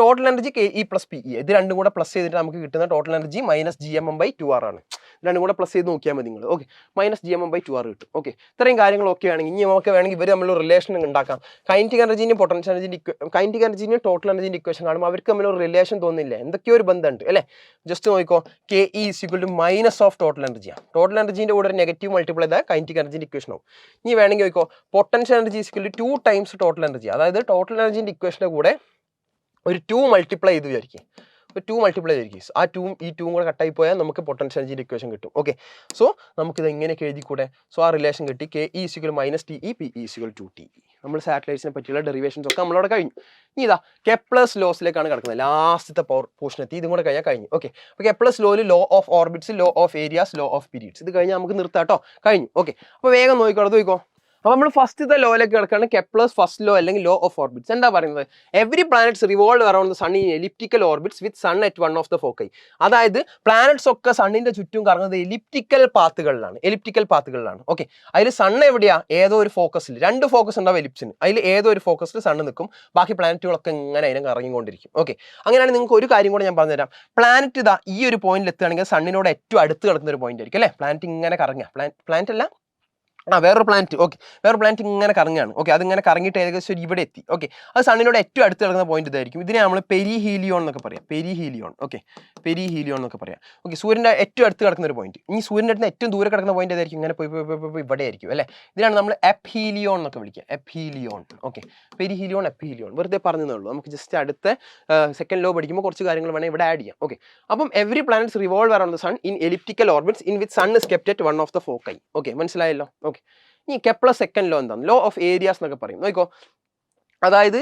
ടോട്ടൽ എനർജി KE+PE, ഇത് രണ്ടും കൂടെ പ്ലസ് ചെയ്തിട്ട് നമുക്ക് കിട്ടുന്ന ടോട്ടൽ എനർജി -GMM/2r ആണ്. രണ്ടും കൂടെ പ്ലസ് ചെയ്ത് നോക്കിയാൽ മതി നിങ്ങൾ. ഓക്കെ, -GMM/2r കിട്ടും. ഓക്കെ, ഇത്രയും കാര്യങ്ങൾ ഓക്കെ ആണെങ്കിൽ ഇനി നമുക്ക് വേണമെങ്കിൽ ഇവർ തമ്മിൽ റിലേഷൻ ഉണ്ടാക്കാം. കൈനറ്റിക് എനർജിയും പൊട്ടൻഷ്യൽ എനർജിൻ്റെ കൈനറ്റിക് എനർജിയും ടോട്ടൽ എനർജിൻ്റെ ഇക്വേഷൻ കാണുമ്പോൾ അവർക്ക് തമ്മിൽ ഒരു റിലേഷൻ തോന്നില്ല, എന്തൊക്കെയോ ഒരു ബന്ധമുണ്ട് അല്ലേ. ജസ്റ്റ് നോക്കിക്കോ, KE = മൈനസ് ഓഫ് ടോട്ടൽ എനർജിയാണ്. ടോട്ടൽ എനർജിൻ്റെ കൂടെ ഒരു നെഗറ്റീവ് മൾട്ടിപ്ലൈ ചെയ്താൽ കൈനറ്റിക് എനർജിൻ്റെ ഇക്വേഷൻ ആവും. ഇനി വേണമെങ്കിൽ നോക്കിക്കോ, potential energy = 2 times total energy, അതായത് ടോട്ടൽ എനർജിൻ്റെ ഇക്വേഷൻ്റെ കൂടെ ഒരു 2 മൾട്ടിപ്ലൈ ചെയ്ത് വിചാരിക്കും. ഇപ്പോൾ 2 മൾട്ടിപ്ലൈ ചെയ്തിരിക്കും. ആ 2 ഈ 2 കൂടെ കട്ടായി പോയാൽ നമുക്ക് പൊട്ടൻഷ്യൽ എനർജിയുടെ ഇക്വേഷൻ കിട്ടും. ഓക്കെ, സോ നമുക്കിത് എങ്ങനെയൊക്കെ എഴുതിക്കൂടെ? സോ ആ റിലേഷൻ കിട്ടി. K E equal minus T E P E equal to T E. നമ്മൾ സാറ്റലൈറ്റ്സിനെ പറ്റിയുള്ള ഡെറിവേഷൻസ് ഒക്കെ നമ്മളവിടെ കഴിഞ്ഞു. ഇനി ഇതാ കെപ്ലേഴ്സ് ലോസിലേക്കാണ് കിടക്കുന്നത്. ലാസ്റ്റത്തെ പോർഷൻ എത്തി. ഇതും കൂടെ കഴിഞ്ഞാൽ കഴിഞ്ഞു. ഓക്കെ, അപ്പോൾ കെപ്ലേഴ്സ് ലോയിൽ law of orbits, law of areas, law of periods, ഇത് കഴിഞ്ഞാൽ നമുക്ക് നിർത്താം കേട്ടോ. കഴിഞ്ഞു. ഓക്കെ, അപ്പോൾ വേഗം നോക്കിക്കോ, അത് നോക്കിക്കോ. അപ്പോൾ നമ്മൾ ഫസ്റ്റത്തെ ലോയിലേക്ക് കിടക്കുകയാണ്, കെപ്ലേഴ്സ് ഫസ്റ്റ് ലോ അല്ലെങ്കിൽ ലോ ഓഫ് ഓർബിറ്റ്സ്. എന്താ പറയുന്നത്? Every planets revolve around the sun in elliptical orbits with sun at one of the foci. അതായത് പ്ലാനറ്റ്സ് ഒക്കെ സണ്ണിന്റെ ചുറ്റും കറങ്ങുന്നത് എലിപ്റ്റിക്കൽ പാത്തുകളിലാണ്. ഓക്കെ, അതിൽ സൺ എവിടെയാ? ഏതോ ഒരു ഫോക്കസിൽ. 2 ഫോക്കസ് ഉണ്ടാവും എലിപ്സിന്. അതിൽ ഏതോ ഒരു ഫോക്കസിൽ സണ്ണ് നിൽക്കും, ബാക്കി പ്ലാനറ്റുകളൊക്കെ ഇങ്ങനെ അതിനെ കറങ്ങിക്കൊണ്ടിരിക്കും. ഓക്കെ, അങ്ങനെയാണെങ്കിൽ നിങ്ങൾക്ക് ഒരു കാര്യം കൂടെ ഞാൻ പറഞ്ഞുതരാം. പ്ലാനറ്റ് ഇതാ ഈ ഒരു പോയിന്റിൽ എത്തുകയാണെങ്കിൽ സണ്ണിനോട് ഏറ്റവും അടുത്ത് കിടക്കുന്ന ഒരു പോയിന്റ് ആയിരിക്കും അല്ലേ? പ്ലാനറ്റ് ഇങ്ങനെ കറങ്ങുക, പ്ലാനറ്റ് അല്ല, വേറൊരു പ്ലാനറ്റ്. ഓക്കെ, വേറൊരു പ്ലാനറ്റ് ഇങ്ങനെ കറങ്ങുകയാണ്. ഓക്കെ, അതിങ്ങനെ കറങ്ങിയിട്ട് ഏകദേശം ഒരു ഇവിടെ എത്തി. ഓക്കെ, അത് സണ്ണിനോട് ഏറ്റവും അടുത്ത് കിടക്കുന്ന പോയിന്റ് ഇതായിരിക്കും. ഇതിനെ നമ്മൾ പെരിഹീലിയോൺ എന്നൊക്കെ പറയാം. പെരിഹീലിയോൺ. ഓക്കെ, പെരിഹീലിയോൺ എന്നൊക്കെ പറയാം. ഓക്കെ, സൂര്യൻ്റെ ഏറ്റവും അടുത്ത് കിടക്കുന്ന ഒരു പോയിന്റ്. ഇനി സൂര്യൻ്റെ അടുത്ത് ഏറ്റവും ദൂരെ കിടക്കുന്ന പോയിന്റ് ഏതായിരിക്കും? ഇങ്ങനെ പോയി ഇവിടെ ആയിരിക്കും അല്ലേ? ഇതിനാണ് നമ്മൾ എപ്ഹീലിയോൺ എന്നൊക്കെ വിളിക്കുക. എപ്ഹീലിയോൺ. ഓക്കെ, പെരിഹീലിയോൺ, എപ്ഹീലിയോൺ വെറുതെ പറഞ്ഞതേ ഉള്ളൂ. നമുക്ക് ജസ്റ്റ് അടുത്ത സെക്കൻഡ് ലോ പഠിക്കുമ്പോൾ കുറച്ച് കാര്യങ്ങൾ വേണമെങ്കിൽ ഇവിടെ ആഡ് ചെയ്യാം. ഓക്കെ, അപ്പം every planets revolve around the sun in elliptical orbits in which sun is kept at one of the foci. Okay, മനസ്സിലായല്ലോ? ഓക്കെ, ഇനി കെപ്ലർ സെക്കൻഡ് ലോ എന്താണ്? ലോ ഓഫ് ഏരിയാസ് എന്നൊക്കെ പറയും. നോക്കോ, അതായത്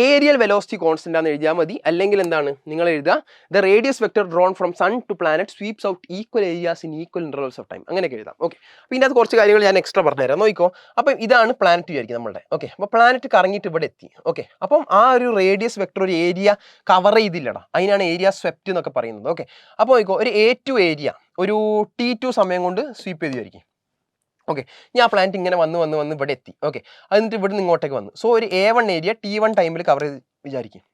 ഏരിയൽ വെലോസിറ്റി കോൺസ്റ്റന്റ് ആണെന്ന് എഴുതിയാൽ മതി. അല്ലെങ്കിൽ എന്താണ് നിങ്ങൾ എഴുതുക? The radius vector drawn from sun to planet sweeps out equal areas in equal intervals of time. അങ്ങനെയൊക്കെ എഴുതാം. ഓക്കെ, അപ്പോൾ ഇതിനകത്ത് കുറച്ച് കാര്യങ്ങൾ ഞാൻ എക്സ്ട്രാ പറഞ്ഞുതരാം. നോക്കിക്കോ, അപ്പം ഇതാണ് പ്ലാനറ്റ് വിചാരിക്കും നമ്മളുടെ. ഓക്കെ, അപ്പോൾ പ്ലാനറ്റ് കറങ്ങിയിട്ട് ഇവിടെ എത്തി. ഓക്കെ, അപ്പം ആ ഒരു റേഡിയസ് വെക്ടർ ഒരു ഏരിയ കവർ ചെയ്തില്ലടാ, അതിനാണ് ഏരിയ സ്വെപ്റ്റ് എന്നൊക്കെ പറയുന്നത്. ഓക്കെ, അപ്പോൾ നോക്കിക്കോ, ഒരു A2 ഏരിയ ഒരു T2 സമയം കൊണ്ട് സ്വീപ്പ് ചെയ്തുമായിരിക്കും. ഓക്കെ, ഞാൻ ആ പ്ലാനറ്റ് ഇങ്ങനെ വന്ന് ഇവിടെ എത്തി. ഓക്കെ, എന്നിട്ട് ഇവിടെ നിന്ന് ഇങ്ങോട്ടേക്ക് വന്നു. സോ ഒരു A1 ഏരിയ T1 ടൈമിൽ കവർ ചെയ്ത് വിചാരിക്കും.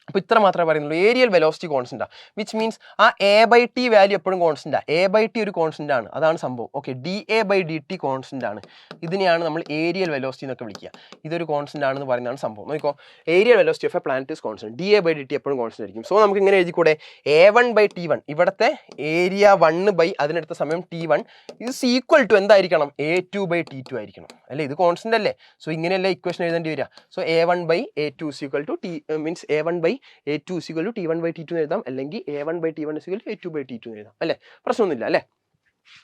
അപ്പോൾ ഇത്ര മാത്രമേ പറയുന്നുള്ളൂ. ഏരിയൽ വെലോസിറ്റി കോൺസ്റ്റന്റ് ആണ്, വിച്ച് മീൻസ് ആ A/T വാല്യൂ എപ്പോഴും കോൺസ്റ്റന്റ് ആണ്. A/T ഒരു കോൺസ്റ്റന്റ് ആണ്, അതാണ് സംഭവം. ഓക്കെ, dA/dt കോൺസ്റ്റന്റ് ആണ്. ഇതിനെയാണ് നമ്മൾ ഏരിയൽ വെലോസിറ്റി എന്നൊക്കെ വിളിക്കുക. ഇതൊരു കോൺസ്റ്റന്റ് ആണെന്ന് പറയുന്നതാണ് സംഭവം. നോക്കിക്കോ, aerial velocity of A planet is constant, dA/dt എപ്പോഴും കോൺസ്റ്റന്റ് ആയിരിക്കും. സോ നമുക്ക് ഇങ്ങനെ എഴുതിക്കൂടെ? A1/T1, ഇവിടുത്തെ ഏരിയ 1 അതിനെടുത്ത സമയം T1 ഇസ് ഈക്വൽ ടു എന്തായിരിക്കണം? A2/T2 ആയിരിക്കണം അല്ലേ? ഇത് കോൺസ്റ്റന്റ് അല്ലേ? സോ ഇങ്ങനെയല്ലേ ഇക്വേഷൻ എഴുതേണ്ടി വരിക. So A1/A2 is equal to T means A1/A2 is equal to T1/T2 എന്ന് എഴുതാം, അല്ലെങ്കിൽ A1/T1 is equal to A2/T2 എന്ന് എഴുതാം അല്ലേ? പ്രശ്നമൊന്നുമില്ല അല്ലേ?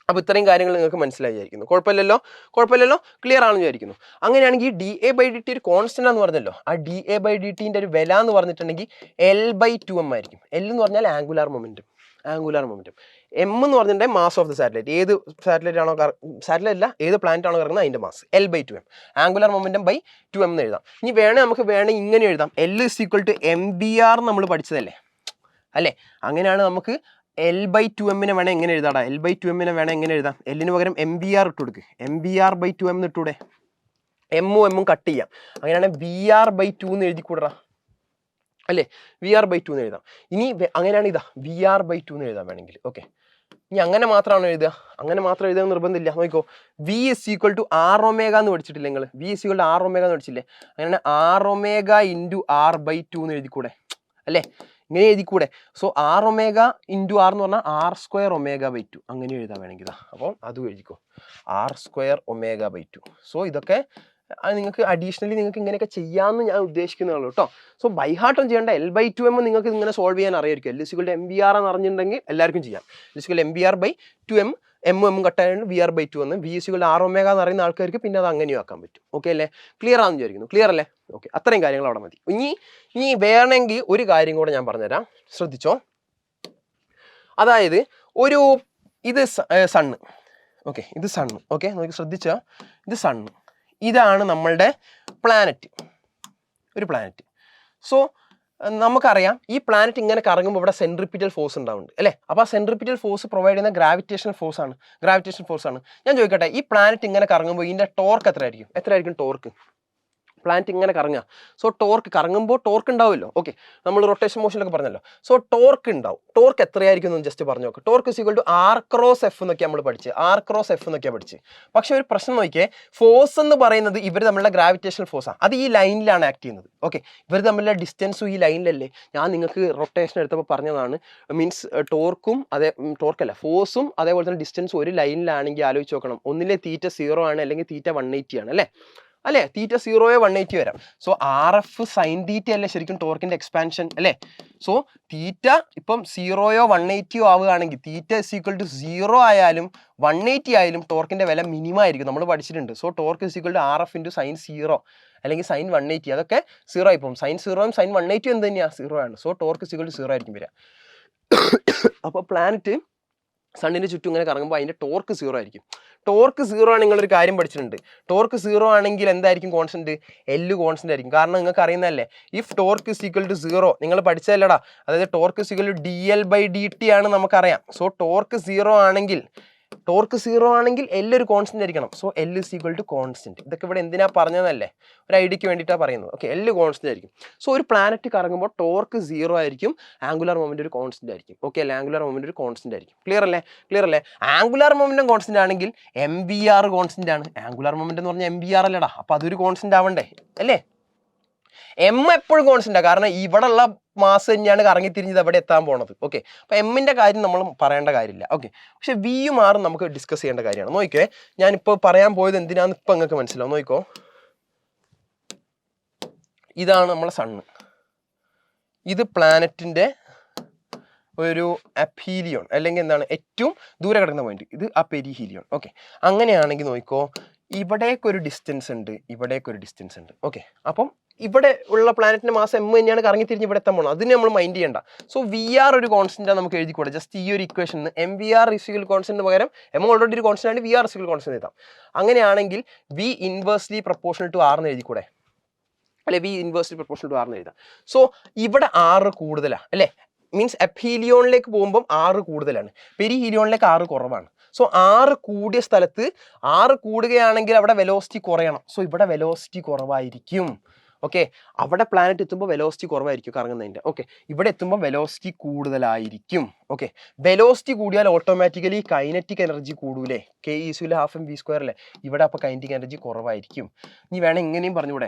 അപ്പോൾ ഇത്രയും കാര്യങ്ങൾ നിങ്ങൾക്ക് മനസ്സിലായിരിക്കുന്നു. കുഴപ്പമില്ലല്ലോ, ക്ലിയർ ആണെന്ന് വിചാരിക്കുന്നു. അങ്ങനെയാണെങ്കിൽ dA/dt ഒരു കോൺസ്റ്റന്റ് എന്ന് പറഞ്ഞല്ലോ, ആ dA/dtന്റെ ഒരു വില എന്ന് പറഞ്ഞിട്ടുണ്ടെങ്കിൽ L/2m ആയിരിക്കും. L എന്ന് പറഞ്ഞാൽ ആംഗുലാർ മൊമെന്റം, M എന്ന് പറഞ്ഞിട്ടുണ്ടെങ്കിൽ മാസ് ഓഫ് ദ സാറ്റലൈറ്റ്. ഏത് സാറ്റലൈറ്റ് ആണോ, സാറ്റലൈറ്റ് അല്ല, ഏത് പ്ലാനറ്റ് ആണോ കറങ്ങുന്നത് അതിന്റെ mass, L/2m, angular momentum by 2m എന്ന് എഴുതാം. ഇനി നമുക്ക് വേണമെങ്കിൽ ഇങ്ങനെ എഴുതാം, L is equal to mvr നമ്മൾ പഠിച്ചതല്ലേ അല്ലേ? അങ്ങനെയാണ് നമുക്ക് L/2m വേണം എങ്ങനെ എഴുതാടാ? L/2m വേണം എങ്ങനെ എഴുതാം? എല്ലിന് പകരം mvr ഇട്ട് കൊടുക്ക്, mvr/2m ഇട്ടൂടെ? എമ്മും കട്ട് ചെയ്യാം. അങ്ങനെയാണ് vr/2 എന്ന് എഴുതിക്കൂടാ അല്ലേ? vr/2 എന്ന് എഴുതാം. ഇനി അങ്ങനെയാണ് ഇതാ vr/2 എന്ന് എഴുതാൻ വേണമെങ്കിൽ. ഓക്കെ, ഇനി അങ്ങനെ മാത്രമാണോ എഴുതുക? അങ്ങനെ മാത്രം എഴുതാൻ നിർബന്ധമില്ല. നോക്കിക്കോ, v is equal to r⍵ എന്ന് പഠിച്ചിട്ടില്ല നിങ്ങൾ? v is equal to r⍵ എന്ന് പഠിച്ചില്ലേ? അങ്ങനെ r⍵ into r/2 എന്ന് എഴുതിക്കൂടെ അല്ലേ? ഇങ്ങനെ എഴുതിക്കൂടെ? സോ r⍵ into r എന്ന് പറഞ്ഞാൽ r²ω/2 അങ്ങനെ എഴുതാൻ വേണമെങ്കിൽ. അപ്പോൾ അതും എഴുതിക്കോ, r²ω/2. സോ ഇതൊക്കെ നിങ്ങൾക്ക് അഡീഷണലി നിങ്ങൾക്ക് ഇങ്ങനെയൊക്കെ ചെയ്യാമെന്ന് ഞാൻ ഉദ്ദേശിക്കുന്നതാണ് കേട്ടോ. സോ ബൈ ഹാർട്ടൊന്നും ചെയ്യേണ്ട. L/2m നിങ്ങൾക്ക് ഇങ്ങനെ സോൾവ് ചെയ്യാൻ അറിയായിരിക്കും. L is equal to mvr എന്ന് അറിഞ്ഞിട്ടുണ്ടെങ്കിൽ എല്ലാവർക്കും ചെയ്യാം. L is equal to mvr/2m, m കട്ടായാണ് vr/2 എന്ന്. v is equal to r⍵ എന്ന് അറിയുന്ന ആൾക്കാർക്ക് പിന്നെ അത് അങ്ങനെയും ആക്കാൻ പറ്റും. ഓക്കെ അല്ലേ? ക്ലിയർ ആണെന്ന് വിചാരിക്കുന്നു. ക്ലിയർ അല്ലേ? ഓക്കെ, അത്രയും കാര്യങ്ങൾ അവിടെ മതി. ഇനി വേണമെങ്കിൽ ഒരു കാര്യം കൂടെ ഞാൻ പറഞ്ഞുതരാം, ശ്രദ്ധിച്ചോ. അതായത് ഇത് സണ്ണ്. ഓക്കെ, ഇത് സണ്ണ്. ഓക്കെ, നോക്കി ശ്രദ്ധിച്ചോ, ഇത് സണ്ണ്, ഇതാണ് നമ്മളുടെ പ്ലാനറ്റ്, ഒരു പ്ലാനറ്റ്. സോ നമുക്കറിയാം ഈ പ്ലാനറ്റ് ഇങ്ങനെ കറങ്ങുമ്പോൾ ഇവിടെ സെൻട്രിപിറ്റൽ ഫോഴ്സ് ഉണ്ടാവുന്നുണ്ട് അല്ലേ? അപ്പോൾ ആ സെൻട്രിപിറ്റൽ ഫോഴ്സ് പ്രൊവൈഡ് ചെയ്യുന്ന ഗ്രാവിറ്റേഷണൽ ഫോഴ്സ് ആണ്. ഞാൻ ചോദിക്കട്ടെ, ഈ പ്ലാനറ്റ് ഇങ്ങനെ കറങ്ങുമ്പോൾ ഇതിൻ്റെ ടോർക്ക് എത്രയായിരിക്കും ടോർക്ക്? പ്ലാനറ്റ് ഇങ്ങനെ കറങ്ങുക. സോ ടോർക്ക് കറങ്ങുമ്പോൾ ടോർക്ക് ഉണ്ടാവുമല്ലോ. ഓക്കെ, നമ്മൾ റൊട്ടേഷൻ മോഷനിലൊക്കെ പറഞ്ഞല്ലോ. സോ ടോർക്ക് ഉണ്ടാവും. ടോർക്ക് എത്രയായിരിക്കും എന്ന് ജസ്റ്റ് പറഞ്ഞു നോക്ക്. Torque is equal to r×f എന്നൊക്കെ നമ്മൾ പഠിച്ച്, പഠിച്ച്. പക്ഷെ ഒരു പ്രശ്നം നോക്കിയേ, ഫോഴ്സ് എന്ന് പറയുന്നത് ഇവർ തമ്മിലുള്ള ഗ്രാവിറ്റേഷണൽ ഫോഴ്സാണ്. അത് ഈ ലൈനിലാണ് ആക്ട് ചെയ്യുന്നത്. ഓക്കെ, ഇവർ തമ്മിലുള്ള ഡിസ്റ്റൻസും ഈ ലൈനിലല്ലേ? ഞാൻ നിങ്ങൾക്ക് റൊട്ടേഷൻ എടുത്തപ്പോൾ പറഞ്ഞതാണ്. മീൻസ് ഫോഴ്സും അതേപോലെ തന്നെ ഡിസ്റ്റൻസും ഒരു ലൈനിലാണെങ്കിൽ ആലോചിച്ച് നോക്കണം. ഒന്നിലെ θ 0 ആണ്, അല്ലെങ്കിൽ θ 180 ആണ് അല്ലേ? അല്ലേ? തീറ്റ 0-180 വരാം. സോ RF സൈൻ തീറ്റ അല്ലേ ശരിക്കും ടോർക്കിന്റെ എക്സ്പാൻഷൻ അല്ലേ? സോ തീറ്റ ഇപ്പം 0-180 ആവുകയാണെങ്കിൽ തീറ്റ =0 ആയാലും 180 ആയാലും ടോർക്കിന്റെ വില മിനിമം ആയിരിക്കും, നമ്മൾ പഠിച്ചിട്ടുണ്ട്. സോ ടോർക്ക് RF × സൈൻ 0 അല്ലെങ്കിൽ സൈൻ 180, അതൊക്കെ 0 ആയി പോകും. സൈൻ 0 സൈൻ 180 എന്ത് തന്നെയാണ്? 0 ആണ്. സോ ടോർക്ക് 0 ആയിരിക്കും വരിക. അപ്പോൾ പ്ലാനറ്റ് സണ്ണിന് ചുറ്റും ഇങ്ങനെ കറങ്ങുമ്പോൾ അതിൻ്റെ ടോർക്ക് 0 ആയിരിക്കും. ടോർക്ക് 0 ആണ്, നിങ്ങളൊരു കാര്യം പഠിച്ചിട്ടുണ്ട്. ടോർക്ക് 0 ആണെങ്കിൽ എന്തായിരിക്കും കോൺസ്റ്റന്റ്? L കോൺസ്റ്റന്റ് ആയിരിക്കും. കാരണം നിങ്ങൾക്ക് അറിയുന്നതല്ലേ, ഇഫ് ടോർക്ക് = 0 നിങ്ങൾ പഠിച്ചതല്ലടാ, അതായത് ടോർക്ക് dL/dt ആണ് നമുക്കറിയാം. സോ ടോർക്ക് 0 ആണെങ്കിൽ L ഒരു കോൺസ്റ്റന്റ് ആയിരിക്കണം. So L = constant. ഇതൊക്കെ ഇവിടെ എന്തിനാ പറഞ്ഞതല്ലേ, ഒരു ഐഡിയക്ക് വേണ്ടിയിട്ടാണ് പറയുന്നത്. ഓക്കെ, L കോൺസ്റ്റന്റ് ആയിരിക്കും. സോ ഒരു പ്ലാനറ്റ് കറങ്ങുമ്പോൾ ടോർക്ക് 0 ആയിരിക്കും, ആംഗുലാർ മൊമെന്റ് ഒരു കോൺസ്റ്റന്റ് ആയിരിക്കും. ഓക്കെ അല്ലേ? ആംഗുലാർ മൊമെന്റ് ഒരു കോൺസ്റ്റന്റ് ആയിരിക്കും. ക്ലിയർ അല്ലേ? ആംഗുലാർ മൊമെന്റും കോൺസ്റ്റന്റ് ആണെങ്കിൽ MVR കോൺസ്റ്റന്റ് ആണ്. ആംഗുലാർ മൊമെന്റ് എന്ന് പറഞ്ഞാൽ MVR അല്ലടാ, അപ്പൊ അതൊരു കോൺസ്റ്റന്റ് ആവണ്ടേ അല്ലേ? M എപ്പോഴും കോൺസ്റ്റന്റ് ആണ്, കാരണം ഇവിടെ ഉള്ള മാസ് തന്നെയാണ് കറങ്ങി തിരിഞ്ഞത് എവിടെ എത്താൻ പോണത്. ഓക്കെ, അപ്പൊ എമ്മിന്റെ കാര്യം നമ്മൾ പറയേണ്ട കാര്യമില്ല. ഓക്കെ, പക്ഷെ വിയും ആറും നമുക്ക് ഡിസ്കസ് ചെയ്യേണ്ട കാര്യമാണ്. നോക്കിക്കേ, ഞാനിപ്പോൾ പറയാൻ പോയത് എന്തിനാന്ന് ഇപ്പൊ നിങ്ങൾക്ക് മനസ്സിലാവും. നോക്കിക്കോ, ഇതാണ് നമ്മളെ സണ്ണ്, ഇത് പ്ലാനറ്റിന്റെ ഒരു അപ്പീലിയോൺ അല്ലെങ്കിൽ എന്താണ് ഏറ്റവും ദൂരെ കിടക്കുന്ന പോയിന്റ്, ഇത് പെരിഹീലിയോൺ. ഓക്കെ, അങ്ങനെയാണെങ്കിൽ നോക്കിക്കോ, ഇവിടേക്കൊരു ഡിസ്റ്റൻസ് ഉണ്ട്, ഇവിടേക്കൊരു ഡിസ്റ്റൻസ് ഉണ്ട്. ഓക്കെ, അപ്പം ഇവിടെ ഉള്ള പ്ലാനറ്റിന്റെ മാസം M തന്നെയാണ് കറങ്ങി തിരിഞ്ഞ് ഇവിടെ എത്താൻ പോകണം, അതിന് നമ്മൾ മൈൻഡ് ചെയ്യണ്ട. സോ VR ഒരു കോൺസ്റ്റന്റ് നമുക്ക് എഴുതിക്കൂടെ? ജസ്റ്റ് ഈ ഒരു ഇക്വേഷൻ MVR = കോൺസ്റ്റന്റ് പകരം M ഓൾറെഡി ഒരു കോൺസ്റ്റന്റ് ആണ്, VR = കോൺസ്റ്റന്റ് എഴുതാം. അങ്ങനെയാണെങ്കിൽ V inversely proportional to R എന്ന് എഴുതിക്കൂടെ? അല്ലെ, V inversely proportional to R എന്ന് എഴുതാം. സോ ഇവിടെ R കൂടുതലാണ് അല്ലേ? മീൻസ് അപ്പീലിയോണിലേക്ക് പോകുമ്പോൾ R കൂടുതലാണ്, പെരിഹീലിയോണിലേക്ക് R കുറവാണ്. സോ R കൂടിയ സ്ഥലത്ത് R കൂടുകയാണെങ്കിൽ അവിടെ വെലോസിറ്റി കുറയണം. സോ ഇവിടെ വെലോസിറ്റി കുറവായിരിക്കും. ഓക്കെ, അവിടെ പ്ലാനറ്റ് എത്തുമ്പോൾ വെലോസിറ്റി കുറവായിരിക്കും കറങ്ങുന്നതിൻ്റെ. ഓക്കെ, ഇവിടെ എത്തുമ്പോൾ വെലോസിറ്റി കൂടുതലായിരിക്കും. ഓക്കെ, വെലോസിറ്റി കൂടിയാൽ automatically kinetic energy കൂടൂലേ? K = ½ mv² അല്ലേ? ഇവിടെ അപ്പോൾ കൈനറ്റിക് എനർജി കുറവായിരിക്കും. ഇനി വേണം എങ്ങനെയും പറഞ്ഞൂടെ,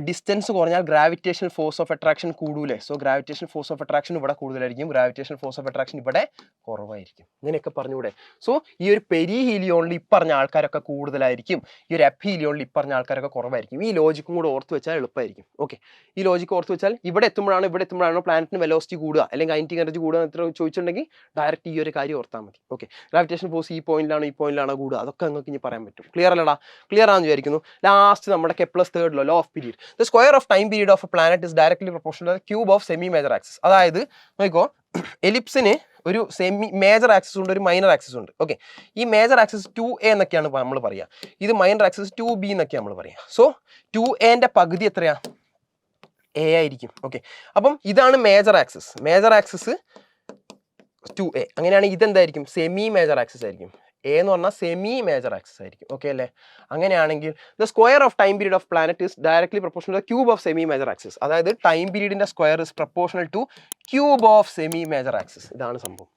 ഡിസ്റ്റൻസ് കുറഞ്ഞാൽ ഗ്രാവിറ്റേഷണൽ ഫോഴ്സ് ഓഫ് അട്രാക്ഷൻ കൂടൂലേ? So gravitational force of attraction ഇവിടെ കൂടുതലായിരിക്കും, ഗ്രാവിറ്റേഷണൽ ഫോഴ്സ് ഓഫ് അട്രാക്ഷൻ ഇവിടെ കുറവായിരിക്കും. ഇങ്ങനെയൊക്കെ പറഞ്ഞൂടെ? സോ ഈ ഒരു പെരിഹീലിയോണിൽ ഇപ്പറഞ്ഞ ആൾക്കാരൊക്കെ കൂടുതലായിരിക്കും, ഈ ഒരു അപ്പീലിയോണിൽ ഇപ്പറഞ്ഞ ആൾക്കാരൊക്കെ കുറവായിരിക്കും. ഈ ലോജിക്കും കൂടെ ഓർത്ത് വെച്ചാൽ എളുപ്പമായിരിക്കും. ഓക്കെ, ഈ ലോജിക്ക് ഓർത്ത് വെച്ചാൽ ഇവിടെ എത്തുമ്പോഴാണോ പ്ലാനറ്റിന് വെലോസിറ്റി കൂടുക അല്ലെങ്കിൽ കൈനറ്റിക് എനർജി കൂടുക എത്ര ചോദിച്ചിട്ടുണ്ടെങ്കിൽ ഡയറക്റ്റ് ഈ ഒരു കാര്യം ഓർത്താൽ മതി. ഓക്കെ, ഗ്രാവിറ്റേഷൻ ഫോഴ്സ് ഈ പോയിന്റിലാണോ കൂടുക, അതൊക്കെ നിങ്ങൾക്ക് ഇനി പറയാൻ പറ്റും. ക്ലിയർ അല്ലടാ? ക്ലിയർ ആണെന്ന് വിചാരിക്കുന്നു. ലാസ്റ്റ് നമ്മുടെ Kepler's third law of period. The square of time period of a planet is directly proportional to the cube of semi-major axis. അതായത് നോക്കിക്കോ, എലിപ്സിന് ഒരു മേജർ ആക്സിസ് ഉണ്ട്, ഒരു മൈനർ ആക്സിസ് ഉണ്ട്. ഓക്കെ, ഈ മേജർ ആക്സിസ് 2A എന്നൊക്കെയാണ് നമ്മൾ പറയുക, ഇത് മൈനർ ആക്സിസ് 2B എന്നൊക്കെയാണ് നമ്മൾ പറയുക. സോ 2A പകുതി എത്രയാ? A ആയിരിക്കും. ഓക്കെ, അപ്പം ഇതാണ് മേജർ ആക്സിസ് 2A. അങ്ങനെയാണെങ്കിൽ ഇതെന്തായിരിക്കും? സെമി മേജർ ആക്സിസ് ആയിരിക്കും. A എന്ന് പറഞ്ഞാൽ സെമി മേജർ ആക്സിസ് ആയിരിക്കും. ഓക്കെ അല്ലേ? അങ്ങനെയാണെങ്കിൽ the square of time period of planet is directly proportional to cube of semi major axis. അതായത് ടൈം പീരീഡിന്റെ square is proportional to cube of semi major axis. ഇതാണ് സംഭവം.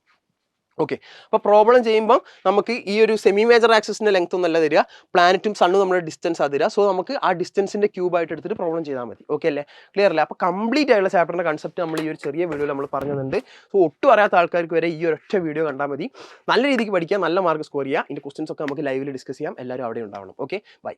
Okay, അപ്പോൾ problem ചെയ്യുമ്പോൾ നമുക്ക് ഈ ഒരു സെമി മേജർ ആക്സിസിന്റെ ലെങ്ത് ഒന്നല്ല തരിക, പ്ലാനറ്റും സണ്ണും നമ്മുടെ ഡിസ്റ്റൻസ് തരിക. സോ നമുക്ക് ആ ഡിസ്റ്റൻസിന്റെ ക്യൂബായിട്ട് എടുത്തിട്ട് പ്രോബ്ലം ചെയ്താൽ മതി. ഓക്കെ അല്ലേ? ക്ലിയർ അല്ലേ? അപ്പോൾ കംപ്ലീറ്റ് ആയുള്ള ചാപ്റ്ററിന്റെ കൺസെപ്റ്റ് നമ്മൾ ഈ ഒരു ചെറിയ വീഡിയോയിൽ നമ്മൾ പറഞ്ഞിട്ടുണ്ട്. സോ ഒട്ടും അറിയാത്ത ആൾക്കാർക്ക് വരെ ഈ ഒരൊറ്റ വീഡിയോ കണ്ടാൽ മതി. നല്ല രീതിക്ക് പഠിക്കുക, നല്ല മാർക്ക് സ്കോർ ചെയ്യുക. ഇതിന്റെ ക്വസ്റ്റ്യൻസ് ഒക്കെ നമുക്ക് ലൈവിൽ ഡിസ്കസ് ചെയ്യാം. എല്ലാവരും അവിടെ ഉണ്ടാവണം. Okay, by.